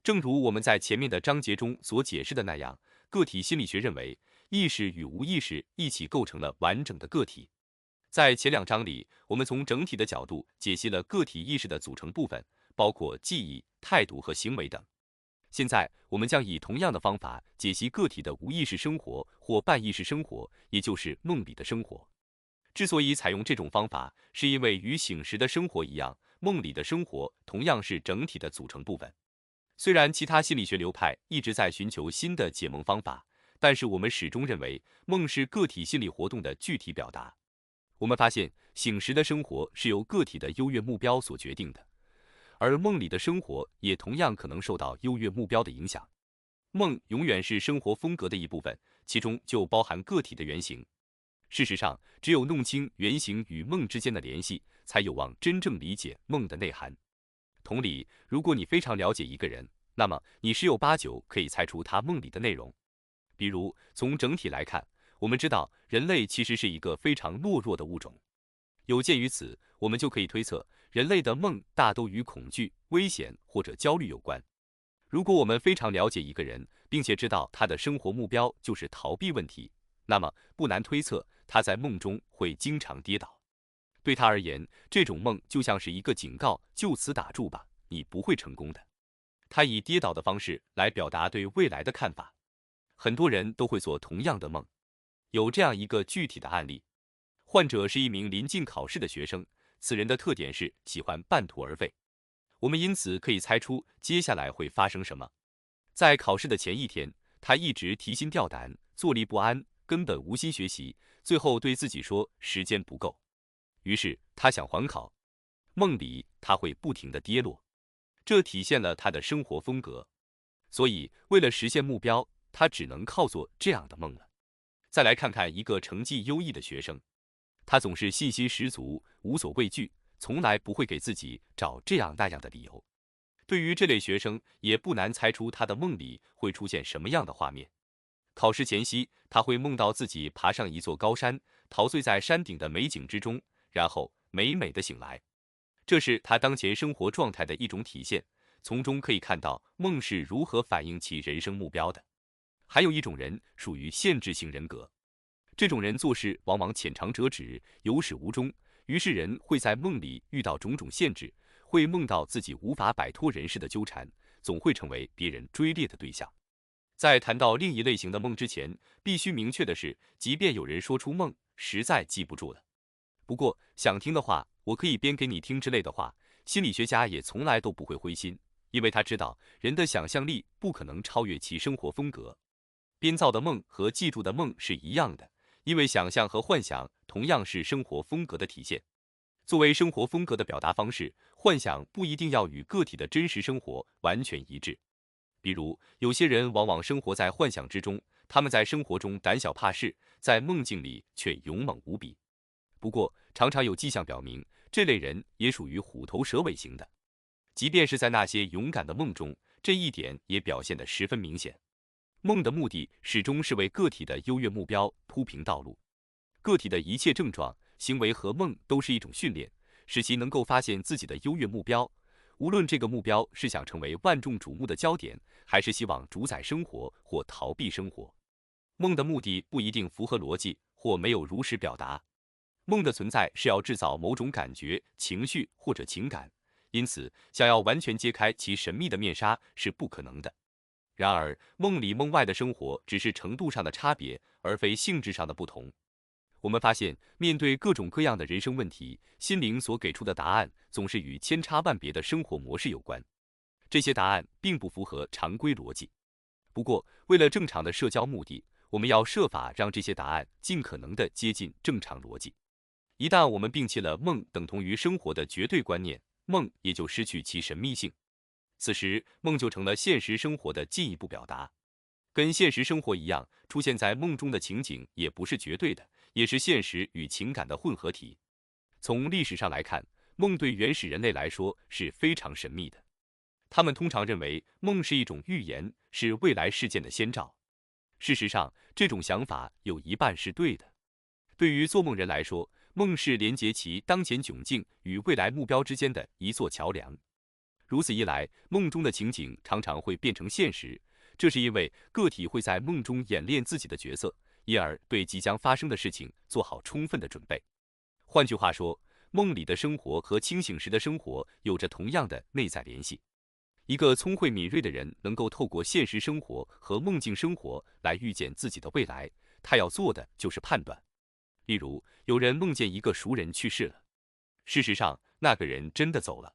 正如我们在前面的章节中所解释的那样，个体心理学认为，意识与无意识一起构成了完整的个体。在前2章里，我们从整体的角度解析了个体意识的组成部分，包括记忆、态度和行为等。现在，我们将以同样的方法解析个体的无意识生活或半意识生活，也就是梦里的生活。之所以采用这种方法，是因为与醒时的生活一样，梦里的生活同样是整体的组成部分。虽然其他心理学流派一直在寻求新的解梦方法，但是我们始终认为梦是个体心理活动的具体表达。我们发现，醒时的生活是由个体的优越目标所决定的，而梦里的生活也同样可能受到优越目标的影响。梦永远是生活风格的一部分，其中就包含个体的原型。事实上，只有弄清原型与梦之间的联系，才有望真正理解梦的内涵。同理，如果你非常了解一个人，那么你十有八九可以猜出他梦里的内容。比如，从整体来看，我们知道人类其实是一个非常懦弱的物种。有鉴于此，我们就可以推测，人类的梦大都与恐惧、危险或者焦虑有关。如果我们非常了解一个人，并且知道他的生活目标就是逃避问题，那么不难推测他在梦中会经常跌倒。对他而言，这种梦就像是一个警告，就此打住吧，你不会成功的。他以跌倒的方式来表达对未来的看法。很多人都会做同样的梦。有这样一个具体的案例，患者是一名临近考试的学生，此人的特点是喜欢半途而废。我们因此可以猜出接下来会发生什么。在考试的前一天，他一直提心吊胆，坐立不安，根本无心学习，最后对自己说时间不够。于是他想缓考，梦里他会不停地跌落，这体现了他的生活风格。所以为了实现目标，他只能靠做这样的梦了。再来看看一个成绩优异的学生，他总是信心十足，无所畏惧，从来不会给自己找这样那样的理由。对于这类学生，也不难猜出他的梦里会出现什么样的画面。考试前夕，他会梦到自己爬上一座高山，陶醉在山顶的美景之中，然后美美的醒来。这是他当前生活状态的一种体现，从中可以看到梦是如何反映其人生目标的。还有一种人属于限制性人格，这种人做事往往浅尝辄止，有始无终，于是人会在梦里遇到种种限制，会梦到自己无法摆脱人世的纠缠，总会成为别人追猎的对象。在谈到另一类型的梦之前，必须明确的是，即便有人说出梦，实在记不住了。不过想听的话，我可以编给你听之类的话，心理学家也从来都不会灰心，因为他知道人的想象力不可能超越其生活风格。编造的梦和记住的梦是一样的，因为想象和幻想同样是生活风格的体现。作为生活风格的表达方式，幻想不一定要与个体的真实生活完全一致。比如，有些人往往生活在幻想之中，他们在生活中胆小怕事，在梦境里却勇猛无比。不过，常常有迹象表明，这类人也属于虎头蛇尾型的。即便是在那些勇敢的梦中，这一点也表现得十分明显。梦的目的始终是为个体的优越目标铺平道路。个体的一切症状、行为和梦都是一种训练，使其能够发现自己的优越目标，无论这个目标是想成为万众瞩目的焦点，还是希望主宰生活或逃避生活。梦的目的不一定符合逻辑，或没有如实表达。梦的存在是要制造某种感觉、情绪或者情感，因此想要完全揭开其神秘的面纱是不可能的。然而，梦里梦外的生活只是程度上的差别，而非性质上的不同。我们发现，面对各种各样的人生问题，心灵所给出的答案总是与千差万别的生活模式有关。这些答案并不符合常规逻辑。不过，为了正常的社交目的，我们要设法让这些答案尽可能的接近正常逻辑。一旦我们摒弃了梦等同于生活的绝对观念，梦也就失去其神秘性。此时，梦就成了现实生活的进一步表达。跟现实生活一样，出现在梦中的情景也不是绝对的，也是现实与情感的混合体。从历史上来看，梦对原始人类来说是非常神秘的。他们通常认为梦是一种预言，是未来事件的先兆。事实上，这种想法有一半是对的。对于做梦人来说，梦是连接其当前窘境与未来目标之间的一座桥梁。如此一来，梦中的情景常常会变成现实，这是因为个体会在梦中演练自己的角色，因而对即将发生的事情做好充分的准备。换句话说，梦里的生活和清醒时的生活有着同样的内在联系。一个聪慧敏锐的人能够透过现实生活和梦境生活来预见自己的未来，他要做的就是判断。例如，有人梦见一个熟人去世了，事实上那个人真的走了，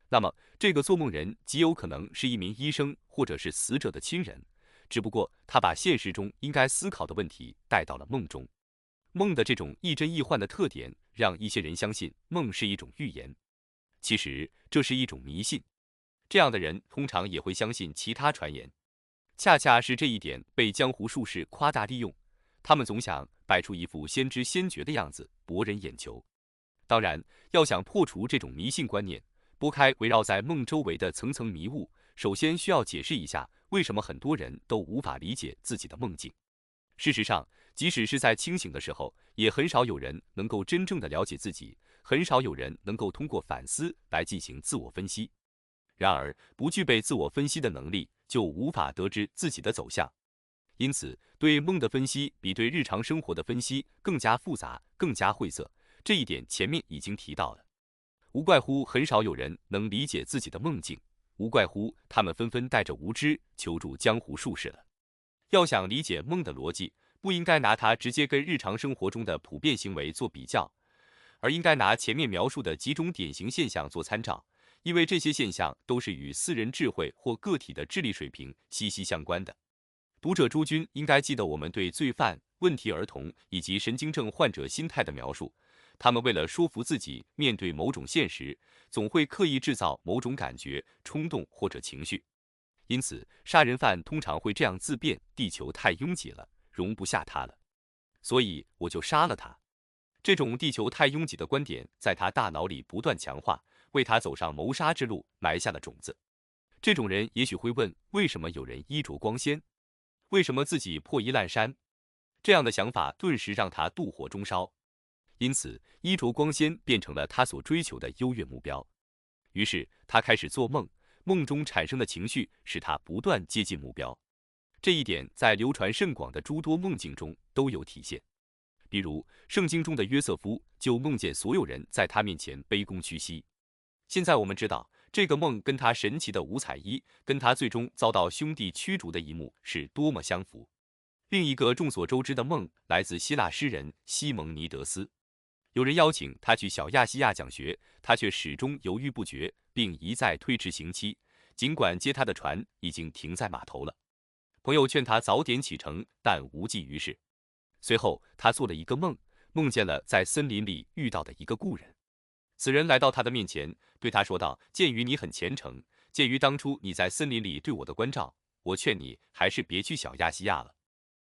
那么这个做梦人极有可能是一名医生或者是死者的亲人，只不过他把现实中应该思考的问题带到了梦中。梦的这种亦真亦幻的特点，让一些人相信梦是一种预言。其实这是一种迷信，这样的人通常也会相信其他传言。恰恰是这一点被江湖术士夸大利用，他们总想摆出一副先知先觉的样子，博人眼球。当然，要想破除这种迷信观念，拨开围绕在梦周围的层层迷雾，首先需要解释一下为什么很多人都无法理解自己的梦境。事实上，即使是在清醒的时候，也很少有人能够真正的了解自己，很少有人能够通过反思来进行自我分析。然而，不具备自我分析的能力，就无法得知自己的走向。因此，对梦的分析比对日常生活的分析更加复杂，更加晦涩。这一点前面已经提到了。无怪乎很少有人能理解自己的梦境，无怪乎他们纷纷带着无知求助江湖术士了。要想理解梦的逻辑，不应该拿它直接跟日常生活中的普遍行为做比较，而应该拿前面描述的几种典型现象做参照，因为这些现象都是与私人智慧或个体的智力水平息息相关的。读者诸君应该记得我们对罪犯、问题儿童以及神经症患者心态的描述，他们为了说服自己面对某种现实，总会刻意制造某种感觉、冲动或者情绪。因此，杀人犯通常会这样自辩：地球太拥挤了，容不下他了，所以我就杀了他。这种地球太拥挤的观点在他大脑里不断强化，为他走上谋杀之路埋下了种子。这种人也许会问，为什么有人衣着光鲜？为什么自己破衣烂衫？这样的想法顿时让他妒火中烧。因此，衣着光鲜变成了他所追求的优越目标。于是，他开始做梦，梦中产生的情绪使他不断接近目标。这一点在流传甚广的诸多梦境中都有体现。比如，圣经中的约瑟夫就梦见所有人在他面前卑躬屈膝。现在我们知道，这个梦跟他神奇的五彩衣，跟他最终遭到兄弟驱逐的一幕是多么相符。另一个众所周知的梦来自希腊诗人西蒙尼德斯。有人邀请他去小亚细亚讲学，他却始终犹豫不决，并一再推迟刑期，尽管接他的船已经停在码头了。朋友劝他早点启程，但无济于事。随后，他做了一个梦，梦见了在森林里遇到的一个故人。此人来到他的面前，对他说道：“鉴于你很虔诚，鉴于当初你在森林里对我的关照，我劝你还是别去小亚细亚了。”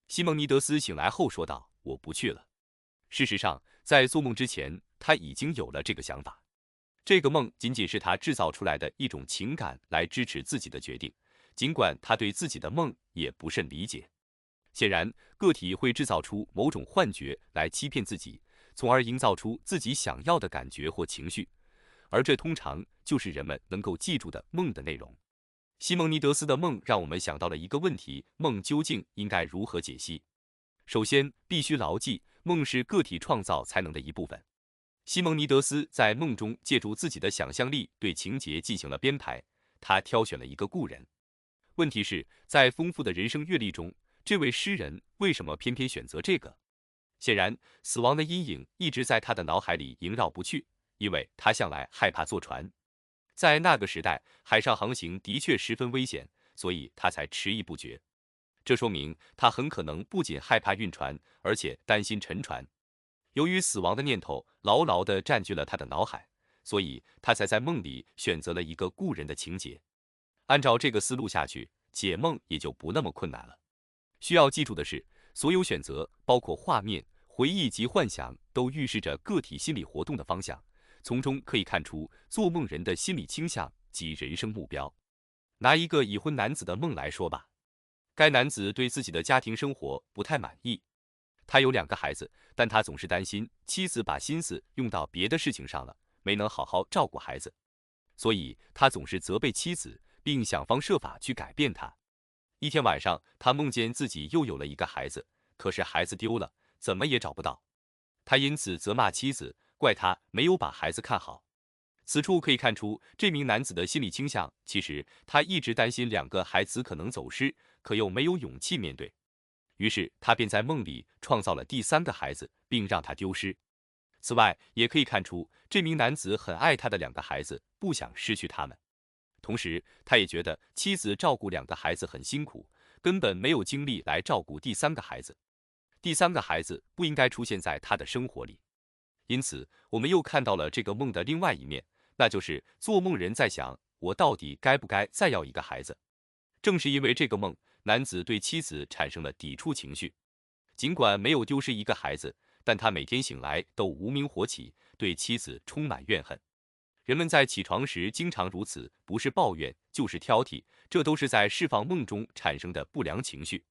西蒙尼德斯醒来后说道：“我不去了。”事实上，在做梦之前，他已经有了这个想法。这个梦仅仅是他制造出来的一种情感来支持自己的决定，尽管他对自己的梦也不甚理解。显然，个体会制造出某种幻觉来欺骗自己，从而营造出自己想要的感觉或情绪，而这通常就是人们能够记住的梦的内容。西蒙尼德斯的梦让我们想到了一个问题：梦究竟应该如何解析？首先，必须牢记，梦是个体创造才能的一部分。西蒙尼德斯在梦中借助自己的想象力对情节进行了编排，他挑选了一个故人。问题是，在丰富的人生阅历中，这位诗人为什么偏偏选择这个？显然，死亡的阴影一直在他的脑海里萦绕不去，因为他向来害怕坐船。在那个时代，海上航行的确十分危险，所以他才迟疑不决。这说明他很可能不仅害怕晕船，而且担心沉船。由于死亡的念头牢牢地占据了他的脑海，所以他才在梦里选择了一个故人的情节。按照这个思路下去，解梦也就不那么困难了。需要记住的是，所有选择，包括画面、回忆及幻想，都预示着个体心理活动的方向，从中可以看出做梦人的心理倾向及人生目标。拿一个已婚男子的梦来说吧，该男子对自己的家庭生活不太满意。他有2个孩子，但他总是担心妻子把心思用到别的事情上了，没能好好照顾孩子，所以他总是责备妻子，并想方设法去改变她。一天晚上，他梦见自己又有了一个孩子，可是孩子丢了，怎么也找不到。他因此责骂妻子，怪他没有把孩子看好。此处可以看出这名男子的心理倾向，其实他一直担心2个孩子可能走失，可又没有勇气面对。于是他便在梦里创造了第3个孩子，并让他丢失。此外，也可以看出这名男子很爱他的2个孩子，不想失去他们。同时，他也觉得妻子照顾2个孩子很辛苦，根本没有精力来照顾第3个孩子。第3个孩子不应该出现在他的生活里。因此，我们又看到了这个梦的另外一面，那就是做梦人在想，我到底该不该再要一个孩子？正是因为这个梦，男子对妻子产生了抵触情绪。尽管没有丢失一个孩子，但他每天醒来都无名火起，对妻子充满怨恨。人们在起床时经常如此，不是抱怨就是挑剔，这都是在释放梦中产生的不良情绪。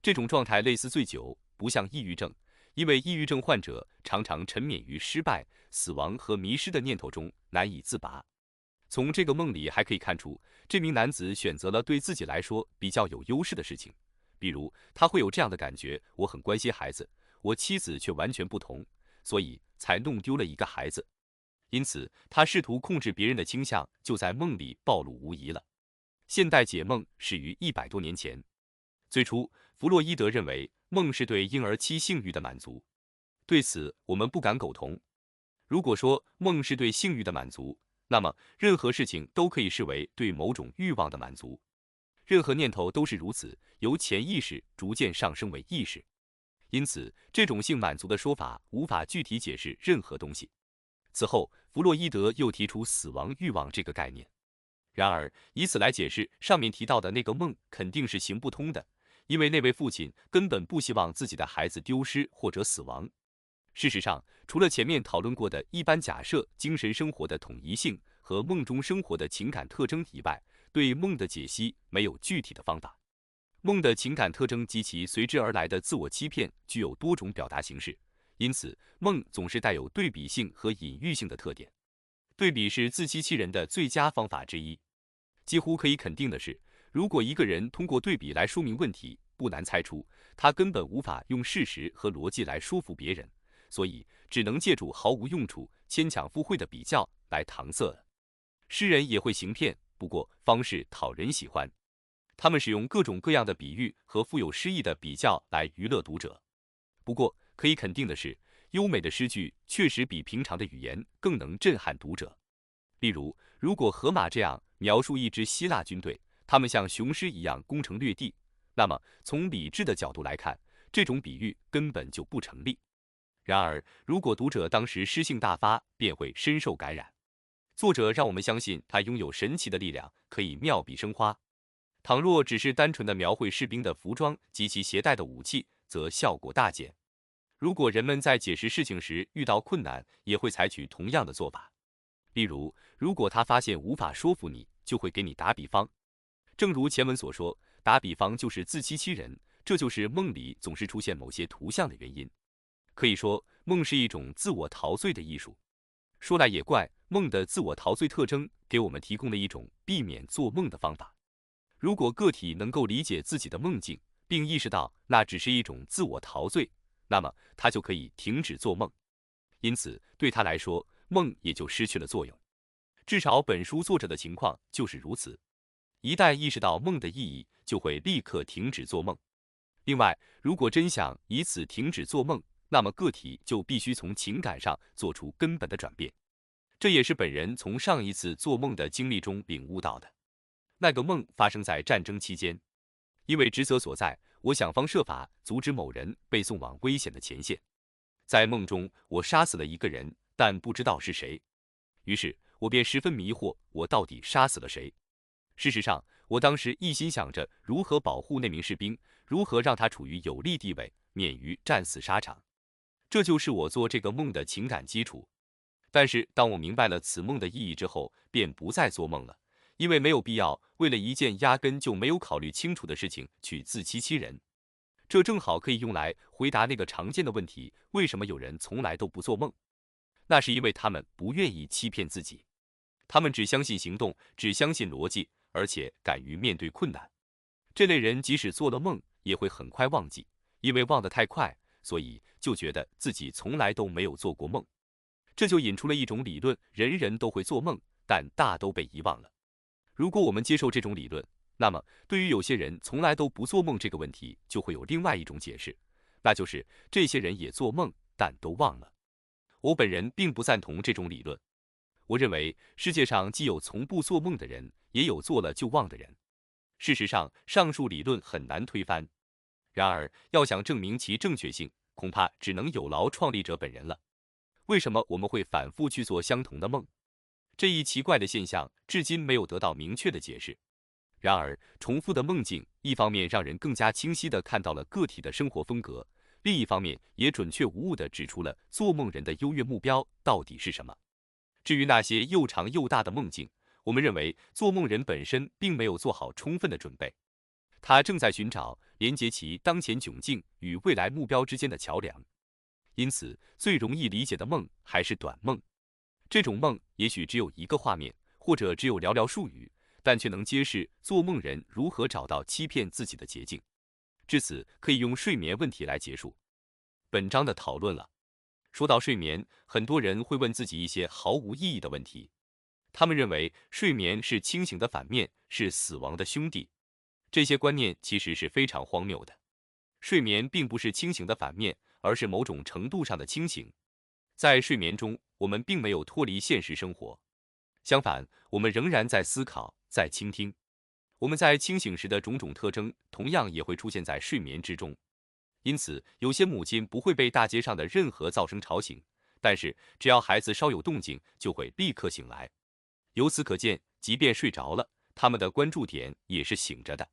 这种状态类似醉酒，不像抑郁症，因为抑郁症患者常常沉湎于失败、死亡和迷失的念头中，难以自拔。从这个梦里还可以看出，这名男子选择了对自己来说比较有优势的事情，比如他会有这样的感觉：我很关心孩子，我妻子却完全不同，所以才弄丢了一个孩子。因此，他试图控制别人的倾向就在梦里暴露无遗了。现代解梦始于100多年前。最初，弗洛伊德认为梦是对婴儿期性欲的满足，对此我们不敢苟同。如果说梦是对性欲的满足，那么任何事情都可以视为对某种欲望的满足。任何念头都是如此，由潜意识逐渐上升为意识。因此，这种性满足的说法无法具体解释任何东西。此后，弗洛伊德又提出死亡欲望这个概念。然而，以此来解释上面提到的那个梦肯定是行不通的，因为那位父亲根本不希望自己的孩子丢失或者死亡。事实上，除了前面讨论过的一般假设精神生活的统一性和梦中生活的情感特征以外，对梦的解析没有具体的方法。梦的情感特征及其随之而来的自我欺骗具有多种表达形式，因此梦总是带有对比性和隐喻性的特点。对比是自欺欺人的最佳方法之一。几乎可以肯定的是，如果一个人通过对比来说明问题，不难猜出他根本无法用事实和逻辑来说服别人，所以只能借助毫无用处、牵强附会的比较来搪塞了。诗人也会行骗，不过方式讨人喜欢。他们使用各种各样的比喻和富有诗意的比较来娱乐读者。不过可以肯定的是，优美的诗句确实比平常的语言更能震撼读者。例如，如果荷马这样描述一支希腊军队，他们像雄狮一样攻城略地，那么从理智的角度来看，这种比喻根本就不成立。然而，如果读者当时诗性大发，便会深受感染。作者让我们相信他拥有神奇的力量，可以妙笔生花。倘若只是单纯的描绘士兵的服装及其携带的武器，则效果大减。如果人们在解释事情时遇到困难，也会采取同样的做法。例如，如果他发现无法说服你，就会给你打比方。正如前文所说，打比方就是自欺欺人，这就是梦里总是出现某些图像的原因。可以说，梦是一种自我陶醉的艺术。说来也怪，梦的自我陶醉特征给我们提供了一种避免做梦的方法。如果个体能够理解自己的梦境，并意识到那只是一种自我陶醉，那么他就可以停止做梦。因此，对他来说，梦也就失去了作用。至少本书作者的情况就是如此。一旦意识到梦的意义，就会立刻停止做梦。另外，如果真想以此停止做梦，那么个体就必须从情感上做出根本的转变。这也是本人从上一次做梦的经历中领悟到的。那个梦发生在战争期间，因为职责所在，我想方设法阻止某人被送往危险的前线。在梦中，我杀死了一个人，但不知道是谁。于是我便十分迷惑，我到底杀死了谁？事实上，我当时一心想着如何保护那名士兵，如何让他处于有利地位，免于战死沙场。这就是我做这个梦的情感基础。但是当我明白了此梦的意义之后，便不再做梦了，因为没有必要为了一件压根就没有考虑清楚的事情去自欺欺人。这正好可以用来回答那个常见的问题：为什么有人从来都不做梦？那是因为他们不愿意欺骗自己，他们只相信行动，只相信逻辑，而且敢于面对困难。这类人即使做了梦，也会很快忘记，因为忘得太快，所以就觉得自己从来都没有做过梦。这就引出了一种理论：人人都会做梦，但大都被遗忘了。如果我们接受这种理论，那么对于有些人从来都不做梦这个问题，就会有另外一种解释，那就是这些人也做梦，但都忘了。我本人并不赞同这种理论。我认为世界上既有从不做梦的人，也有做了就忘的人。事实上，上述理论很难推翻。然而，要想证明其正确性，恐怕只能有劳创立者本人了。为什么我们会反复去做相同的梦？这一奇怪的现象至今没有得到明确的解释。然而，重复的梦境一方面让人更加清晰地看到了个体的生活风格，另一方面也准确无误地指出了做梦人的优越目标到底是什么。至于那些又长又大的梦境，我们认为做梦人本身并没有做好充分的准备，他正在寻找连接其当前窘境与未来目标之间的桥梁。因此，最容易理解的梦还是短梦。这种梦也许只有一个画面，或者只有寥寥数语，但却能揭示做梦人如何找到欺骗自己的捷径。至此，可以用睡眠问题来结束本章的讨论了。说到睡眠，很多人会问自己一些毫无意义的问题。他们认为睡眠是清醒的反面，是死亡的兄弟。这些观念其实是非常荒谬的。睡眠并不是清醒的反面，而是某种程度上的清醒。在睡眠中，我们并没有脱离现实生活，相反，我们仍然在思考，在倾听。我们在清醒时的种种特征，同样也会出现在睡眠之中。因此，有些母亲不会被大街上的任何噪声吵醒，但是只要孩子稍有动静，就会立刻醒来。由此可见，即便睡着了，他们的关注点也是醒着的。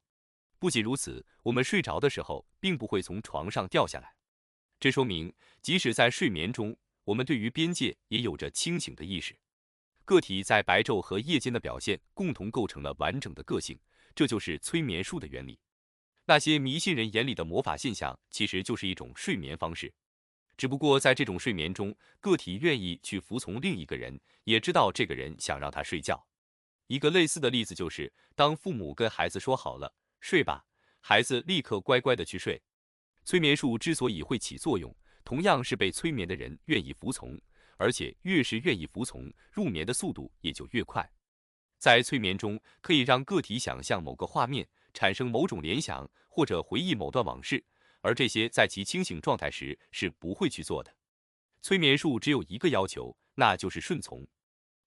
不仅如此，我们睡着的时候，并不会从床上掉下来。这说明，即使在睡眠中，我们对于边界也有着清醒的意识。个体在白昼和夜间的表现共同构成了完整的个性，这就是催眠术的原理。那些迷信人眼里的魔法现象，其实就是一种睡眠方式。只不过在这种睡眠中，个体愿意去服从另一个人，也知道这个人想让他睡觉。一个类似的例子就是，当父母跟孩子说好了，睡吧，孩子立刻乖乖的去睡。催眠术之所以会起作用，同样是被催眠的人愿意服从，而且越是愿意服从，入眠的速度也就越快。在催眠中，可以让个体想象某个画面，产生某种联想，或者回忆某段往事，而这些在其清醒状态时是不会去做的。催眠术只有一个要求，那就是顺从。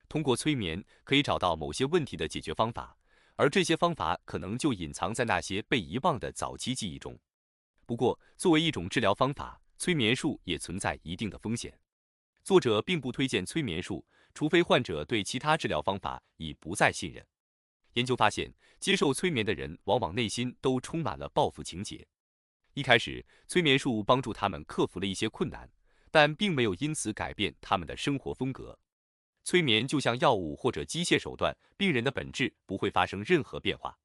通过催眠可以找到某些问题的解决方法，而这些方法可能就隐藏在那些被遗忘的早期记忆中。不过，作为一种治疗方法，催眠术也存在一定的风险。作者并不推荐催眠术，除非患者对其他治疗方法已不再信任。研究发现，接受催眠的人往往内心都充满了报复情节。一开始，催眠术帮助他们克服了一些困难，但并没有因此改变他们的生活风格。催眠就像药物或者机械手段，病人的本质不会发生任何变化。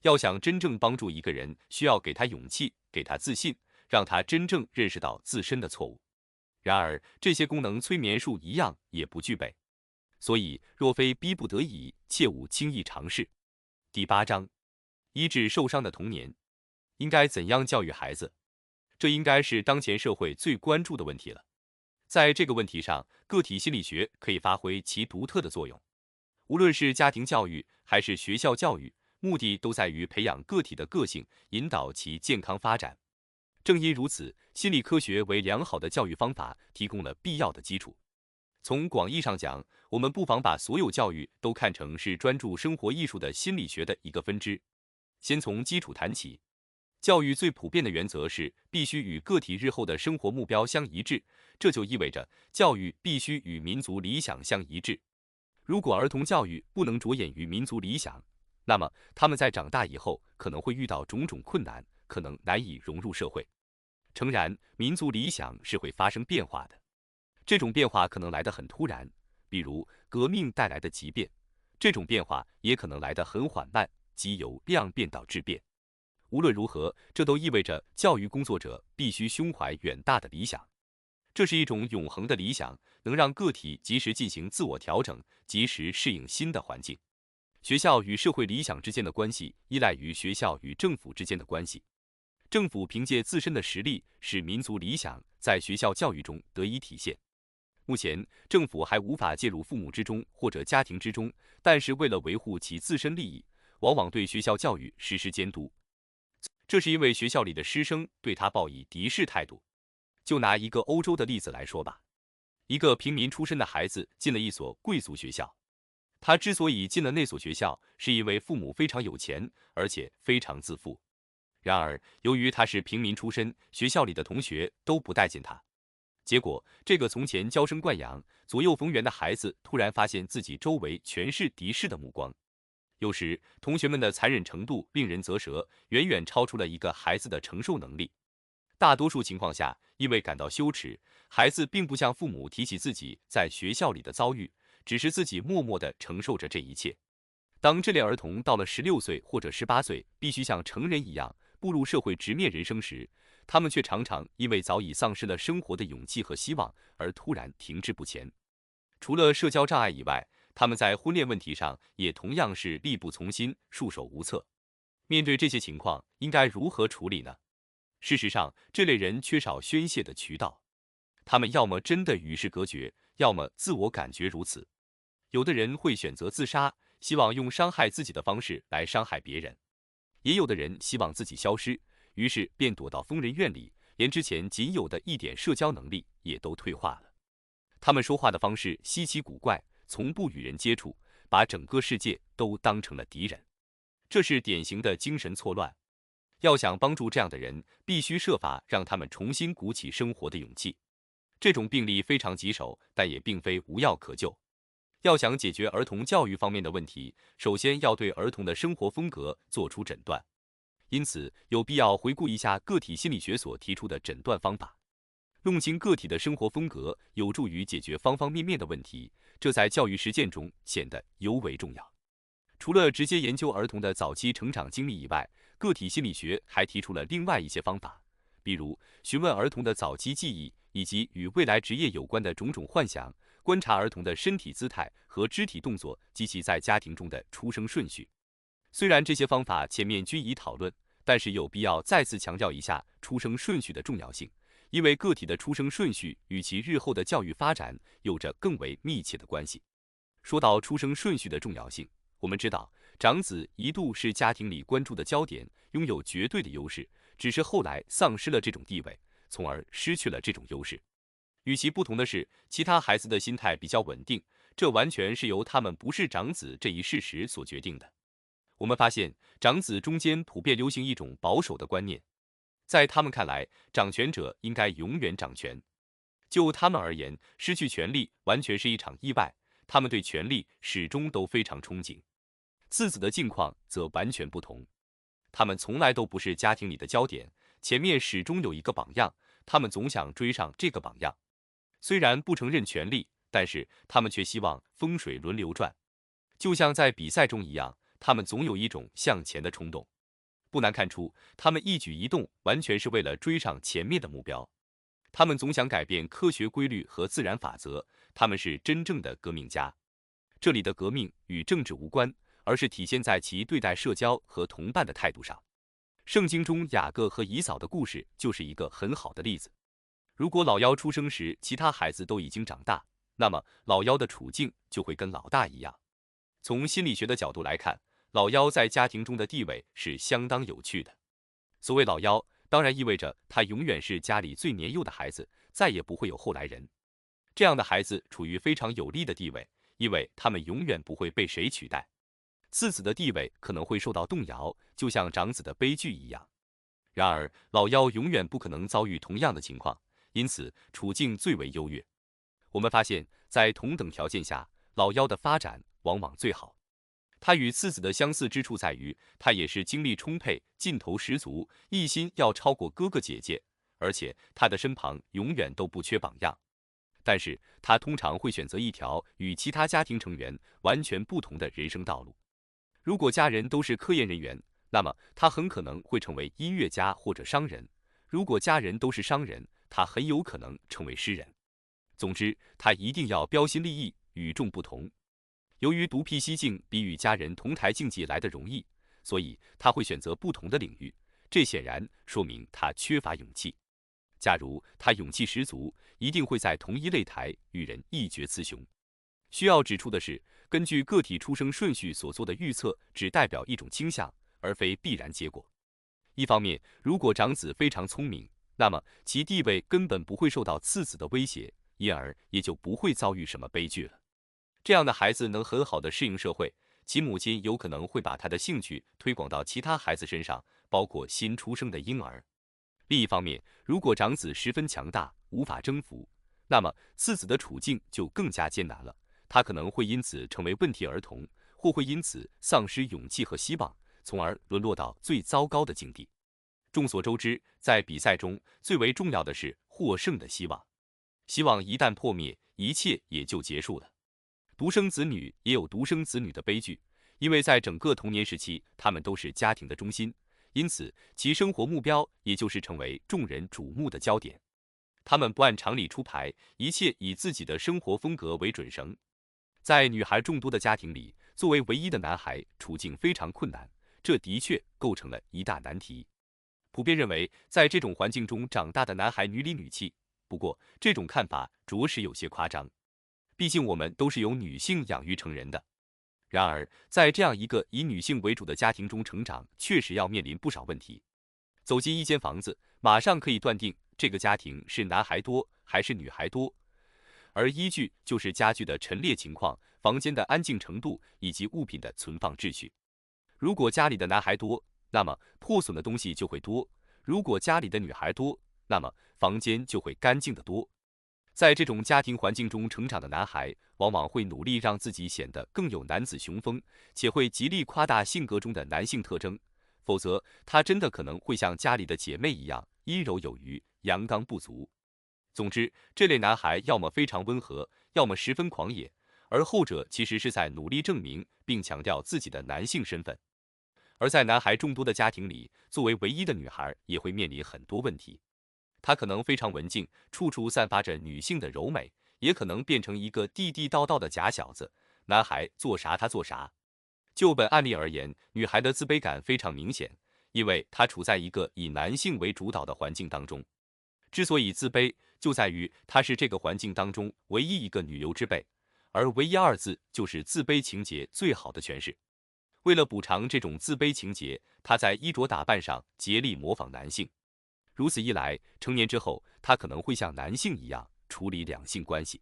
要想真正帮助一个人，需要给他勇气，给他自信，让他真正认识到自身的错误。然而，这些功能催眠术一样也不具备。所以，若非逼不得已，切勿轻易尝试。第8章，医治受伤的童年，应该怎样教育孩子？这应该是当前社会最关注的问题了。在这个问题上，个体心理学可以发挥其独特的作用。无论是家庭教育还是学校教育，目的都在于培养个体的个性，引导其健康发展。正因如此，心理科学为良好的教育方法提供了必要的基础。从广义上讲，我们不妨把所有教育都看成是专注生活艺术的心理学的一个分支。先从基础谈起，教育最普遍的原则是必须与个体日后的生活目标相一致，这就意味着教育必须与民族理想相一致。如果儿童教育不能着眼于民族理想，那么他们在长大以后可能会遇到种种困难，可能难以融入社会。诚然，民族理想是会发生变化的，这种变化可能来得很突然，比如革命带来的急变；这种变化也可能来得很缓慢，即由量变到质变。无论如何，这都意味着教育工作者必须胸怀远大的理想。这是一种永恒的理想，能让个体及时进行自我调整，及时适应新的环境。学校与社会理想之间的关系依赖于学校与政府之间的关系。政府凭借自身的实力，使民族理想在学校教育中得以体现。目前，政府还无法介入父母之中或者家庭之中，但是为了维护其自身利益，往往对学校教育实施监督。这是因为学校里的师生对他抱以敌视态度。就拿一个欧洲的例子来说吧，一个平民出身的孩子进了一所贵族学校。他之所以进了那所学校，是因为父母非常有钱，而且非常自负。然而，由于他是平民出身，学校里的同学都不待见他。结果，这个从前娇生惯养、左右逢源的孩子，突然发现自己周围全是敌视的目光。有时，同学们的残忍程度令人啧舌，远远超出了一个孩子的承受能力。大多数情况下，因为感到羞耻，孩子并不向父母提起自己在学校里的遭遇，只是自己默默地承受着这一切。当这类儿童到了16岁或者18岁，必须像成人一样步入社会直面人生时，他们却常常因为早已丧失了生活的勇气和希望而突然停滞不前。除了社交障碍以外，他们在婚恋问题上也同样是力不从心、束手无策。面对这些情况，应该如何处理呢？事实上，这类人缺少宣泄的渠道，他们要么真的与世隔绝，要么自我感觉如此。有的人会选择自杀，希望用伤害自己的方式来伤害别人；也有的人希望自己消失，于是便躲到疯人院里，连之前仅有的一点社交能力也都退化了。他们说话的方式稀奇古怪，从不与人接触，把整个世界都当成了敌人。这是典型的精神错乱。要想帮助这样的人，必须设法让他们重新鼓起生活的勇气。这种病例非常棘手，但也并非无药可救。要想解决儿童教育方面的问题，首先要对儿童的生活风格做出诊断。因此，有必要回顾一下个体心理学所提出的诊断方法。弄清个体的生活风格，有助于解决方方面面的问题，这在教育实践中显得尤为重要。除了直接研究儿童的早期成长经历以外，个体心理学还提出了另外一些方法，比如询问儿童的早期记忆，以及与未来职业有关的种种幻想，观察儿童的身体姿态和肢体动作及其在家庭中的出生顺序。虽然这些方法前面均已讨论，但是有必要再次强调一下出生顺序的重要性，因为个体的出生顺序与其日后的教育发展有着更为密切的关系。说到出生顺序的重要性，我们知道长子一度是家庭里关注的焦点，拥有绝对的优势，只是后来丧失了这种地位，从而失去了这种优势。与其不同的是，其他孩子的心态比较稳定，这完全是由他们不是长子这一事实所决定的。我们发现，长子中间普遍流行一种保守的观念，在他们看来，掌权者应该永远掌权。就他们而言，失去权力完全是一场意外，他们对权力始终都非常憧憬。次子的境况则完全不同，他们从来都不是家庭里的焦点，前面始终有一个榜样，他们总想追上这个榜样。虽然不承认权力，但是他们却希望风水轮流转，就像在比赛中一样，他们总有一种向前的冲动。不难看出，他们一举一动完全是为了追上前面的目标。他们总想改变科学规律和自然法则，他们是真正的革命家。这里的革命与政治无关，而是体现在其对待社交和同伴的态度上。圣经中雅各和以扫的故事就是一个很好的例子。如果老幺出生时其他孩子都已经长大，那么老幺的处境就会跟老大一样。从心理学的角度来看，老幺在家庭中的地位是相当有趣的。所谓老幺，当然意味着他永远是家里最年幼的孩子，再也不会有后来人。这样的孩子处于非常有利的地位，因为他们永远不会被谁取代。次子的地位可能会受到动摇，就像长子的悲剧一样。然而，老幺永远不可能遭遇同样的情况，因此处境最为优越。我们发现，在同等条件下，老幺的发展往往最好。他与次子的相似之处在于，他也是精力充沛、劲头十足，一心要超过哥哥姐姐，而且他的身旁永远都不缺榜样。但是他通常会选择一条与其他家庭成员完全不同的人生道路。如果家人都是科研人员，那么他很可能会成为音乐家或者商人；如果家人都是商人，他很有可能成为诗人。总之，他一定要标新立异，与众不同。由于独辟蹊径比与家人同台竞技来得容易，所以他会选择不同的领域，这显然说明他缺乏勇气。假如他勇气十足，一定会在同一擂台与人一决雌雄。需要指出的是，根据个体出生顺序所做的预测只代表一种倾向，而非必然结果。一方面，如果长子非常聪明，那么其地位根本不会受到次子的威胁，因而也就不会遭遇什么悲剧了。这样的孩子能很好的适应社会，其母亲有可能会把他的兴趣推广到其他孩子身上，包括新出生的婴儿。另一方面，如果长子十分强大，无法征服，那么次子的处境就更加艰难了。他可能会因此成为问题儿童，或会因此丧失勇气和希望，从而沦落到最糟糕的境地。众所周知，在比赛中最为重要的是获胜的希望，希望一旦破灭，一切也就结束了。独生子女也有独生子女的悲剧，因为在整个童年时期，他们都是家庭的中心，因此其生活目标也就是成为众人瞩目的焦点。他们不按常理出牌，一切以自己的生活风格为准绳。在女孩众多的家庭里，作为唯一的男孩，处境非常困难，这的确构成了一大难题。普遍认为，在这种环境中长大的男孩女里女气，不过这种看法着实有些夸张。毕竟我们都是由女性养育成人的。然而，在这样一个以女性为主的家庭中成长，确实要面临不少问题。走进一间房子，马上可以断定这个家庭是男孩多还是女孩多，而依据就是家具的陈列情况、房间的安静程度以及物品的存放秩序。如果家里的男孩多，那么破损的东西就会多；如果家里的女孩多，那么房间就会干净得多。在这种家庭环境中成长的男孩，往往会努力让自己显得更有男子雄风，且会极力夸大性格中的男性特征，否则他真的可能会像家里的姐妹一样阴柔有余、阳刚不足。总之，这类男孩要么非常温和，要么十分狂野，而后者其实是在努力证明并强调自己的男性身份。而在男孩众多的家庭里，作为唯一的女孩也会面临很多问题。她可能非常文静，处处散发着女性的柔美，也可能变成一个地地道道的假小子，男孩做啥她做啥。就本案例而言，女孩的自卑感非常明显，因为她处在一个以男性为主导的环境当中。之所以自卑，就在于她是这个环境当中唯一一个女优之辈，而唯一二字就是自卑情节最好的诠释。为了补偿这种自卑情节，她在衣着打扮上竭力模仿男性。如此一来，成年之后，她可能会像男性一样处理两性关系。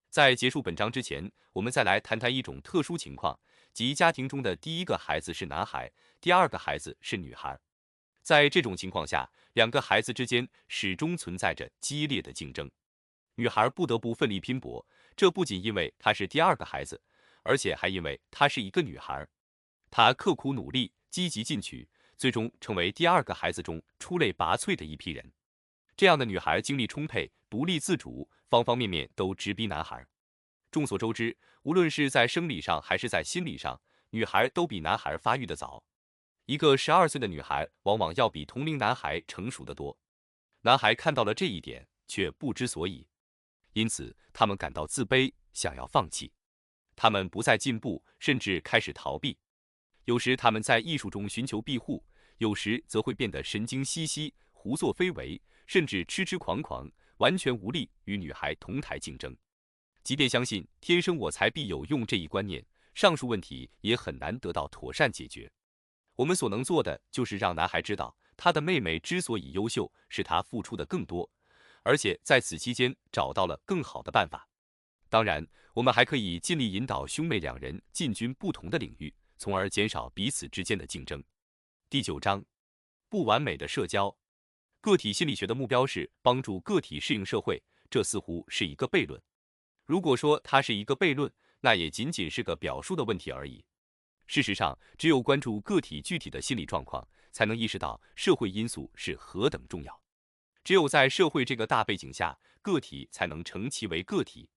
在结束本章之前，我们再来谈谈一种特殊情况，即家庭中的第一个孩子是男孩，第二个孩子是女孩。在这种情况下，两个孩子之间始终存在着激烈的竞争。女孩不得不奋力拼搏，这不仅因为她是第二个孩子，而且还因为她是一个女孩。她刻苦努力，积极进取，最终成为第二个孩子中出类拔萃的一批人。这样的女孩精力充沛、独立自主，方方面面都直逼男孩。众所周知，无论是在生理上还是在心理上，女孩都比男孩发育得早。一个12岁的女孩往往要比同龄男孩成熟得多。男孩看到了这一点，却不知所以，因此他们感到自卑，想要放弃。他们不再进步，甚至开始逃避。有时他们在艺术中寻求庇护，有时则会变得神经兮兮、胡作非为，甚至痴痴狂狂，完全无力与女孩同台竞争。即便相信天生我材必有用这一观念，上述问题也很难得到妥善解决。我们所能做的就是让男孩知道，他的妹妹之所以优秀，是他付出的更多，而且在此期间找到了更好的办法。当然，我们还可以尽力引导兄妹两人进军不同的领域，从而减少彼此之间的竞争。第9章，不完美的社交。个体心理学的目标是帮助个体适应社会，这似乎是一个悖论。如果说它是一个悖论，那也仅仅是个表述的问题而已。事实上，只有关注个体具体的心理状况，才能意识到社会因素是何等重要。只有在社会这个大背景下，个体才能成其为个体。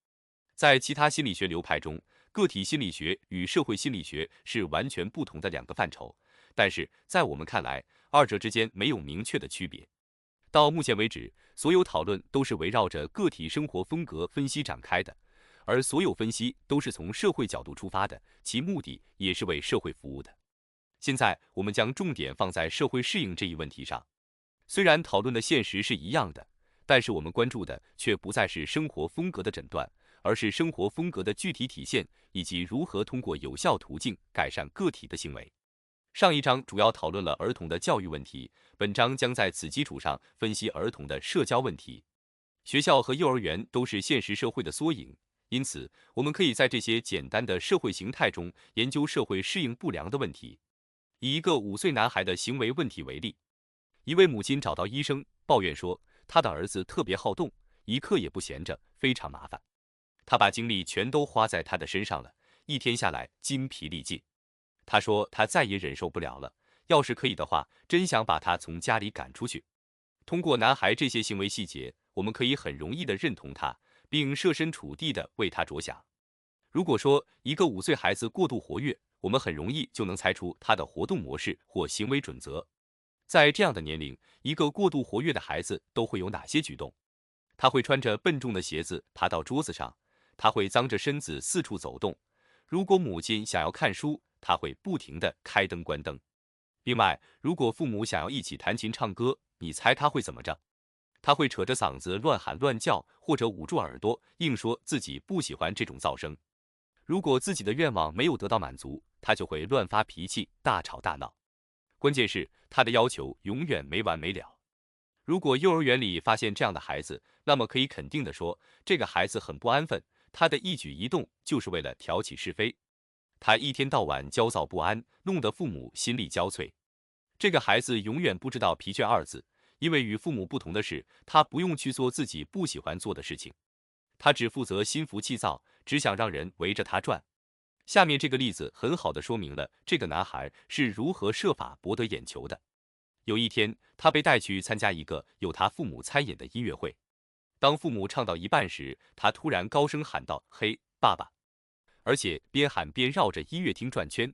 在其他心理学流派中，个体心理学与社会心理学是完全不同的两个范畴，但是在我们看来，二者之间没有明确的区别。到目前为止，所有讨论都是围绕着个体生活风格分析展开的，而所有分析都是从社会角度出发的，其目的也是为社会服务的。现在我们将重点放在社会适应这一问题上。虽然讨论的现实是一样的，但是我们关注的却不再是生活风格的诊断，而是生活风格的具体体现，以及如何通过有效途径改善个体的行为。上一章主要讨论了儿童的教育问题，本章将在此基础上分析儿童的社交问题。学校和幼儿园都是现实社会的缩影，因此我们可以在这些简单的社会形态中研究社会适应不良的问题。以一个5岁男孩的行为问题为例，一位母亲找到医生，抱怨说他的儿子特别好动，一刻也不闲着，非常麻烦。他把精力全都花在他的身上了，一天下来筋疲力尽。他说他再也忍受不了了，要是可以的话，真想把他从家里赶出去。通过男孩这些行为细节，我们可以很容易地认同他，并设身处地地为他着想。如果说一个5岁孩子过度活跃，我们很容易就能猜出他的活动模式或行为准则。在这样的年龄，一个过度活跃的孩子都会有哪些举动？他会穿着笨重的鞋子爬到桌子上，他会脏着身子四处走动。如果母亲想要看书，他会不停地开灯关灯。另外，如果父母想要一起弹琴唱歌，你猜他会怎么着？他会扯着嗓子乱喊乱叫，或者捂住耳朵，硬说自己不喜欢这种噪声。如果自己的愿望没有得到满足，他就会乱发脾气，大吵大闹。关键是他的要求永远没完没了。如果幼儿园里发现这样的孩子，那么可以肯定地说，这个孩子很不安分，他的一举一动就是为了挑起是非。他一天到晚焦躁不安，弄得父母心力交瘁。这个孩子永远不知道疲倦2字，因为与父母不同的是，他不用去做自己不喜欢做的事情，他只负责心浮气躁，只想让人围着他转。下面这个例子很好地说明了这个男孩是如何设法博得眼球的。有一天，他被带去参加一个有他父母参演的音乐会。当父母唱到一半时，他突然高声喊道：“嘿，爸爸！”而且边喊边绕着音乐厅转圈。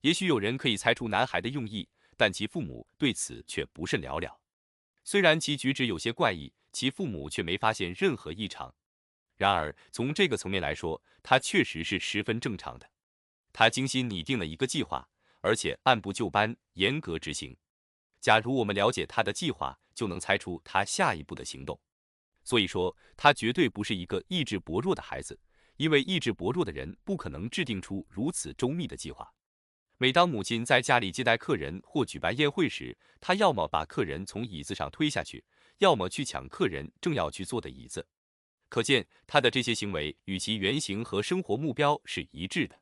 也许有人可以猜出男孩的用意，但其父母对此却不甚了了。虽然其举止有些怪异，其父母却没发现任何异常。然而，从这个层面来说，他确实是十分正常的。他精心拟定了一个计划，而且按部就班，严格执行。假如我们了解他的计划，就能猜出他下一步的行动。所以说，他绝对不是一个意志薄弱的孩子，因为意志薄弱的人不可能制定出如此周密的计划。每当母亲在家里接待客人或举办宴会时，他要么把客人从椅子上推下去，要么去抢客人正要去坐的椅子。可见，他的这些行为与其原型和生活目标是一致的。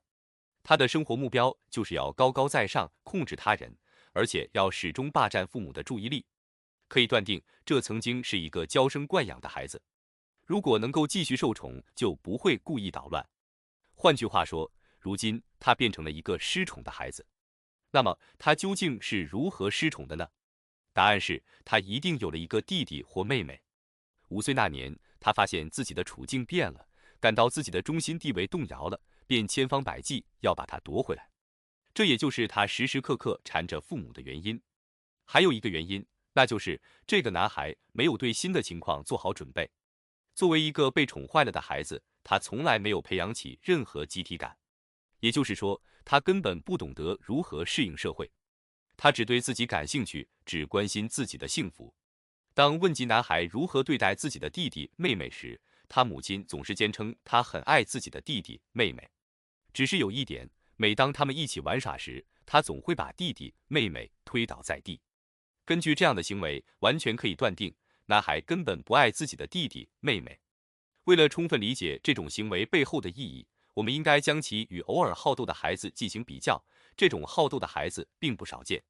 他的生活目标就是要高高在上，控制他人，而且要始终霸占父母的注意力。可以断定，这曾经是一个娇生惯养的孩子。如果能够继续受宠，就不会故意捣乱。换句话说，如今他变成了一个失宠的孩子。那么，他究竟是如何失宠的呢？答案是他一定有了一个弟弟或妹妹。5岁那年，他发现自己的处境变了，感到自己的中心地位动摇了，便千方百计要把他夺回来。这也就是他时时刻刻缠着父母的原因。还有一个原因，那就是这个男孩没有对新的情况做好准备。作为一个被宠坏了的孩子，他从来没有培养起任何集体感。也就是说，他根本不懂得如何适应社会。他只对自己感兴趣，只关心自己的幸福。当问及男孩如何对待自己的弟弟妹妹时，他母亲总是坚称他很爱自己的弟弟妹妹。只是有一点，每当他们一起玩耍时，他总会把弟弟妹妹推倒在地。根据这样的行为，完全可以断定，男孩根本不爱自己的弟弟妹妹。为了充分理解这种行为背后的意义，我们应该将其与偶尔好斗的孩子进行比较。这种好斗的孩子并不少见，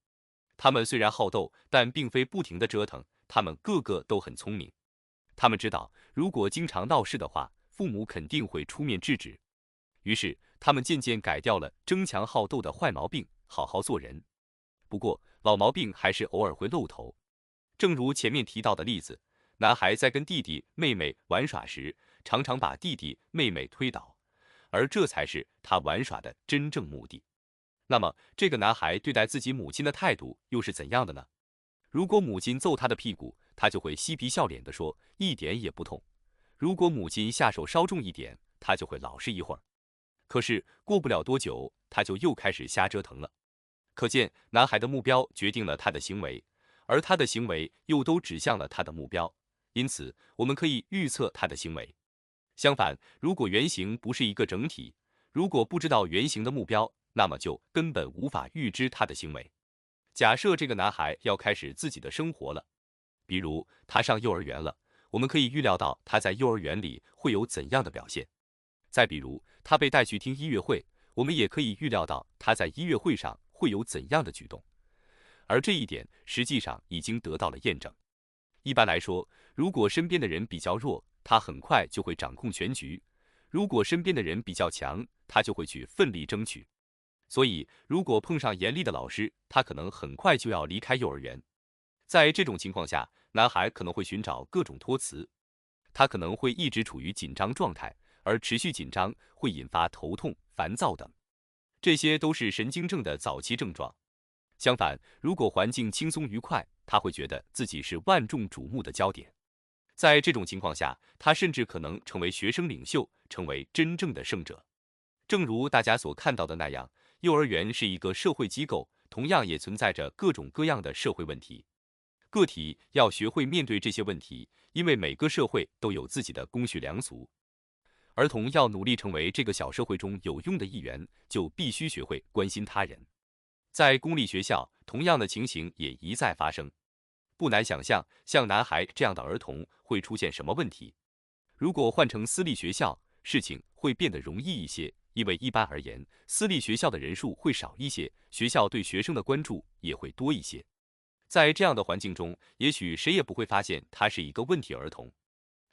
他们虽然好斗，但并非不停地折腾，他们个个都很聪明。他们知道，如果经常闹事的话，父母肯定会出面制止。于是，他们渐渐改掉了争强好斗的坏毛病，好好做人。不过，老毛病还是偶尔会露头。正如前面提到的例子，男孩在跟弟弟妹妹玩耍时，常常把弟弟妹妹推倒，而这才是他玩耍的真正目的。那么，这个男孩对待自己母亲的态度又是怎样的呢？如果母亲揍他的屁股，他就会嬉皮笑脸地说一点也不痛；如果母亲下手稍重一点，他就会老实一会儿。可是过不了多久，他就又开始瞎折腾了。可见，男孩的目标决定了他的行为，而他的行为又都指向了他的目标，因此我们可以预测他的行为。相反，如果原型不是一个整体，如果不知道原型的目标，那么就根本无法预知他的行为。假设这个男孩要开始自己的生活了，比如他上幼儿园了，我们可以预料到他在幼儿园里会有怎样的表现。再比如他被带去听音乐会，我们也可以预料到他在音乐会上会有怎样的举动。而这一点实际上已经得到了验证。一般来说，如果身边的人比较弱，他很快就会掌控全局；如果身边的人比较强，他就会去奋力争取。所以，如果碰上严厉的老师，他可能很快就要离开幼儿园。在这种情况下，男孩可能会寻找各种托词，他可能会一直处于紧张状态，而持续紧张会引发头痛、烦躁等，这些都是神经症的早期症状。相反，如果环境轻松愉快，他会觉得自己是万众瞩目的焦点。在这种情况下，他甚至可能成为学生领袖，成为真正的胜者。正如大家所看到的那样，幼儿园是一个社会机构，同样也存在着各种各样的社会问题。个体要学会面对这些问题，因为每个社会都有自己的公序良俗。儿童要努力成为这个小社会中有用的一员，就必须学会关心他人。在公立学校，同样的情形也一再发生。不难想象，像男孩这样的儿童会出现什么问题。如果换成私立学校，事情会变得容易一些，因为一般而言，私立学校的人数会少一些，学校对学生的关注也会多一些。在这样的环境中，也许谁也不会发现他是一个问题儿童。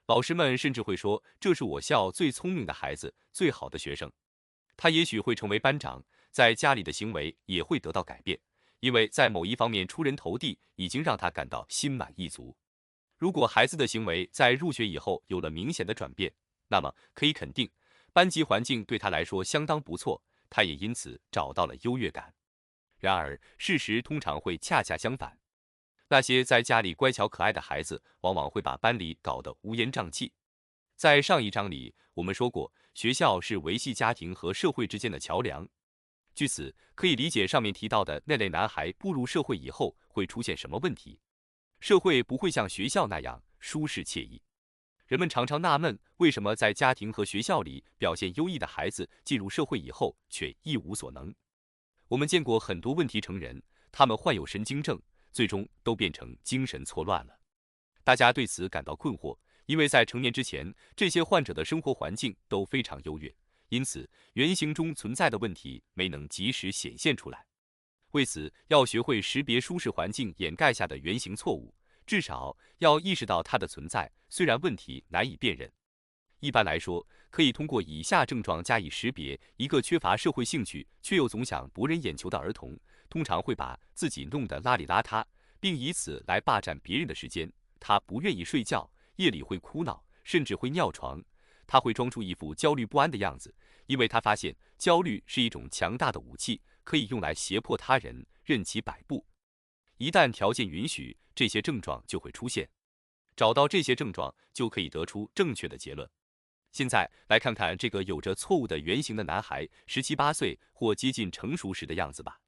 老师们甚至会说，这是我校最聪明的孩子，最好的学生。他也许会成为班长，在家里的行为也会得到改变，因为在某一方面出人头地，已经让他感到心满意足。如果孩子的行为在入学以后有了明显的转变，那么可以肯定，班级环境对他来说相当不错，他也因此找到了优越感。然而，事实通常会恰恰相反。那些在家里乖巧可爱的孩子，往往会把班里搞得乌烟瘴气。在上一章里，我们说过，学校是维系家庭和社会之间的桥梁。据此，可以理解上面提到的那类男孩步入社会以后会出现什么问题。社会不会像学校那样舒适惬意。人们常常纳闷，为什么在家庭和学校里表现优异的孩子进入社会以后却一无所能。我们见过很多问题成人，他们患有神经症，最终都变成精神错乱了。大家对此感到困惑，因为在成年之前，这些患者的生活环境都非常优越，因此原型中存在的问题没能及时显现出来。为此，要学会识别舒适环境掩盖下的原型错误，至少要意识到它的存在，虽然问题难以辨认。一般来说，可以通过以下症状加以识别：一个缺乏社会兴趣却又总想博人眼球的儿童，通常会把自己弄得邋里邋遢，并以此来霸占别人的时间。他不愿意睡觉，夜里会哭闹，甚至会尿床。他会装出一副焦虑不安的样子，因为他发现焦虑是一种强大的武器，可以用来胁迫他人，任其摆布。一旦条件允许，这些症状就会出现。找到这些症状，就可以得出正确的结论。现在来看看这个有着错误的原型的男孩17、18岁或接近成熟时的样子吧。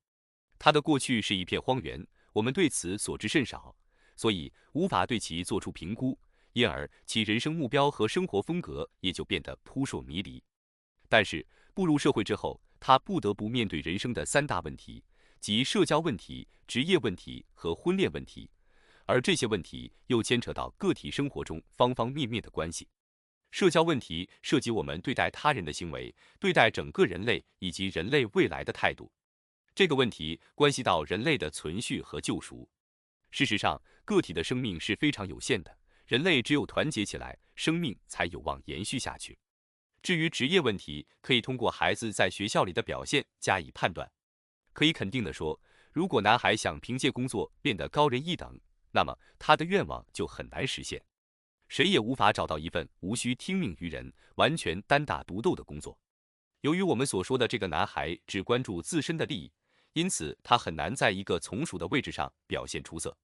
他的过去是一片荒原，我们对此所知甚少，所以无法对其做出评估，因而其人生目标和生活风格也就变得扑朔迷离。但是步入社会之后，他不得不面对人生的3大问题：即社交问题、职业问题和婚恋问题，而这些问题又牵扯到个体生活中方方面面的关系。社交问题涉及我们对待他人的行为，对待整个人类以及人类未来的态度。这个问题关系到人类的存续和救赎。事实上，个体的生命是非常有限的，人类只有团结起来，生命才有望延续下去。至于职业问题，可以通过孩子在学校里的表现加以判断。可以肯定地说，如果男孩想凭借工作变得高人一等，那么他的愿望就很难实现。谁也无法找到一份无需听命于人、完全单打独斗的工作。由于我们所说的这个男孩只关注自身的利益，因此他很难在一个从属的位置上表现出色。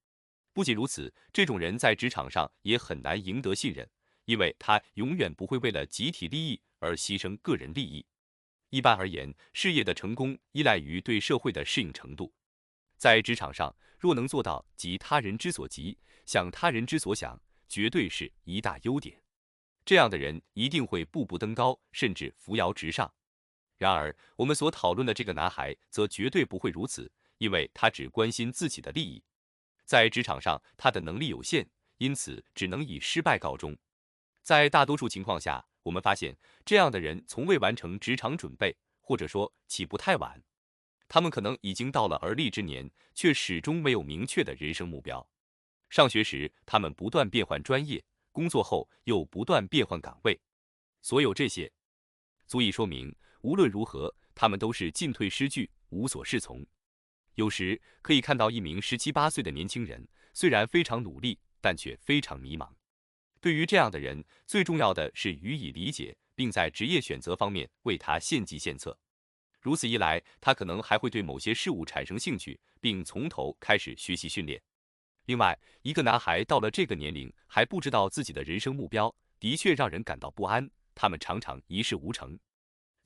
不仅如此，这种人在职场上也很难赢得信任，因为他永远不会为了集体利益而牺牲个人利益。一般而言，事业的成功依赖于对社会的适应程度。在职场上，若能做到急他人之所急，想他人之所想，绝对是一大优点。这样的人一定会步步登高，甚至扶摇直上。然而，我们所讨论的这个男孩则绝对不会如此，因为他只关心自己的利益。在职场上，他的能力有限，因此只能以失败告终。在大多数情况下，我们发现这样的人从未完成职场准备，或者说起步太晚。他们可能已经到了而立之年，却始终没有明确的人生目标。上学时，他们不断变换专业，工作后又不断变换岗位。所有这些，足以说明，无论如何，他们都是进退失据，无所适从。有时可以看到一名17、18岁的年轻人，虽然非常努力，但却非常迷茫。对于这样的人，最重要的是予以理解，并在职业选择方面为他献计献策。如此一来，他可能还会对某些事物产生兴趣，并从头开始学习训练。另外，一个男孩到了这个年龄还不知道自己的人生目标，的确让人感到不安，他们常常一事无成。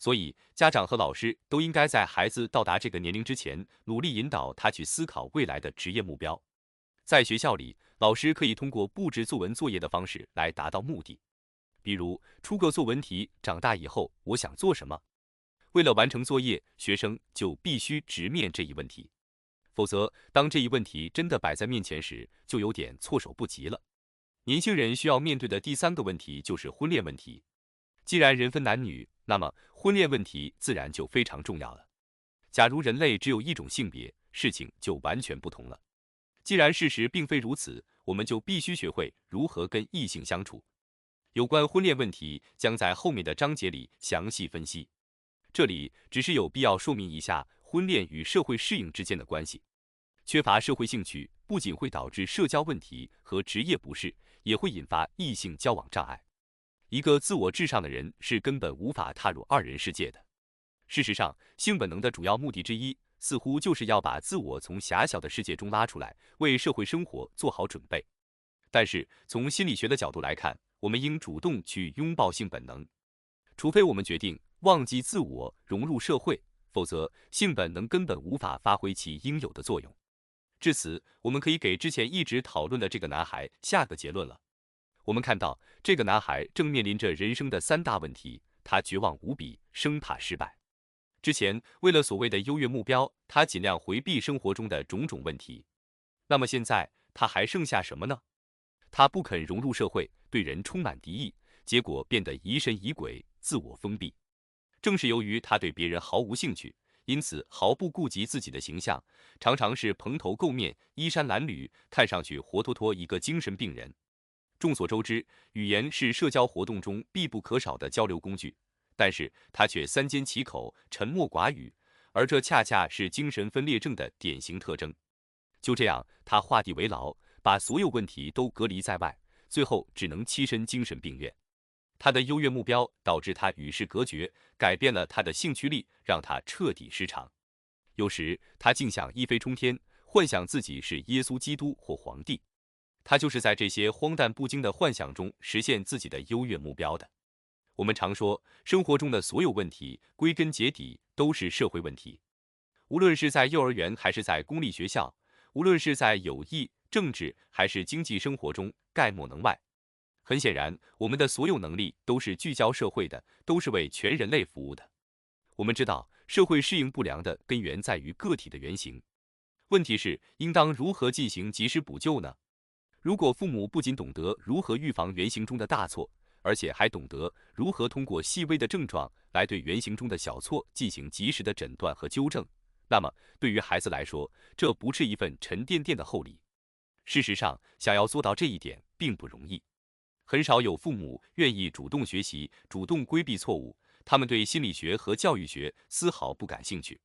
所以，家长和老师都应该在孩子到达这个年龄之前，努力引导他去思考未来的职业目标。在学校里，老师可以通过布置作文作业的方式来达到目的，比如出个作文题：长大以后我想做什么？为了完成作业，学生就必须直面这一问题，否则当这一问题真的摆在面前时，就有点措手不及了。年轻人需要面对的第3个问题就是婚恋问题。既然人分男女，那么婚恋问题自然就非常重要了。假如人类只有一种性别，事情就完全不同了。既然事实并非如此，我们就必须学会如何跟异性相处。有关婚恋问题将在后面的章节里详细分析。这里只是有必要说明一下婚恋与社会适应之间的关系。缺乏社会兴趣不仅会导致社交问题和职业不适，也会引发异性交往障碍。一个自我至上的人是根本无法踏入二人世界的。事实上，性本能的主要目的之一，似乎就是要把自我从狭小的世界中拉出来，为社会生活做好准备。但是，从心理学的角度来看，我们应主动去拥抱性本能。除非我们决定忘记自我，融入社会，否则性本能根本无法发挥其应有的作用。至此，我们可以给之前一直讨论的这个男孩下个结论了。我们看到，这个男孩正面临着人生的3大问题，他绝望无比，生怕失败。之前，为了所谓的优越目标，他尽量回避生活中的种种问题。那么现在，他还剩下什么呢？他不肯融入社会，对人充满敌意，结果变得疑神疑鬼，自我封闭。正是由于他对别人毫无兴趣，因此毫不顾及自己的形象，常常是蓬头垢面、衣衫褴褛，看上去活脱脱一个精神病人。众所周知，语言是社交活动中必不可少的交流工具，但是他却三缄其口，沉默寡语，而这恰恰是精神分裂症的典型特征。就这样，他画地为牢，把所有问题都隔离在外，最后只能栖身精神病院。他的优越目标导致他与世隔绝，改变了他的兴趣力，让他彻底失常。有时他竟想一飞冲天，幻想自己是耶稣基督或皇帝。他就是在这些荒诞不经的幻想中实现自己的优越目标的。我们常说，生活中的所有问题归根结底都是社会问题。无论是在幼儿园还是在公立学校，无论是在友谊、政治还是经济生活中，概莫能外。很显然，我们的所有能力都是聚焦社会的，都是为全人类服务的。我们知道，社会适应不良的根源在于个体的原型。问题是，应当如何进行及时补救呢？如果父母不仅懂得如何预防原型中的大错，而且还懂得如何通过细微的症状来对原型中的小错进行及时的诊断和纠正，那么对于孩子来说，这不是一份沉甸甸的厚礼。事实上，想要做到这一点并不容易。很少有父母愿意主动学习、主动规避错误，他们对心理学和教育学丝毫不感兴趣。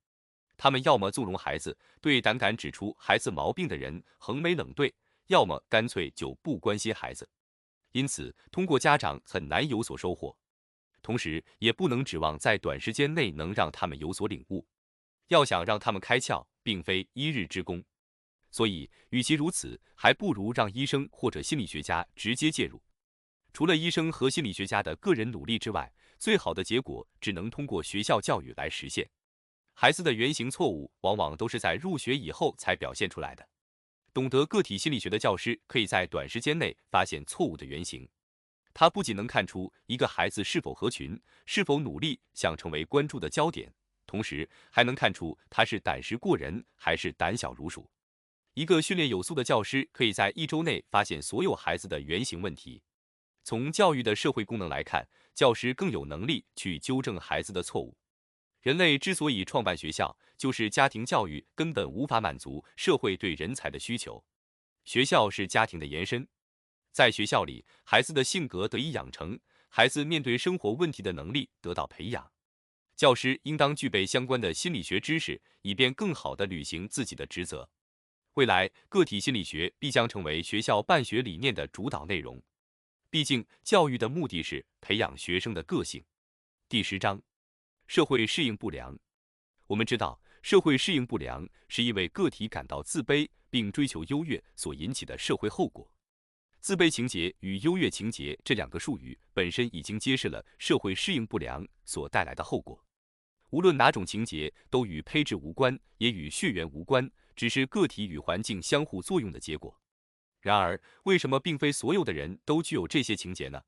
他们要么纵容孩子，对胆敢指出孩子毛病的人横眉冷对，要么干脆就不关心孩子。因此，通过家长很难有所收获，同时也不能指望在短时间内能让他们有所领悟。要想让他们开窍，并非一日之功。所以，与其如此，还不如让医生或者心理学家直接介入。除了医生和心理学家的个人努力之外，最好的结果只能通过学校教育来实现。孩子的原型错误往往都是在入学以后才表现出来的。懂得个体心理学的教师可以在短时间内发现错误的原型。他不仅能看出一个孩子是否合群，是否努力想成为关注的焦点，同时还能看出他是胆识过人还是胆小如鼠。一个训练有素的教师可以在1周内发现所有孩子的原型问题。从教育的社会功能来看，教师更有能力去纠正孩子的错误。人类之所以创办学校，就是家庭教育根本无法满足社会对人才的需求。学校是家庭的延伸，在学校里，孩子的性格得以养成，孩子面对生活问题的能力得到培养。教师应当具备相关的心理学知识，以便更好地履行自己的职责。未来，个体心理学必将成为学校办学理念的主导内容。毕竟，教育的目的是培养学生的个性。第10章，社会适应不良。我们知道，社会适应不良是因为个体感到自卑并追求优越所引起的社会后果。自卑情节与优越情节这2个术语本身已经揭示了社会适应不良所带来的后果。无论哪种情节都与胚质无关，也与血缘无关，只是个体与环境相互作用的结果。然而，为什么并非所有的人都具有这些情节呢？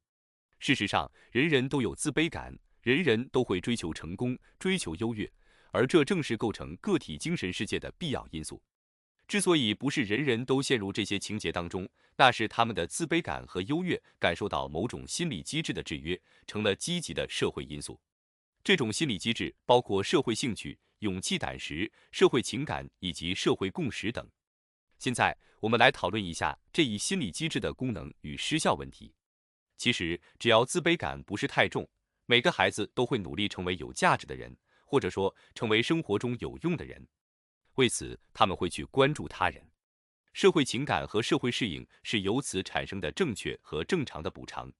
事实上，人人都有自卑感，人人都会追求成功，追求优越，而这正是构成个体精神世界的必要因素。之所以不是人人都陷入这些情节当中，那是他们的自卑感和优越感受到某种心理机制的制约，成了积极的社会因素。这种心理机制包括社会兴趣、勇气、胆识、社会情感以及社会共识等。现在，我们来讨论一下这一心理机制的功能与失效问题。其实，只要自卑感不是太重，每个孩子都会努力成为有价值的人，或者说成为生活中有用的人。为此，他们会去关注他人。社会情感和社会适应是由此产生的正确和正常的补偿。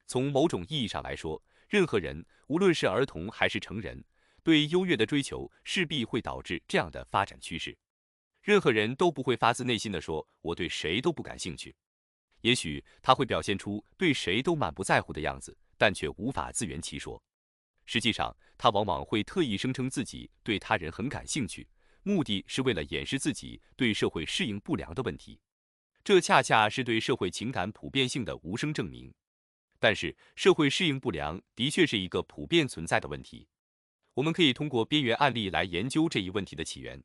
从某种意义上来说，任何人，无论是儿童还是成人，对优越的追求势必会导致这样的发展趋势。任何人都不会发自内心地说我对谁都不感兴趣，也许他会表现出对谁都满不在乎的样子，但却无法自圆其说。实际上，他往往会特意声称自己对他人很感兴趣，目的是为了掩饰自己对社会适应不良的问题。这恰恰是对社会情感普遍性的无声证明。但是，社会适应不良的确是一个普遍存在的问题。我们可以通过边缘案例来研究这一问题的起源。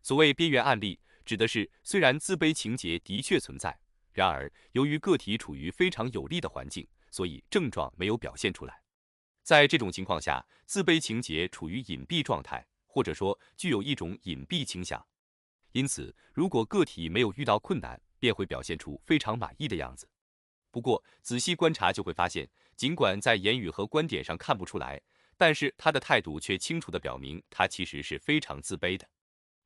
所谓边缘案例，指的是虽然自卑情节的确存在，然而由于个体处于非常有利的环境，所以症状没有表现出来。在这种情况下，自卑情节处于隐蔽状态，或者说具有一种隐蔽倾向。因此，如果个体没有遇到困难，便会表现出非常满意的样子。不过，仔细观察就会发现，尽管在言语和观点上看不出来，但是他的态度却清楚地表明他其实是非常自卑的。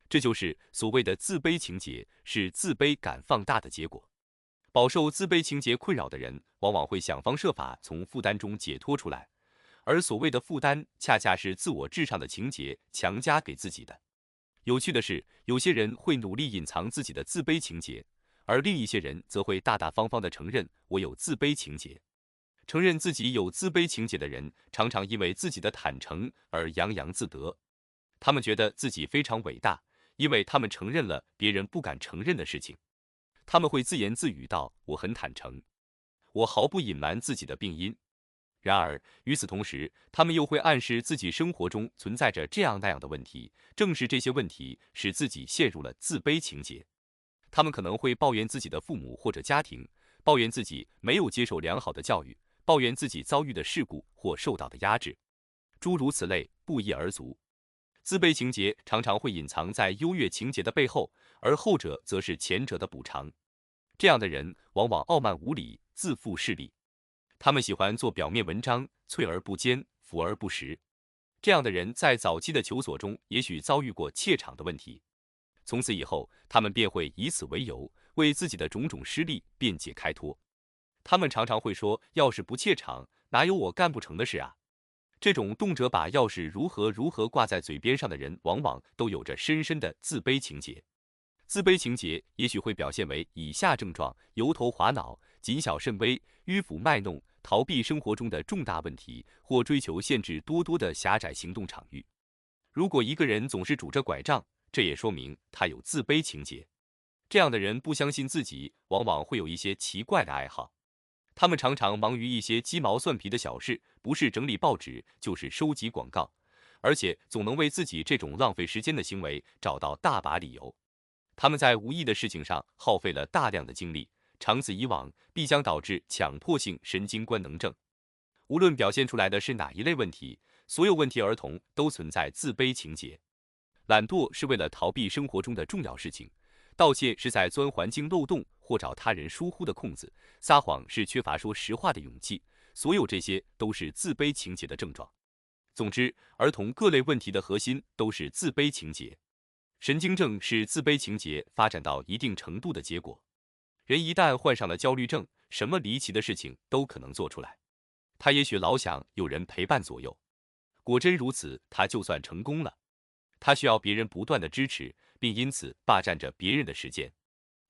这就是所谓的自卑情节，是自卑感放大的结果。饱受自卑情节困扰的人，往往会想方设法从负担中解脱出来，而所谓的负担，恰恰是自我至上的情节强加给自己的。有趣的是，有些人会努力隐藏自己的自卑情节，而另一些人则会大大方方地承认我有自卑情节。承认自己有自卑情节的人，常常因为自己的坦诚而洋洋自得。他们觉得自己非常伟大，因为他们承认了别人不敢承认的事情。他们会自言自语道：“我很坦诚，我毫不隐瞒自己的病因。”然而，与此同时，他们又会暗示自己生活中存在着这样那样的问题，正是这些问题使自己陷入了自卑情节。他们可能会抱怨自己的父母或者家庭，抱怨自己没有接受良好的教育，抱怨自己遭遇的事故或受到的压制，诸如此类，不一而足。自卑情节常常会隐藏在优越情节的背后，而后者则是前者的补偿。这样的人往往傲慢无礼，自负势利。他们喜欢做表面文章，脆而不坚，腐而不实。这样的人在早期的求索中也许遭遇过怯场的问题，从此以后，他们便会以此为由，为自己的种种失利辩解开脱。他们常常会说：“要是不怯场，哪有我干不成的事啊？”这种动辄把要是如何如何挂在嘴边上的人，往往都有着深深的自卑情节。自卑情节也许会表现为以下症状：油头滑脑、谨小慎微、迂腐卖弄、逃避生活中的重大问题，或追求限制多多的狭窄行动场域。如果一个人总是拄着拐杖，这也说明他有自卑情节。这样的人不相信自己，往往会有一些奇怪的爱好。他们常常忙于一些鸡毛蒜皮的小事，不是整理报纸，就是收集广告，而且总能为自己这种浪费时间的行为找到大把理由。他们在无益的事情上耗费了大量的精力，长此以往，必将导致强迫性神经官能症。无论表现出来的是哪一类问题，所有问题儿童都存在自卑情节。懒惰是为了逃避生活中的重要事情，盗窃是在钻环境漏洞或找他人疏忽的空子，撒谎是缺乏说实话的勇气，所有这些都是自卑情节的症状。总之，儿童各类问题的核心都是自卑情节。神经症是自卑情节发展到一定程度的结果。人一旦患上了焦虑症，什么离奇的事情都可能做出来。他也许老想有人陪伴左右，果真如此，他就算成功了。他需要别人不断的支持，并因此霸占着别人的时间。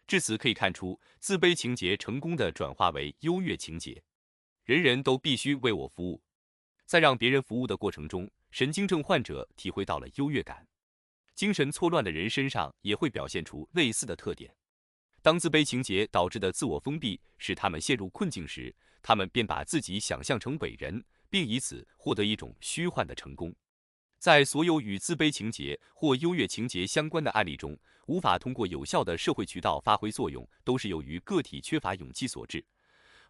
至此可以看出，自卑情节成功的转化为优越情节。人人都必须为我服务。在让别人服务的过程中，神经症患者体会到了优越感。精神错乱的人身上也会表现出类似的特点。当自卑情节导致的自我封闭使他们陷入困境时，他们便把自己想象成伟人，并以此获得一种虚幻的成功。在所有与自卑情节或优越情节相关的案例中，无法通过有效的社会渠道发挥作用，都是由于个体缺乏勇气所致，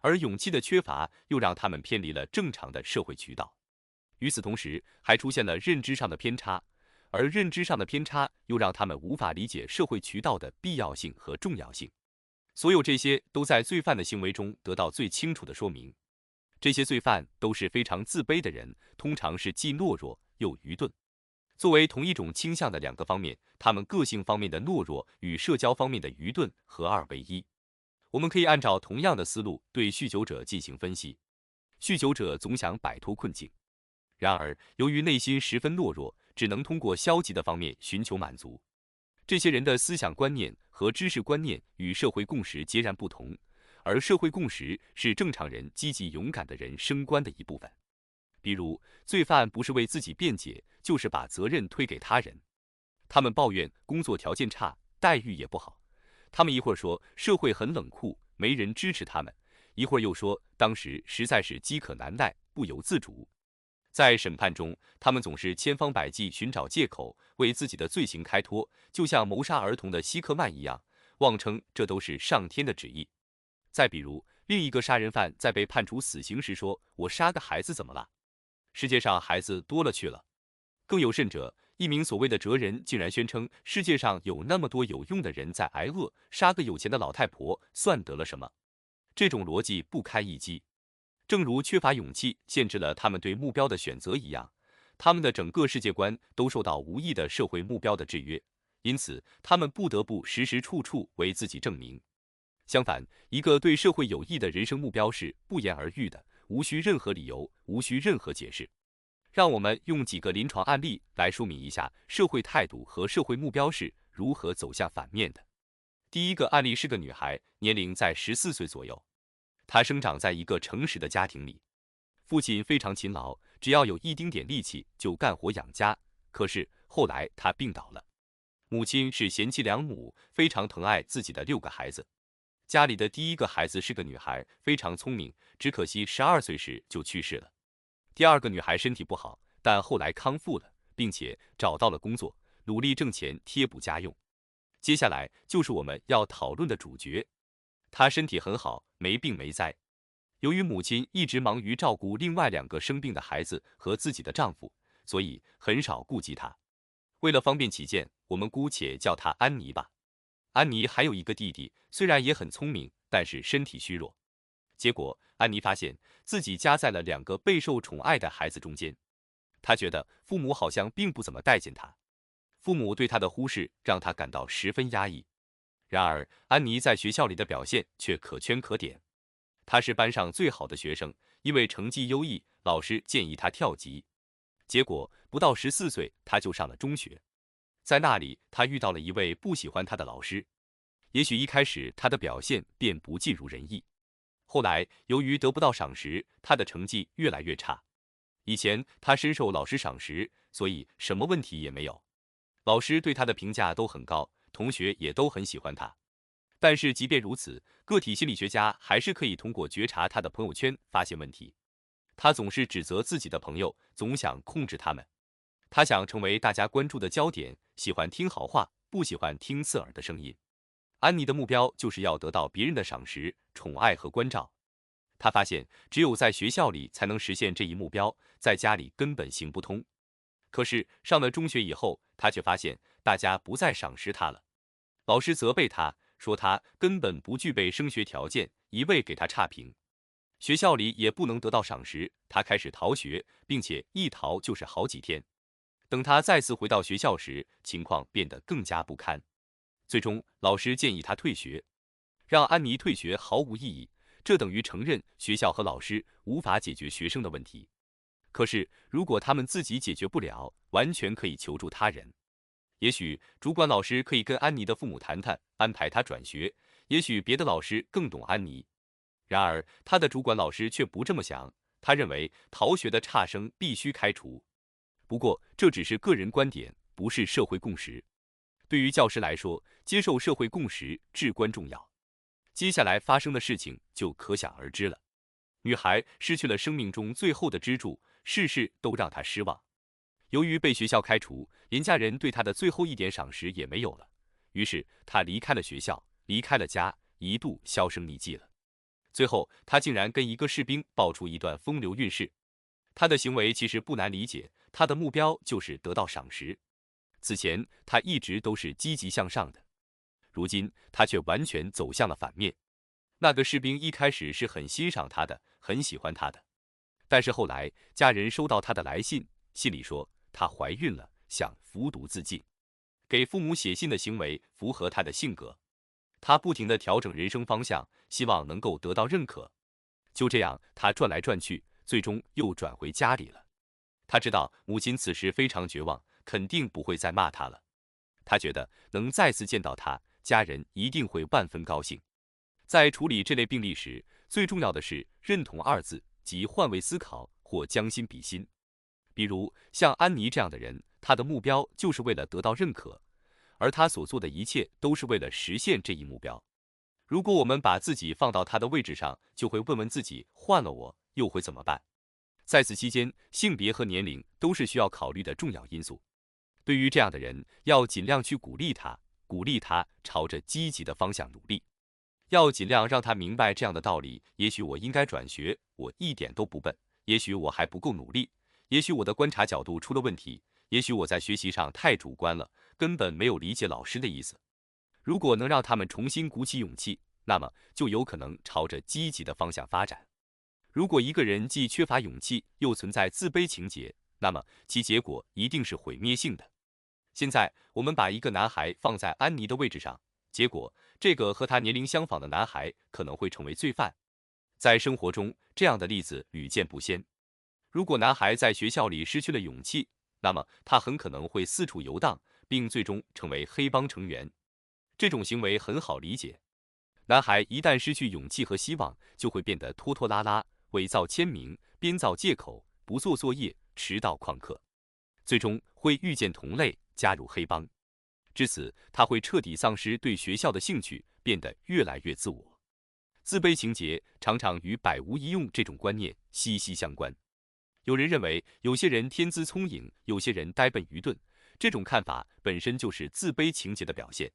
而勇气的缺乏又让他们偏离了正常的社会渠道。与此同时，还出现了认知上的偏差，而认知上的偏差又让他们无法理解社会渠道的必要性和重要性。所有这些都在罪犯的行为中得到最清楚的说明。这些罪犯都是非常自卑的人，通常是既懦弱又愚钝。作为同一种倾向的两个方面，他们个性方面的懦弱与社交方面的愚钝合二为一。我们可以按照同样的思路对酗酒者进行分析。酗酒者总想摆脱困境，然而由于内心十分懦弱，只能通过消极的方面寻求满足。这些人的思想观念和知识观念与社会共识截然不同，而社会共识是正常人积极勇敢的人生观的一部分。比如，罪犯不是为自己辩解，就是把责任推给他人。他们抱怨工作条件差，待遇也不好。他们一会儿说社会很冷酷，没人支持他们，一会儿又说当时实在是饥渴难耐，不由自主。在审判中，他们总是千方百计寻找借口，为自己的罪行开脱，就像谋杀儿童的希克曼一样，妄称这都是上天的旨意。再比如，另一个杀人犯在被判处死刑时说：“我杀个孩子怎么了？世界上孩子多了去了。”更有甚者，一名所谓的哲人竟然宣称世界上有那么多有用的人在挨饿，杀个有钱的老太婆算得了什么？这种逻辑不堪一击。正如缺乏勇气限制了他们对目标的选择一样，他们的整个世界观都受到无意的社会目标的制约，因此他们不得不时时处处为自己证明。相反，一个对社会有益的人生目标是不言而喻的，无需任何理由，无需任何解释。让我们用几个临床案例来说明一下社会态度和社会目标是如何走向反面的。第一个案例是个女孩，年龄在14岁左右。她生长在一个诚实的家庭里，父亲非常勤劳，只要有一丁点力气就干活养家。可是后来他病倒了，母亲是贤妻良母，非常疼爱自己的6个孩子。家里的第一个孩子是个女孩，非常聪明，只可惜12岁时就去世了。第二个女孩身体不好，但后来康复了，并且找到了工作，努力挣钱贴补家用。接下来就是我们要讨论的主角，她身体很好，没病没灾。由于母亲一直忙于照顾另外2个生病的孩子和自己的丈夫，所以很少顾及她。为了方便起见，我们姑且叫她安妮吧。安妮还有一个弟弟，虽然也很聪明，但是身体虚弱。结果，安妮发现自己夹在了2个备受宠爱的孩子中间。她觉得父母好像并不怎么待见她，父母对她的忽视让她感到十分压抑。然而，安妮在学校里的表现却可圈可点。她是班上最好的学生，因为成绩优异，老师建议她跳级。结果，不到14岁，她就上了中学。在那里，她遇到了一位不喜欢她的老师。也许一开始她的表现便不尽如人意，后来由于得不到赏识，她的成绩越来越差。以前她深受老师赏识，所以什么问题也没有。老师对她的评价都很高，同学也都很喜欢她。但是即便如此，个体心理学家还是可以通过觉察她的朋友圈发现问题。她总是指责自己的朋友，总想控制他们。她想成为大家关注的焦点，喜欢听好话，不喜欢听刺耳的声音。安妮的目标就是要得到别人的赏识、宠爱和关照。她发现，只有在学校里才能实现这一目标，在家里根本行不通。可是上了中学以后，她却发现大家不再赏识她了。老师责备她，说她根本不具备升学条件，一味给她差评。学校里也不能得到赏识，她开始逃学，并且一逃就是好几天。等她再次回到学校时，情况变得更加不堪。最终，老师建议她退学。让安妮退学毫无意义，这等于承认学校和老师无法解决学生的问题。可是，如果他们自己解决不了，完全可以求助他人。也许主管老师可以跟安妮的父母谈谈，安排她转学。也许别的老师更懂安妮。然而，他的主管老师却不这么想，他认为逃学的差生必须开除。不过，这只是个人观点，不是社会共识。对于教师来说，接受社会共识至关重要。接下来发生的事情就可想而知了。女孩失去了生命中最后的支柱，事事都让她失望。由于被学校开除，连家人对她的最后一点赏识也没有了。于是，她离开了学校，离开了家，一度销声匿迹了。最后，她竟然跟一个士兵爆出一段风流韵事。她的行为其实不难理解，她的目标就是得到赏识。此前，她一直都是积极向上的，如今她却完全走向了反面。那个士兵一开始是很欣赏她的，很喜欢她的，但是后来家人收到她的来信，信里说她怀孕了，想服毒自尽。给父母写信的行为符合她的性格，她不停地调整人生方向，希望能够得到认可。就这样，她转来转去，最终又转回家里了。她知道母亲此时非常绝望，肯定不会再骂她了。她觉得能再次见到她，家人一定会万分高兴。在处理这类病例时，最重要的是认同2字，即换位思考或将心比心。比如像安妮这样的人，她的目标就是为了得到认可，而她所做的一切都是为了实现这一目标。如果我们把自己放到她的位置上，就会问问自己，换了我又会怎么办？在此期间，性别和年龄都是需要考虑的重要因素。对于这样的人，要尽量去鼓励他朝着积极的方向努力。要尽量让他明白这样的道理，也许我应该转学，我一点都不笨，也许我还不够努力，也许我的观察角度出了问题，也许我在学习上太主观了，根本没有理解老师的意思。如果能让他们重新鼓起勇气，那么就有可能朝着积极的方向发展。如果一个人既缺乏勇气，又存在自卑情节，那么其结果一定是毁灭性的。现在我们把一个男孩放在安妮的位置上，结果这个和他年龄相仿的男孩可能会成为罪犯。在生活中，这样的例子屡见不鲜。如果男孩在学校里失去了勇气，那么他很可能会四处游荡，并最终成为黑帮成员。这种行为很好理解。男孩一旦失去勇气和希望，就会变得拖拖拉拉，伪造签名，编造借口，不做作业，迟到旷课，最终会遇见同类，加入黑帮。至此，他会彻底丧失对学校的兴趣，变得越来越自我。自卑情节常常与百无一用这种观念息息相关。有人认为，有些人天资聪颖，有些人呆笨愚钝，这种看法本身就是自卑情节的表现。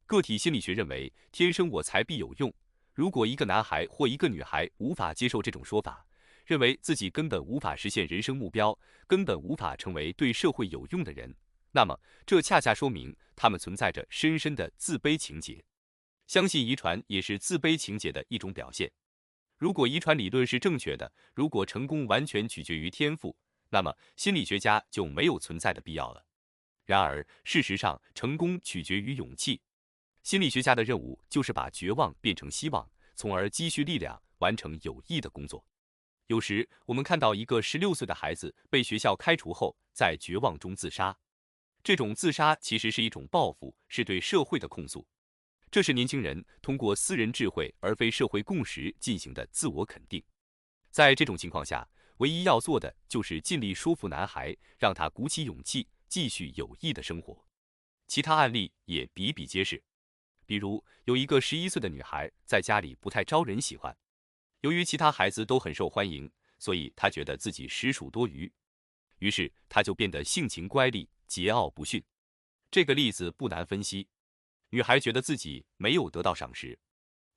个体心理学认为，天生我材必有用。如果一个男孩或一个女孩无法接受这种说法，认为自己根本无法实现人生目标，根本无法成为对社会有用的人，那么这恰恰说明他们存在着深深的自卑情节。相信遗传也是自卑情节的一种表现。如果遗传理论是正确的，如果成功完全取决于天赋，那么心理学家就没有存在的必要了。然而，事实上，成功取决于勇气。心理学家的任务就是把绝望变成希望，从而积蓄力量，完成有益的工作。有时，我们看到一个16岁的孩子被学校开除后，在绝望中自杀。这种自杀其实是一种报复，是对社会的控诉。这是年轻人通过私人智慧而非社会共识进行的自我肯定。在这种情况下，唯一要做的就是尽力说服男孩，让他鼓起勇气，继续有益的生活。其他案例也比比皆是。比如，有一个11岁的女孩在家里不太招人喜欢，由于其他孩子都很受欢迎，所以她觉得自己实属多余，于是她就变得性情乖戾、桀骜不驯。这个例子不难分析，女孩觉得自己没有得到赏识，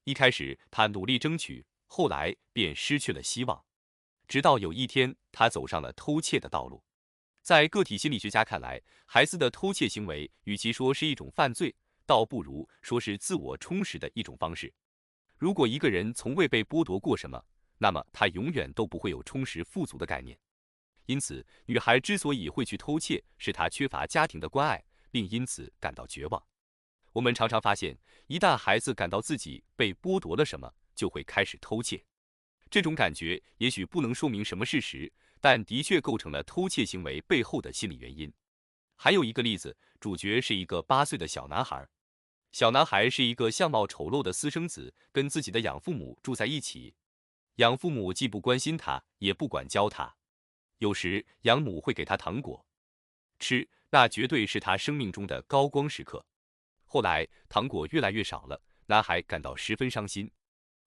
一开始她努力争取，后来便失去了希望，直到有一天她走上了偷窃的道路。在个体心理学家看来，孩子的偷窃行为与其说是一种犯罪，倒不如说是自我充实的一种方式。如果一个人从未被剥夺过什么，那么他永远都不会有充实富足的概念。因此，女孩之所以会去偷窃，是她缺乏家庭的关爱，并因此感到绝望。我们常常发现，一旦孩子感到自己被剥夺了什么，就会开始偷窃。这种感觉也许不能说明什么事实，但的确构成了偷窃行为背后的心理原因。还有一个例子，主角是一个8岁的小男孩。小男孩是一个相貌丑陋的私生子，跟自己的养父母住在一起。养父母既不关心他，也不管教他。有时养母会给他糖果吃，那绝对是他生命中的高光时刻。后来糖果越来越少了，男孩感到十分伤心。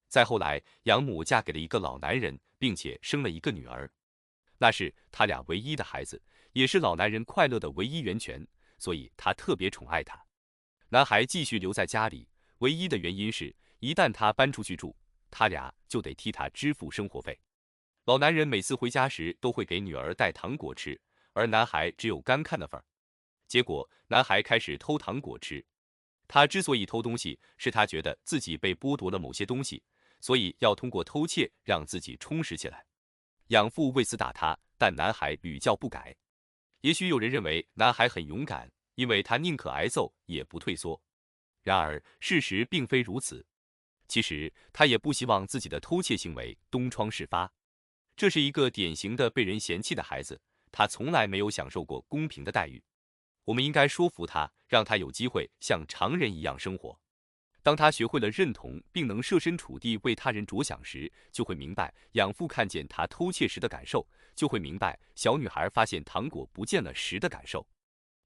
再后来，养母嫁给了一个老男人，并且生了一个女儿。那是他俩唯一的孩子，也是老男人快乐的唯一源泉，所以他特别宠爱她。男孩继续留在家里，唯一的原因是，一旦他搬出去住，他俩就得替他支付生活费。老男人每次回家时都会给女儿带糖果吃，而男孩只有干看的份儿。结果，男孩开始偷糖果吃。他之所以偷东西，是他觉得自己被剥夺了某些东西，所以要通过偷窃让自己充实起来。养父为此打他，但男孩屡教不改。也许有人认为男孩很勇敢，因为他宁可挨揍也不退缩。然而，事实并非如此。其实，他也不希望自己的偷窃行为东窗事发。这是一个典型的被人嫌弃的孩子，他从来没有享受过公平的待遇。我们应该说服他，让他有机会像常人一样生活。当他学会了认同，并能设身处地为他人着想时，就会明白养父看见他偷窃时的感受，就会明白小女孩发现糖果不见了时的感受。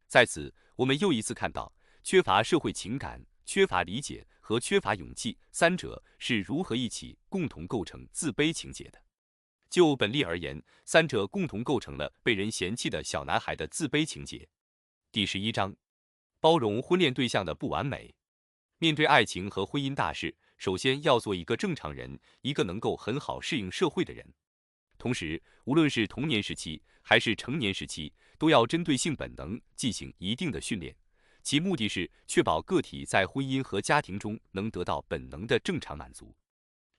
在此，我们又一次看到，缺乏社会情感、缺乏理解和缺乏勇气，三者是如何一起共同构成自卑情节的。就本例而言，三者共同构成了被人嫌弃的小男孩的自卑情节。第11章，包容婚恋对象的不完美。面对爱情和婚姻大事，首先要做一个正常人，一个能够很好适应社会的人。同时，无论是童年时期还是成年时期，都要针对性本能进行一定的训练，其目的是确保个体在婚姻和家庭中能得到本能的正常满足。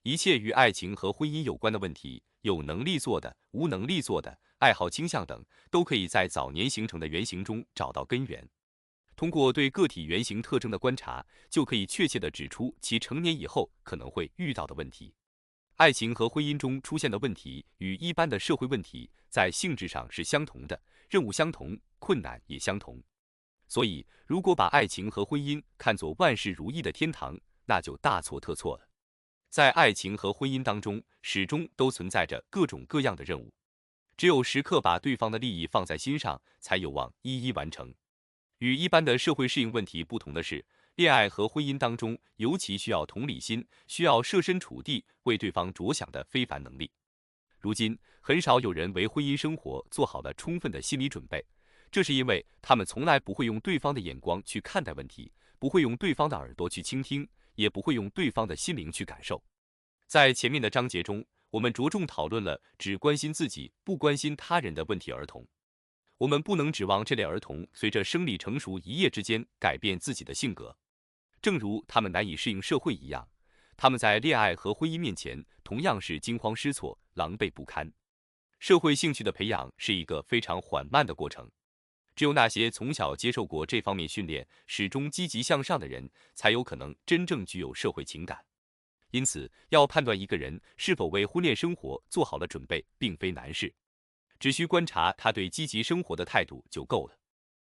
一切与爱情和婚姻有关的问题，有能力做的、无能力做的、爱好倾向等，都可以在早年形成的原型中找到根源。通过对个体原型特征的观察，就可以确切地指出其成年以后可能会遇到的问题。爱情和婚姻中出现的问题与一般的社会问题在性质上是相同的，任务相同，困难也相同。所以，如果把爱情和婚姻看作万事如意的天堂，那就大错特错了。在爱情和婚姻当中，始终都存在着各种各样的任务，只有时刻把对方的利益放在心上，才有望一一完成。与一般的社会适应问题不同的是，恋爱和婚姻当中尤其需要同理心，需要设身处地为对方着想的非凡能力。如今，很少有人为婚姻生活做好了充分的心理准备，这是因为他们从来不会用对方的眼光去看待问题，不会用对方的耳朵去倾听，也不会用对方的心灵去感受。在前面的章节中，我们着重讨论了只关心自己不关心他人的问题儿童。我们不能指望这类儿童随着生理成熟一夜之间改变自己的性格，正如他们难以适应社会一样，他们在恋爱和婚姻面前同样是惊慌失措、狼狈不堪。社会兴趣的培养是一个非常缓慢的过程，只有那些从小接受过这方面训练、始终积极向上的人，才有可能真正具有社会情感。因此，要判断一个人是否为婚恋生活做好了准备，并非难事，只需观察他对积极生活的态度就够了。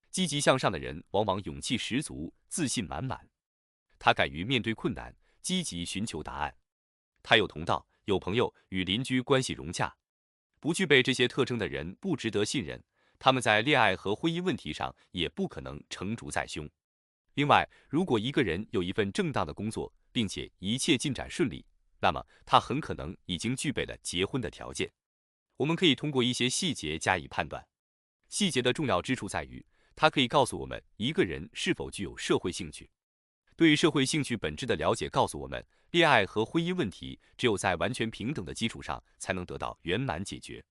积极向上的人往往勇气十足、自信满满，他敢于面对困难，积极寻求答案。他有同道，有朋友，与邻居关系融洽。不具备这些特征的人不值得信任，他们在恋爱和婚姻问题上也不可能成竹在胸。另外，如果一个人有一份正当的工作，并且一切进展顺利，那么他很可能已经具备了结婚的条件。我们可以通过一些细节加以判断。细节的重要之处在于，它可以告诉我们一个人是否具有社会兴趣。对社会兴趣本质的了解告诉我们，恋爱和婚姻问题只有在完全平等的基础上才能得到圆满解决。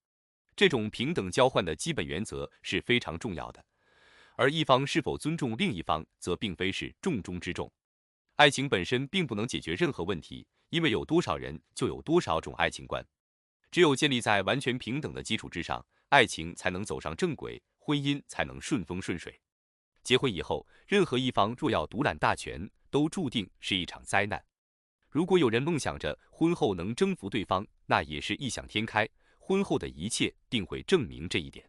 这种平等交换的基本原则是非常重要的，而一方是否尊重另一方则并非是重中之重。爱情本身并不能解决任何问题，因为有多少人就有多少种爱情观。只有建立在完全平等的基础之上，爱情才能走上正轨，婚姻才能顺风顺水。结婚以后，任何一方若要独揽大权，都注定是一场灾难。如果有人梦想着婚后能征服对方，那也是异想天开，婚后的一切定会证明这一点。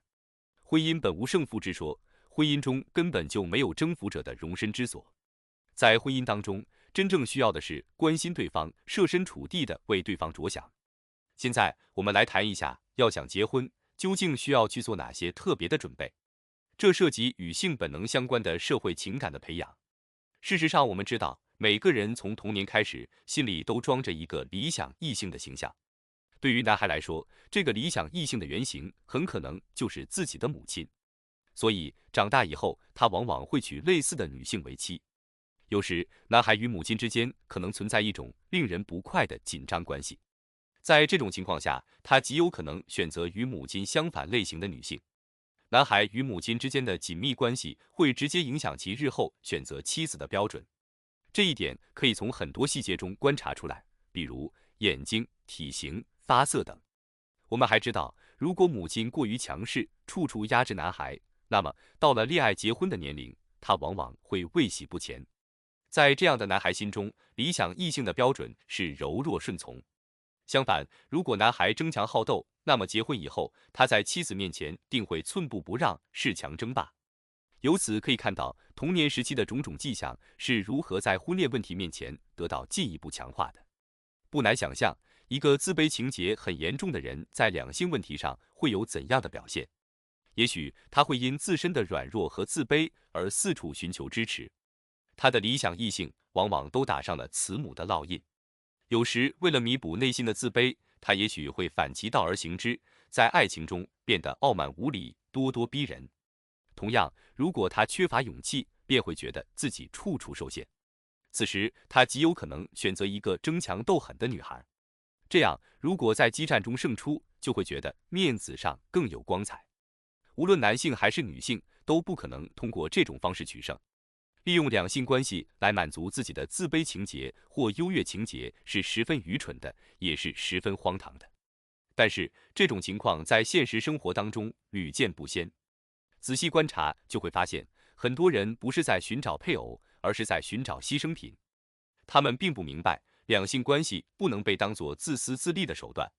婚姻本无胜负之说，婚姻中根本就没有征服者的容身之所。在婚姻当中，真正需要的是关心对方，设身处地的为对方着想。现在我们来谈一下，要想结婚，究竟需要去做哪些特别的准备？这涉及与性本能相关的社会情感的培养。事实上，我们知道，每个人从童年开始，心里都装着一个理想异性的形象。对于男孩来说，这个理想异性的原型很可能就是自己的母亲。所以，长大以后，他往往会娶类似的女性为妻。有时，男孩与母亲之间可能存在一种令人不快的紧张关系。在这种情况下，他极有可能选择与母亲相反类型的女性。男孩与母亲之间的紧密关系会直接影响其日后选择妻子的标准。这一点可以从很多细节中观察出来，比如眼睛、体型、发色等。我们还知道，如果母亲过于强势，处处压制男孩，那么到了恋爱结婚的年龄，他往往会畏喜不前。在这样的男孩心中，理想异性的标准是柔弱顺从。相反，如果男孩争强好斗，那么结婚以后，他在妻子面前定会寸步不让，恃强争霸。由此可以看到，童年时期的种种迹象是如何在婚恋问题面前得到进一步强化的。不难想象，一个自卑情结很严重的人在两性问题上会有怎样的表现。也许他会因自身的软弱和自卑而四处寻求支持。他的理想异性往往都打上了慈母的烙印。有时为了弥补内心的自卑，他也许会反其道而行之，在爱情中变得傲慢无礼、咄咄逼人。同样，如果他缺乏勇气，便会觉得自己处处受限。此时，他极有可能选择一个争强斗狠的女孩。这样，如果在激战中胜出，就会觉得面子上更有光彩。无论男性还是女性，都不可能通过这种方式取胜。利用两性关系来满足自己的自卑情结或优越情结是十分愚蠢的，也是十分荒唐的。但是这种情况在现实生活当中屡见不鲜。仔细观察就会发现，很多人不是在寻找配偶，而是在寻找牺牲品。他们并不明白，两性关系不能被当作自私自利的手段。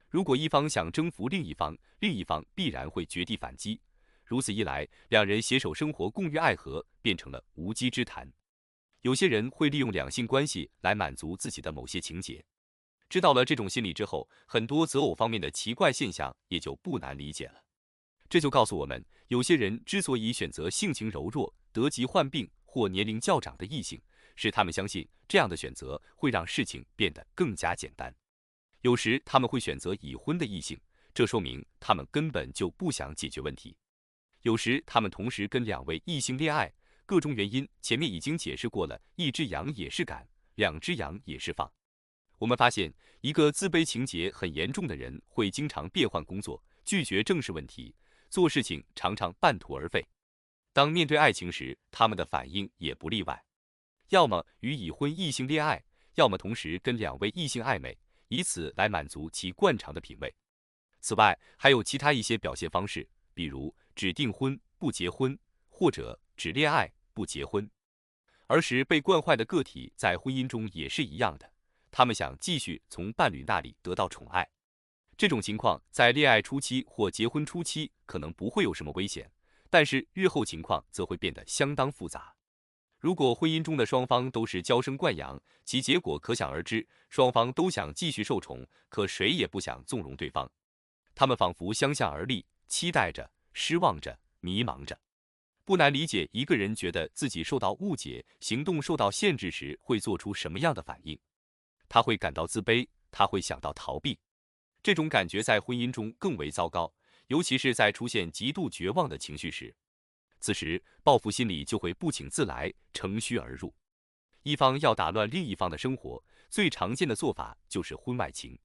如果一方想征服另一方，另一方必然会绝地反击。如此一来，两人携手生活，共浴爱河，变成了无稽之谈。有些人会利用两性关系来满足自己的某些情节。知道了这种心理之后，很多择偶方面的奇怪现象也就不难理解了。这就告诉我们，有些人之所以选择性情柔弱、得疾患病，或年龄较长的异性，使他们相信这样的选择会让事情变得更加简单。有时他们会选择已婚的异性，这说明他们根本就不想解决问题。有时他们同时跟2位异性恋爱，各种原因前面已经解释过了，一只羊也是赶，2只羊也是放。我们发现，一个自卑情节很严重的人会经常变换工作，拒绝正视问题，做事情常常半途而废。当面对爱情时，他们的反应也不例外，要么与已婚异性恋爱，要么同时跟2位异性暧昧，以此来满足其惯常的品味。此外，还有其他一些表现方式，比如只订婚不结婚，或者只恋爱不结婚。儿时被惯坏的个体在婚姻中也是一样的，他们想继续从伴侣那里得到宠爱。这种情况在恋爱初期或结婚初期可能不会有什么危险，但是日后情况则会变得相当复杂。如果婚姻中的双方都是娇生惯养，其结果可想而知，双方都想继续受宠，可谁也不想纵容对方。他们仿佛相向而立，期待着，失望着，迷茫着。不难理解一个人觉得自己受到误解，行动受到限制时会做出什么样的反应。他会感到自卑，他会想到逃避。这种感觉在婚姻中更为糟糕，尤其是在出现极度绝望的情绪时。此时，报复心理就会不请自来，乘虚而入。一方要打乱另一方的生活，最常见的做法就是婚外情。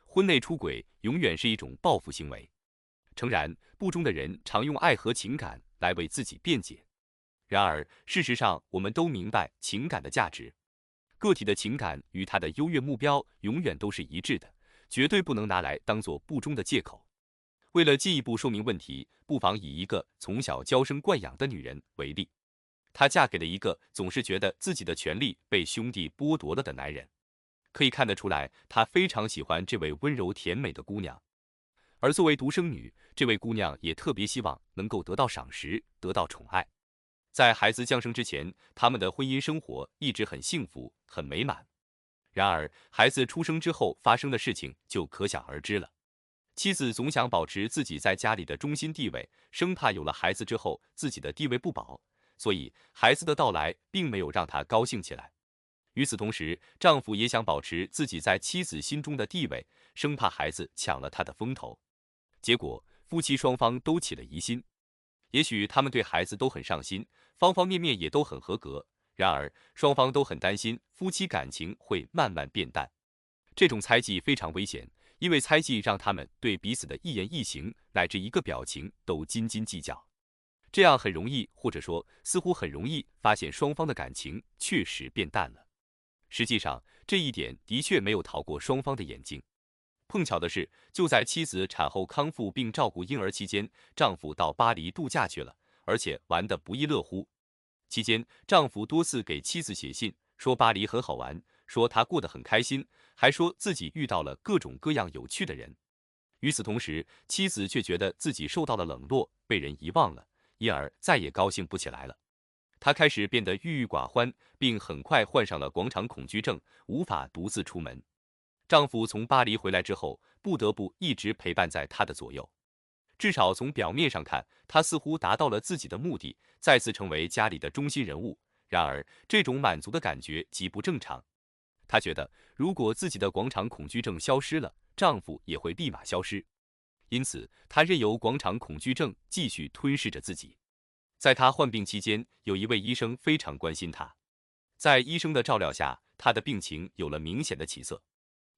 婚内出轨永远是一种报复行为。诚然，不忠的人常用爱和情感来为自己辩解。然而，事实上，我们都明白情感的价值。个体的情感与他的优越目标永远都是一致的，绝对不能拿来当做不忠的借口。为了进一步说明问题，不妨以一个从小娇生惯养的女人为例。她嫁给了一个总是觉得自己的权利被兄弟剥夺了的男人。可以看得出来，她非常喜欢这位温柔甜美的姑娘。而作为独生女，这位姑娘也特别希望能够得到赏识，得到宠爱。在孩子降生之前，他们的婚姻生活一直很幸福，很美满。然而，孩子出生之后发生的事情就可想而知了。妻子总想保持自己在家里的中心地位，生怕有了孩子之后自己的地位不保，所以孩子的到来并没有让她高兴起来。与此同时，丈夫也想保持自己在妻子心中的地位，生怕孩子抢了他的风头。结果，夫妻双方都起了疑心。也许他们对孩子都很上心，方方面面也都很合格，然而双方都很担心夫妻感情会慢慢变淡。这种猜忌非常危险，因为猜忌让他们对彼此的一言一行乃至一个表情都斤斤计较。这样很容易，或者说似乎很容易发现双方的感情确实变淡了。实际上，这一点的确没有逃过双方的眼睛。碰巧的是，就在妻子产后康复并照顾婴儿期间，丈夫到巴黎度假去了，而且玩得不亦乐乎。期间，丈夫多次给妻子写信，说巴黎很好玩，说他过得很开心，还说自己遇到了各种各样有趣的人。与此同时，妻子却觉得自己受到了冷落，被人遗忘了，因而再也高兴不起来了。她开始变得郁郁寡欢，并很快患上了广场恐惧症，无法独自出门。丈夫从巴黎回来之后，不得不一直陪伴在她的左右。至少从表面上看，他似乎达到了自己的目的，再次成为家里的中心人物。然而，这种满足的感觉极不正常。她觉得，如果自己的广场恐惧症消失了，丈夫也会立马消失。因此，她任由广场恐惧症继续吞噬着自己。在她患病期间，有一位医生非常关心她。在医生的照料下，她的病情有了明显的起色。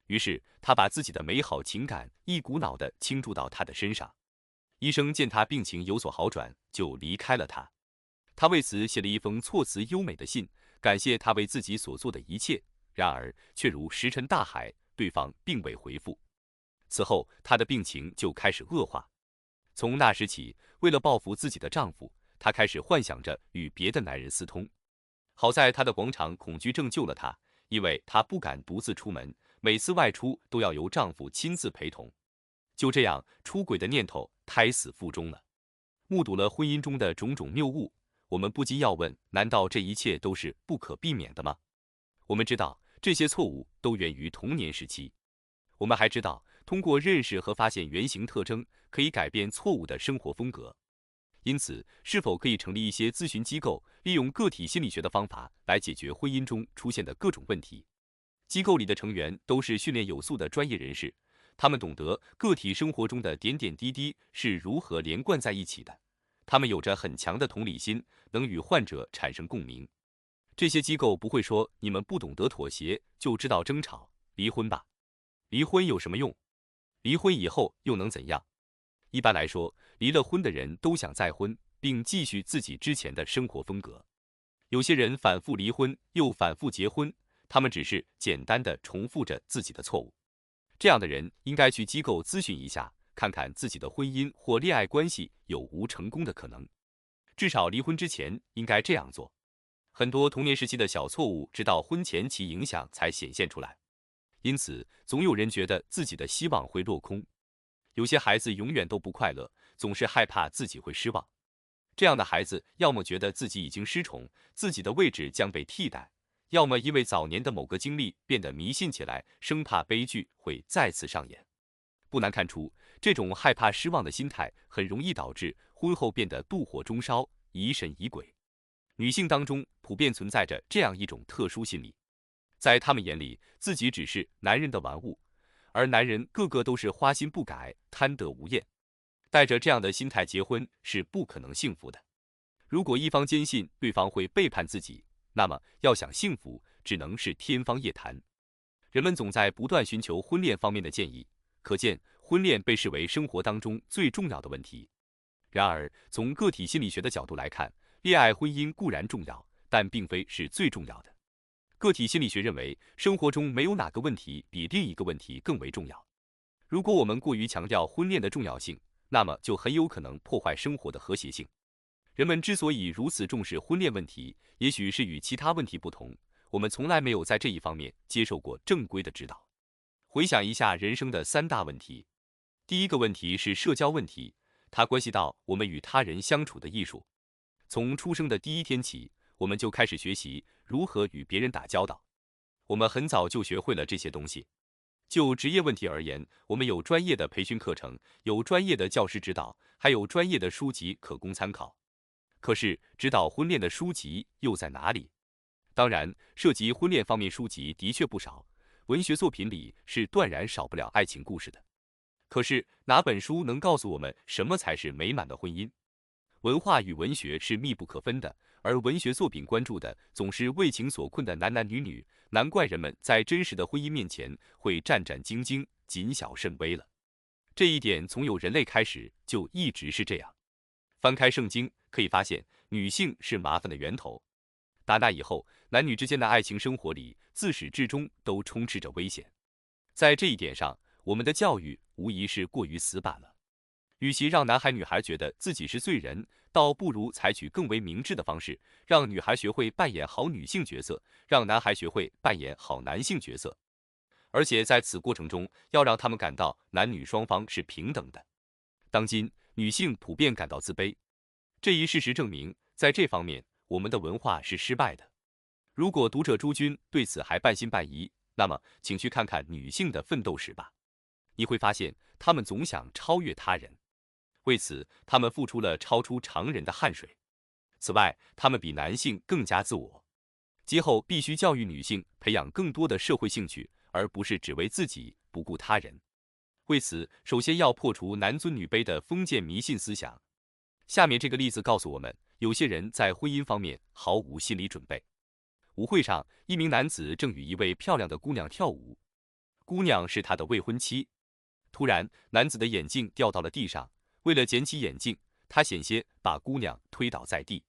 于是，她把自己的美好情感一股脑地倾注到他的身上。医生见她病情有所好转，就离开了她。他为此写了一封措辞优美的信，感谢他为自己所做的一切。然而，却如石沉大海，对方并未回复。此后，她的病情就开始恶化。从那时起，为了报复自己的丈夫，她开始幻想着与别的男人私通。好在她的广场恐惧症救了她，因为她不敢独自出门，每次外出都要由丈夫亲自陪同。就这样，出轨的念头胎死腹中了。目睹了婚姻中的种种谬误，我们不禁要问：难道这一切都是不可避免的吗？我们知道，这些错误都源于童年时期。我们还知道，通过认识和发现原型特征，可以改变错误的生活风格。因此，是否可以成立一些咨询机构，利用个体心理学的方法来解决婚姻中出现的各种问题？机构里的成员都是训练有素的专业人士，他们懂得个体生活中的点点滴滴是如何连贯在一起的，他们有着很强的同理心，能与患者产生共鸣。这些机构不会说你们不懂得妥协，就知道争吵，离婚吧。离婚有什么用？离婚以后又能怎样？一般来说，离了婚的人都想再婚，并继续自己之前的生活风格。有些人反复离婚，又反复结婚，他们只是简单的重复着自己的错误。这样的人应该去机构咨询一下，看看自己的婚姻或恋爱关系有无成功的可能。至少离婚之前应该这样做。很多童年时期的小错误，直到婚前其影响才显现出来。因此，总有人觉得自己的希望会落空。有些孩子永远都不快乐，总是害怕自己会失望。这样的孩子要么觉得自己已经失宠，自己的位置将被替代，要么因为早年的某个经历变得迷信起来，生怕悲剧会再次上演。不难看出，这种害怕失望的心态很容易导致婚后变得妒火中烧、疑神疑鬼。女性当中普遍存在着这样一种特殊心理，在她们眼里，自己只是男人的玩物，而男人个个都是花心不改、贪得无厌。带着这样的心态结婚是不可能幸福的。如果一方坚信对方会背叛自己，那么要想幸福，只能是天方夜谭。人们总在不断寻求婚恋方面的建议，可见婚恋被视为生活当中最重要的问题。然而，从个体心理学的角度来看，恋爱婚姻固然重要，但并非是最重要的。个体心理学认为，生活中没有哪个问题比另一个问题更为重要。如果我们过于强调婚恋的重要性，那么就很有可能破坏生活的和谐性。人们之所以如此重视婚恋问题，也许是与其他问题不同，我们从来没有在这一方面接受过正规的指导。回想一下人生的三大问题，第一个问题是社交问题，它关系到我们与他人相处的艺术。从出生的第一天起，我们就开始学习如何与别人打交道。我们很早就学会了这些东西。就职业问题而言，我们有专业的培训课程，有专业的教师指导，还有专业的书籍可供参考。可是，指导婚恋的书籍又在哪里？当然，涉及婚恋方面书籍的确不少，文学作品里是断然少不了爱情故事的。可是，哪本书能告诉我们什么才是美满的婚姻？文化与文学是密不可分的，而文学作品关注的总是为情所困的男男女女，难怪人们在真实的婚姻面前会战战兢兢、谨小慎微了。这一点从有人类开始就一直是这样。翻开圣经，可以发现女性是麻烦的源头。打那以后，男女之间的爱情生活里，自始至终都充斥着危险。在这一点上，我们的教育无疑是过于死板了。与其让男孩女孩觉得自己是罪人，倒不如采取更为明智的方式，让女孩学会扮演好女性角色，让男孩学会扮演好男性角色。而且在此过程中，要让他们感到男女双方是平等的。当今女性普遍感到自卑，这一事实证明，在这方面我们的文化是失败的。如果读者诸君对此还半信半疑，那么请去看看女性的奋斗史吧。你会发现，她们总想超越他人。为此，他们付出了超出常人的汗水。此外，他们比男性更加自我。今后必须教育女性培养更多的社会兴趣，而不是只为自己不顾他人。为此，首先要破除男尊女卑的封建迷信思想。下面这个例子告诉我们，有些人在婚姻方面毫无心理准备。舞会上，一名男子正与一位漂亮的姑娘跳舞，姑娘是他的未婚妻。突然，男子的眼镜掉到了地上。为了捡起眼镜，他险些把姑娘推倒在地。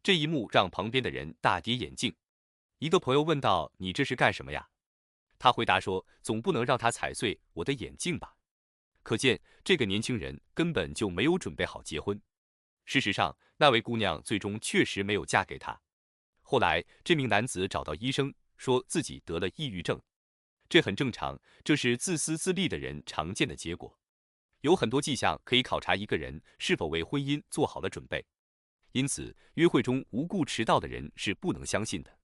这一幕让旁边的人大跌眼镜。一个朋友问道：“你这是干什么呀？”他回答说：“总不能让他踩碎我的眼镜吧？”可见这个年轻人根本就没有准备好结婚。事实上，那位姑娘最终确实没有嫁给他。后来，这名男子找到医生，说自己得了抑郁症。这很正常，这是自私自利的人常见的结果。有很多迹象可以考察一个人是否为婚姻做好了准备，因此，约会中无故迟到的人是不能相信的。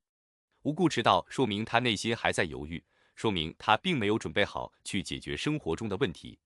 无故迟到说明他内心还在犹豫，说明他并没有准备好去解决生活中的问题。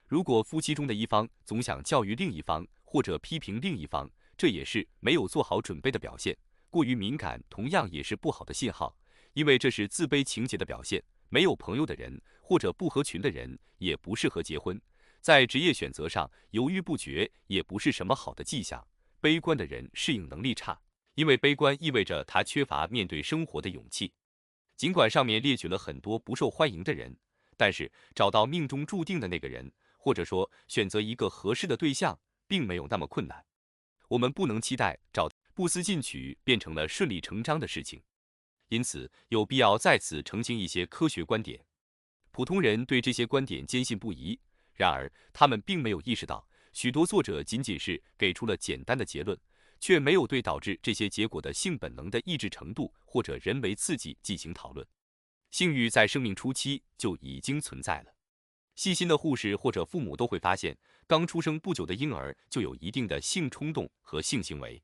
如果夫妻中的一方总想教育另一方，或者批评另一方，这也是没有做好准备的表现。过于敏感同样也是不好的信号，因为这是自卑情节的表现。没有朋友的人或者不合群的人也不适合结婚。在职业选择上犹豫不决也不是什么好的迹象。悲观的人适应能力差，因为悲观意味着他缺乏面对生活的勇气。尽管上面列举了很多不受欢迎的人，但是找到命中注定的那个人，或者说选择一个合适的对象，并没有那么困难。我们不能期待不思进取变成了顺理成章的事情。因此，有必要在此澄清一些科学观点。普通人对这些观点坚信不疑，然而他们并没有意识到，许多作者仅仅是给出了简单的结论，却没有对导致这些结果的性本能的抑制程度或者人为刺激进行讨论。性欲在生命初期就已经存在了。细心的护士或者父母都会发现，刚出生不久的婴儿就有一定的性冲动和性行为。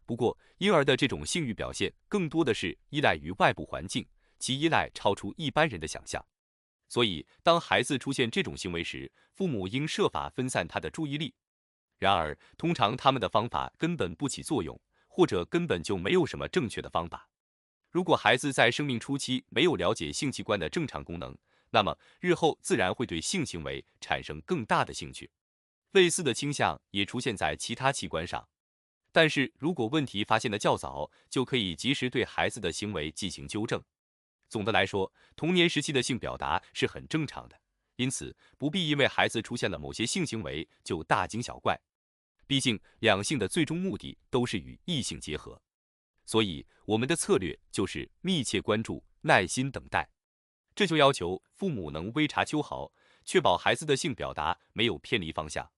不过，婴儿的这种性欲表现更多的是依赖于外部环境，其依赖超出一般人的想象。所以，当孩子出现这种行为时，父母应设法分散他的注意力。然而，通常他们的方法根本不起作用，或者根本就没有什么正确的方法。如果孩子在生命初期没有了解性器官的正常功能，那么日后自然会对性行为产生更大的兴趣。类似的倾向也出现在其他器官上。但是如果问题发现的较早，就可以及时对孩子的行为进行纠正。总的来说，童年时期的性表达是很正常的，因此不必因为孩子出现了某些性行为就大惊小怪。毕竟两性的最终目的都是与异性结合，所以我们的策略就是密切关注，耐心等待。这就要求父母能微察秋毫，确保孩子的性表达没有偏离方向。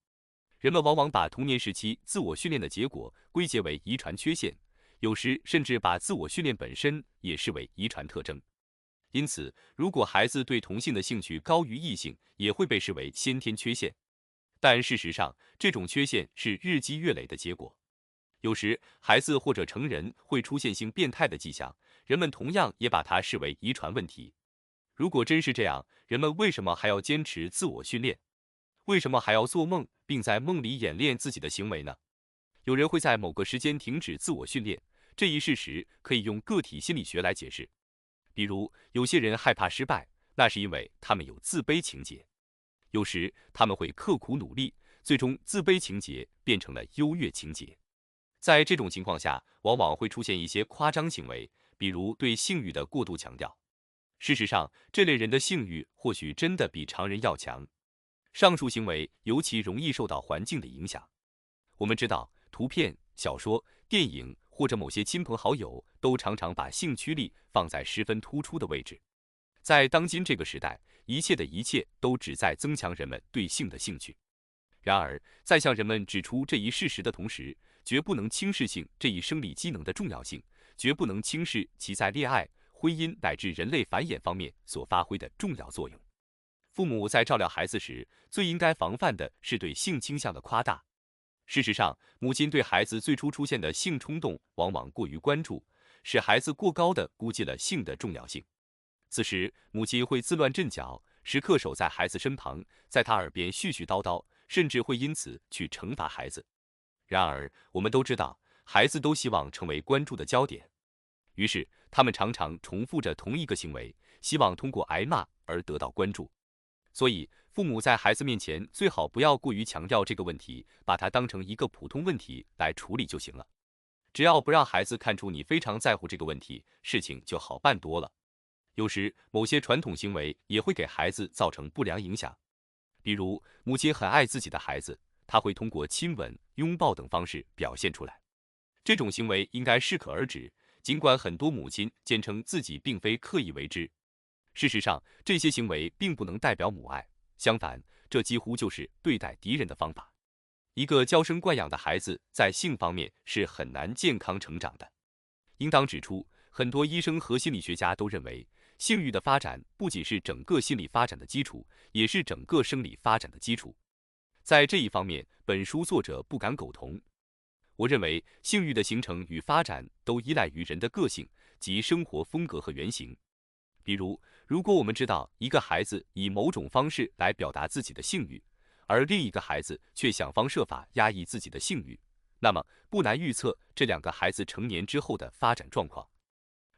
人们往往把童年时期自我训练的结果归结为遗传缺陷，有时甚至把自我训练本身也视为遗传特征。因此，如果孩子对同性的兴趣高于异性，也会被视为先天缺陷。但事实上，这种缺陷是日积月累的结果。有时，孩子或者成人会出现性变态的迹象，人们同样也把它视为遗传问题。如果真是这样，人们为什么还要坚持自我训练？为什么还要做梦，并在梦里演练自己的行为呢？有人会在某个时间停止自我训练，这一事实可以用个体心理学来解释。比如，有些人害怕失败，那是因为他们有自卑情节。有时他们会刻苦努力，最终自卑情节变成了优越情节。在这种情况下，往往会出现一些夸张行为，比如对性欲的过度强调。事实上，这类人的性欲或许真的比常人要强。上述行为尤其容易受到环境的影响。我们知道，图片、小说、电影或者某些亲朋好友都常常把性驱力放在十分突出的位置。在当今这个时代，一切的一切都旨在增强人们对性的兴趣。然而，在向人们指出这一事实的同时，绝不能轻视性这一生理机能的重要性，绝不能轻视其在恋爱、婚姻乃至人类繁衍方面所发挥的重要作用。父母在照料孩子时，最应该防范的是对性倾向的夸大。事实上，母亲对孩子最初出现的性冲动往往过于关注，使孩子过高地估计了性的重要性。此时，母亲会自乱阵脚，时刻守在孩子身旁，在他耳边絮絮叨叨，甚至会因此去惩罚孩子。然而，我们都知道，孩子都希望成为关注的焦点，于是他们常常重复着同一个行为，希望通过挨骂而得到关注。所以，父母在孩子面前最好不要过于强调这个问题，把它当成一个普通问题来处理就行了。只要不让孩子看出你非常在乎这个问题，事情就好办多了。有时，某些传统行为也会给孩子造成不良影响。比如，母亲很爱自己的孩子，她会通过亲吻、拥抱等方式表现出来。这种行为应该适可而止，尽管很多母亲坚称自己并非刻意为之。事实上，这些行为并不能代表母爱，相反，这几乎就是对待敌人的方法。一个娇生惯养的孩子在性方面是很难健康成长的。应当指出，很多医生和心理学家都认为，性欲的发展不仅是整个心理发展的基础，也是整个生理发展的基础。在这一方面，本书作者不敢苟同。我认为，性欲的形成与发展都依赖于人的个性及生活风格和原型。比如，如果我们知道一个孩子以某种方式来表达自己的性欲，而另一个孩子却想方设法压抑自己的性欲，那么不难预测这两个孩子成年之后的发展状况。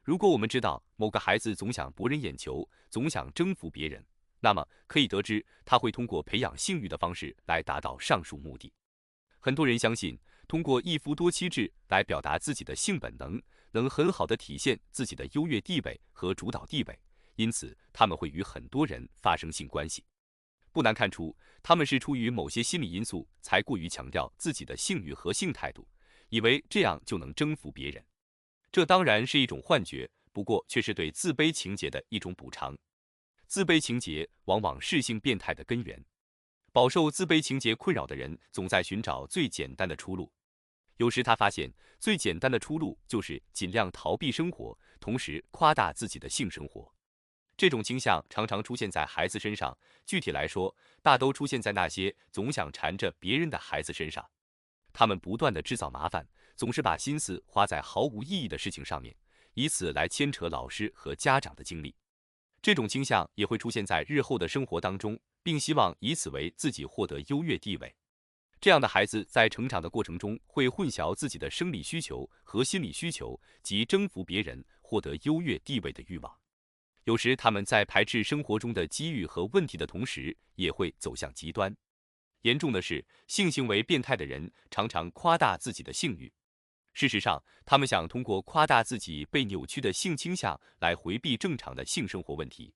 如果我们知道某个孩子总想博人眼球，总想征服别人，那么可以得知他会通过培养性欲的方式来达到上述目的。很多人相信，通过一夫多妻制来表达自己的性本能，能很好的体现自己的优越地位和主导地位，因此他们会与很多人发生性关系。不难看出，他们是出于某些心理因素才过于强调自己的性欲和性态度，以为这样就能征服别人。这当然是一种幻觉，不过却是对自卑情节的一种补偿。自卑情节往往是性变态的根源。饱受自卑情节困扰的人总在寻找最简单的出路。有时他发现最简单的出路就是尽量逃避生活，同时夸大自己的性生活。这种倾向常常出现在孩子身上，具体来说，大都出现在那些总想缠着别人的孩子身上。他们不断地制造麻烦，总是把心思花在毫无意义的事情上面，以此来牵扯老师和家长的精力。这种倾向也会出现在日后的生活当中，并希望以此为自己获得优越地位。这样的孩子在成长的过程中会混淆自己的生理需求和心理需求及征服别人、获得优越地位的欲望。有时他们在排斥生活中的机遇和问题的同时，也会走向极端。严重的是，性行为变态的人常常夸大自己的性欲。事实上，他们想通过夸大自己被扭曲的性倾向来回避正常的性生活问题。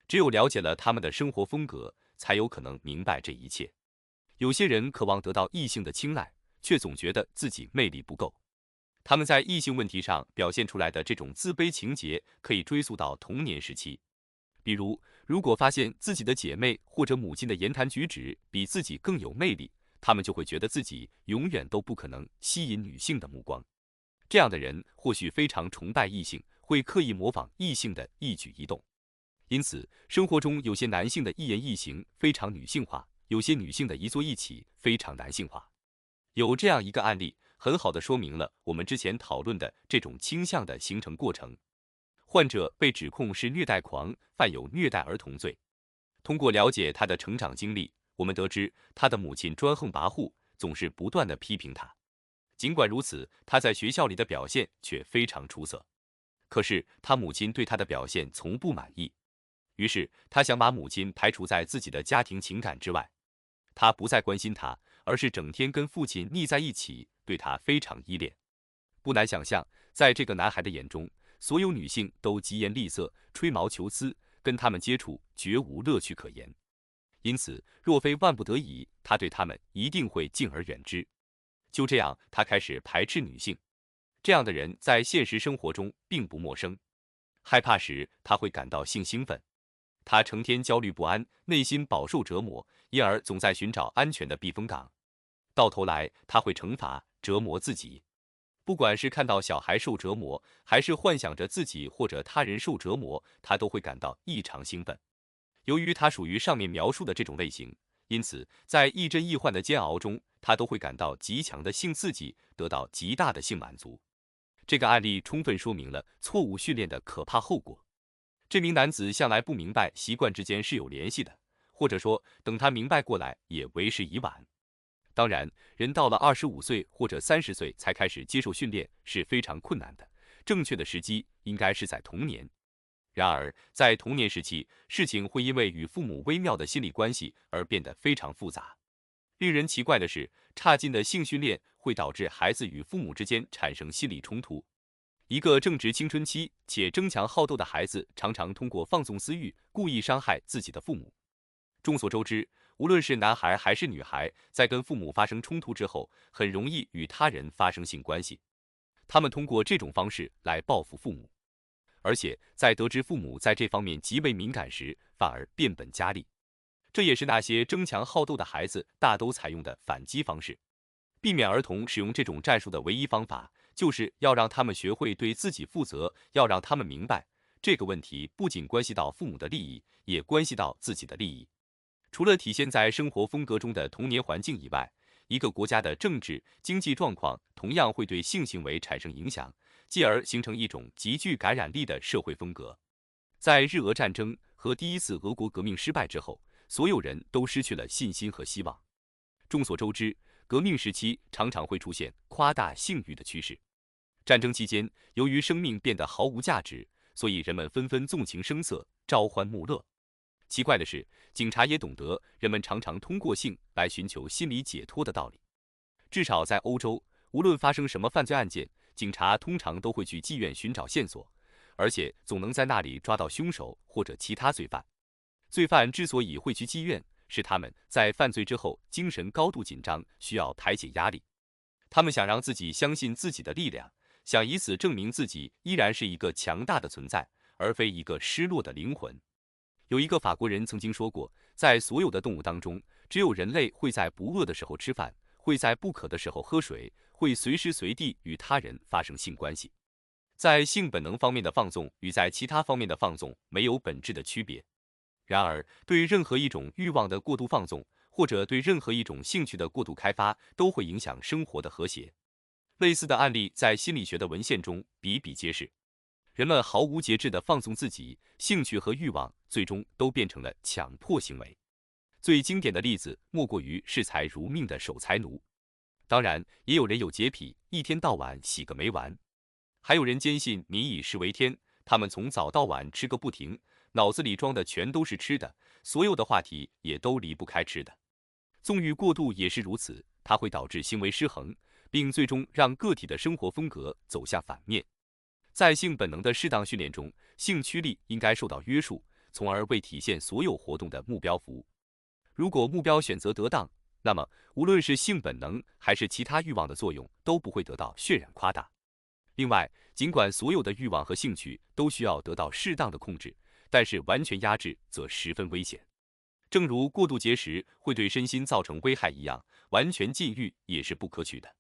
只有了解了他们的生活风格，才有可能明白这一切。有些人渴望得到异性的青睐，却总觉得自己魅力不够。他们在异性问题上表现出来的这种自卑情节，可以追溯到童年时期。比如，如果发现自己的姐妹或者母亲的言谈举止比自己更有魅力，他们就会觉得自己永远都不可能吸引女性的目光。这样的人或许非常崇拜异性，会刻意模仿异性的一举一动。因此，生活中有些男性的一言一行非常女性化，有些女性的一坐一起非常男性化。有这样一个案例，很好地说明了我们之前讨论的这种倾向的形成过程。患者被指控是虐待狂，犯有虐待儿童罪。通过了解他的成长经历，我们得知他的母亲专横跋扈，总是不断地批评他。尽管如此，他在学校里的表现却非常出色。可是他母亲对他的表现从不满意，于是他想把母亲排除在自己的家庭情感之外。他不再关心他，而是整天跟父亲腻在一起，对他非常依恋。不难想象，在这个男孩的眼中，所有女性都疾言厉色、吹毛求疵，跟他们接触绝无乐趣可言。因此，若非万不得已，他对他们一定会敬而远之。就这样，他开始排斥女性。这样的人在现实生活中并不陌生。害怕时，他会感到性兴奋。他成天焦虑不安，内心饱受折磨，因而总在寻找安全的避风港。到头来，他会惩罚、折磨自己。不管是看到小孩受折磨，还是幻想着自己或者他人受折磨，他都会感到异常兴奋。由于他属于上面描述的这种类型，因此在亦真亦幻的煎熬中，他都会感到极强的性刺激，得到极大的性满足。这个案例充分说明了错误训练的可怕后果。这名男子向来不明白习惯之间是有联系的，或者说等他明白过来也为时已晚。当然，人到了25岁或者30岁才开始接受训练是非常困难的，正确的时机应该是在童年。然而，在童年时期，事情会因为与父母微妙的心理关系而变得非常复杂。令人奇怪的是，差劲的性训练会导致孩子与父母之间产生心理冲突。一个正值青春期且争强好斗的孩子，常常通过放纵私欲，故意伤害自己的父母。众所周知，无论是男孩还是女孩，在跟父母发生冲突之后，很容易与他人发生性关系。他们通过这种方式来报复父母，而且在得知父母在这方面极为敏感时，反而变本加厉。这也是那些争强好斗的孩子大都采用的反击方式。避免儿童使用这种战术的唯一方法，就是要让他们学会对自己负责，要让他们明白，这个问题不仅关系到父母的利益，也关系到自己的利益。除了体现在生活风格中的童年环境以外，一个国家的政治、经济状况同样会对性行为产生影响，继而形成一种极具感染力的社会风格。在日俄战争和第一次俄国革命失败之后，所有人都失去了信心和希望。众所周知，革命时期常常会出现夸大性欲的趋势。战争期间，由于生命变得毫无价值，所以人们纷纷纵情声色，朝欢暮乐。奇怪的是，警察也懂得人们常常通过性来寻求心理解脱的道理。至少在欧洲，无论发生什么犯罪案件，警察通常都会去妓院寻找线索，而且总能在那里抓到凶手或者其他罪犯。罪犯之所以会去妓院，是他们在犯罪之后精神高度紧张，需要排解压力。他们想让自己相信自己的力量，想以此证明自己依然是一个强大的存在，而非一个失落的灵魂。有一个法国人曾经说过，在所有的动物当中，只有人类会在不饿的时候吃饭，会在不渴的时候喝水，会随时随地与他人发生性关系。在性本能方面的放纵与在其他方面的放纵没有本质的区别。然而，对任何一种欲望的过度放纵，或者对任何一种兴趣的过度开发，都会影响生活的和谐。类似的案例在心理学的文献中比比皆是。人们毫无节制地放纵自己，兴趣和欲望最终都变成了强迫行为。最经典的例子莫过于视财如命的守财奴。当然，也有人有洁癖，一天到晚洗个没完。还有人坚信民以食为天，他们从早到晚吃个不停，脑子里装的全都是吃的，所有的话题也都离不开吃的。纵欲过度也是如此，它会导致行为失衡，并最终让个体的生活风格走向反面。在性本能的适当训练中，性驱力应该受到约束，从而为体现所有活动的目标服务。如果目标选择得当，那么无论是性本能还是其他欲望的作用都不会得到渲染夸大。另外，尽管所有的欲望和兴趣都需要得到适当的控制，但是完全压制则十分危险。正如过度节食会对身心造成危害一样，完全禁欲也是不可取的。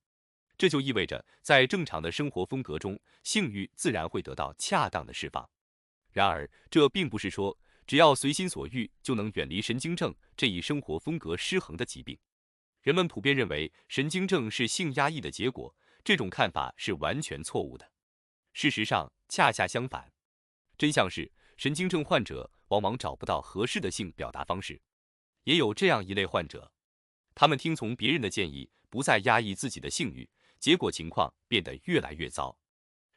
这就意味着，在正常的生活风格中，性欲自然会得到恰当的释放。然而，这并不是说只要随心所欲就能远离神经症这一生活风格失衡的疾病。人们普遍认为神经症是性压抑的结果，这种看法是完全错误的。事实上，恰恰相反。真相是，神经症患者往往找不到合适的性表达方式。也有这样一类患者，他们听从别人的建议，不再压抑自己的性欲，结果情况变得越来越糟。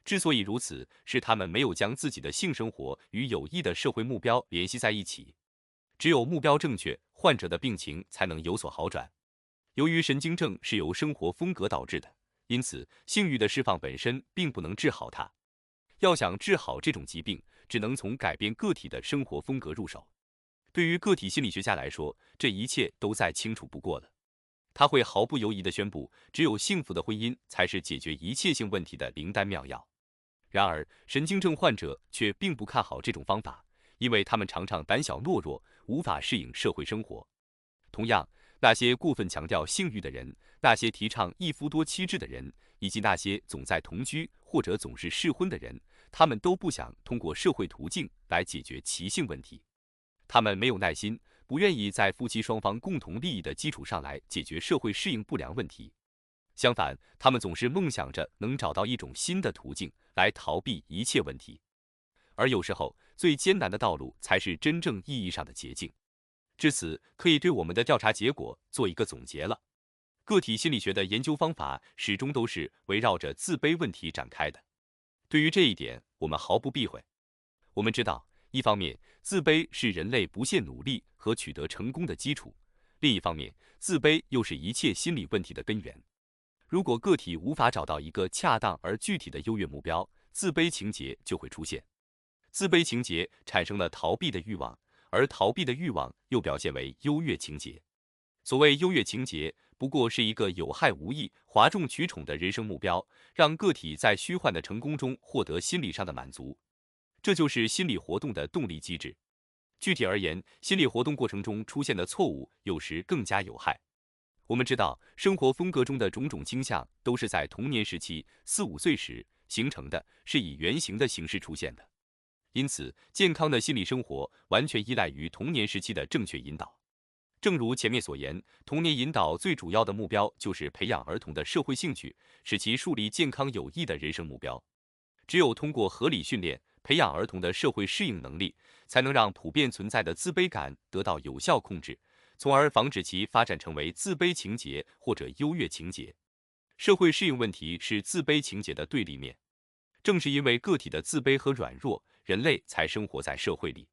之所以如此，是他们没有将自己的性生活与有益的社会目标联系在一起。只有目标正确，患者的病情才能有所好转。由于神经症是由生活风格导致的，因此性欲的释放本身并不能治好它。要想治好这种疾病，只能从改变个体的生活风格入手。对于个体心理学家来说，这一切都再清楚不过了。他会毫不犹豫地宣布，只有幸福的婚姻才是解决一切性问题的灵丹妙药。然而，神经症患者却并不看好这种方法，因为他们常常胆小懦弱，无法适应社会生活。同样，那些过分强调性欲的人，那些提倡一夫多妻制的人，以及那些总在同居或者总是试婚的人，他们都不想通过社会途径来解决其性问题。他们没有耐心，不愿意在夫妻双方共同利益的基础上来解决社会适应不良问题。相反，他们总是梦想着能找到一种新的途径来逃避一切问题。而有时候，最艰难的道路才是真正意义上的捷径。至此，可以对我们的调查结果做一个总结了。个体心理学的研究方法始终都是围绕着自卑问题展开的。对于这一点，我们毫不避讳。我们知道，一方面，自卑是人类不懈努力和取得成功的基础；另一方面，自卑又是一切心理问题的根源。如果个体无法找到一个恰当而具体的优越目标，自卑情节就会出现。自卑情节产生了逃避的欲望，而逃避的欲望又表现为优越情节。所谓优越情节，不过是一个有害无益、哗众取宠的人生目标，让个体在虚幻的成功中获得心理上的满足。这就是心理活动的动力机制。具体而言，心理活动过程中出现的错误有时更加有害。我们知道，生活风格中的种种倾向都是在童年时期4、5岁时形成的，是以原型的形式出现的。因此，健康的心理生活完全依赖于童年时期的正确引导。正如前面所言，童年引导最主要的目标就是培养儿童的社会兴趣，使其树立健康有益的人生目标。只有通过合理训练，培养儿童的社会适应能力，才能让普遍存在的自卑感得到有效控制，从而防止其发展成为自卑情节或者优越情节。社会适应问题是自卑情节的对立面。正是因为个体的自卑和软弱，人类才生活在社会里。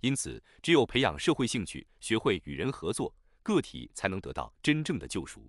因此，只有培养社会兴趣，学会与人合作，个体才能得到真正的救赎。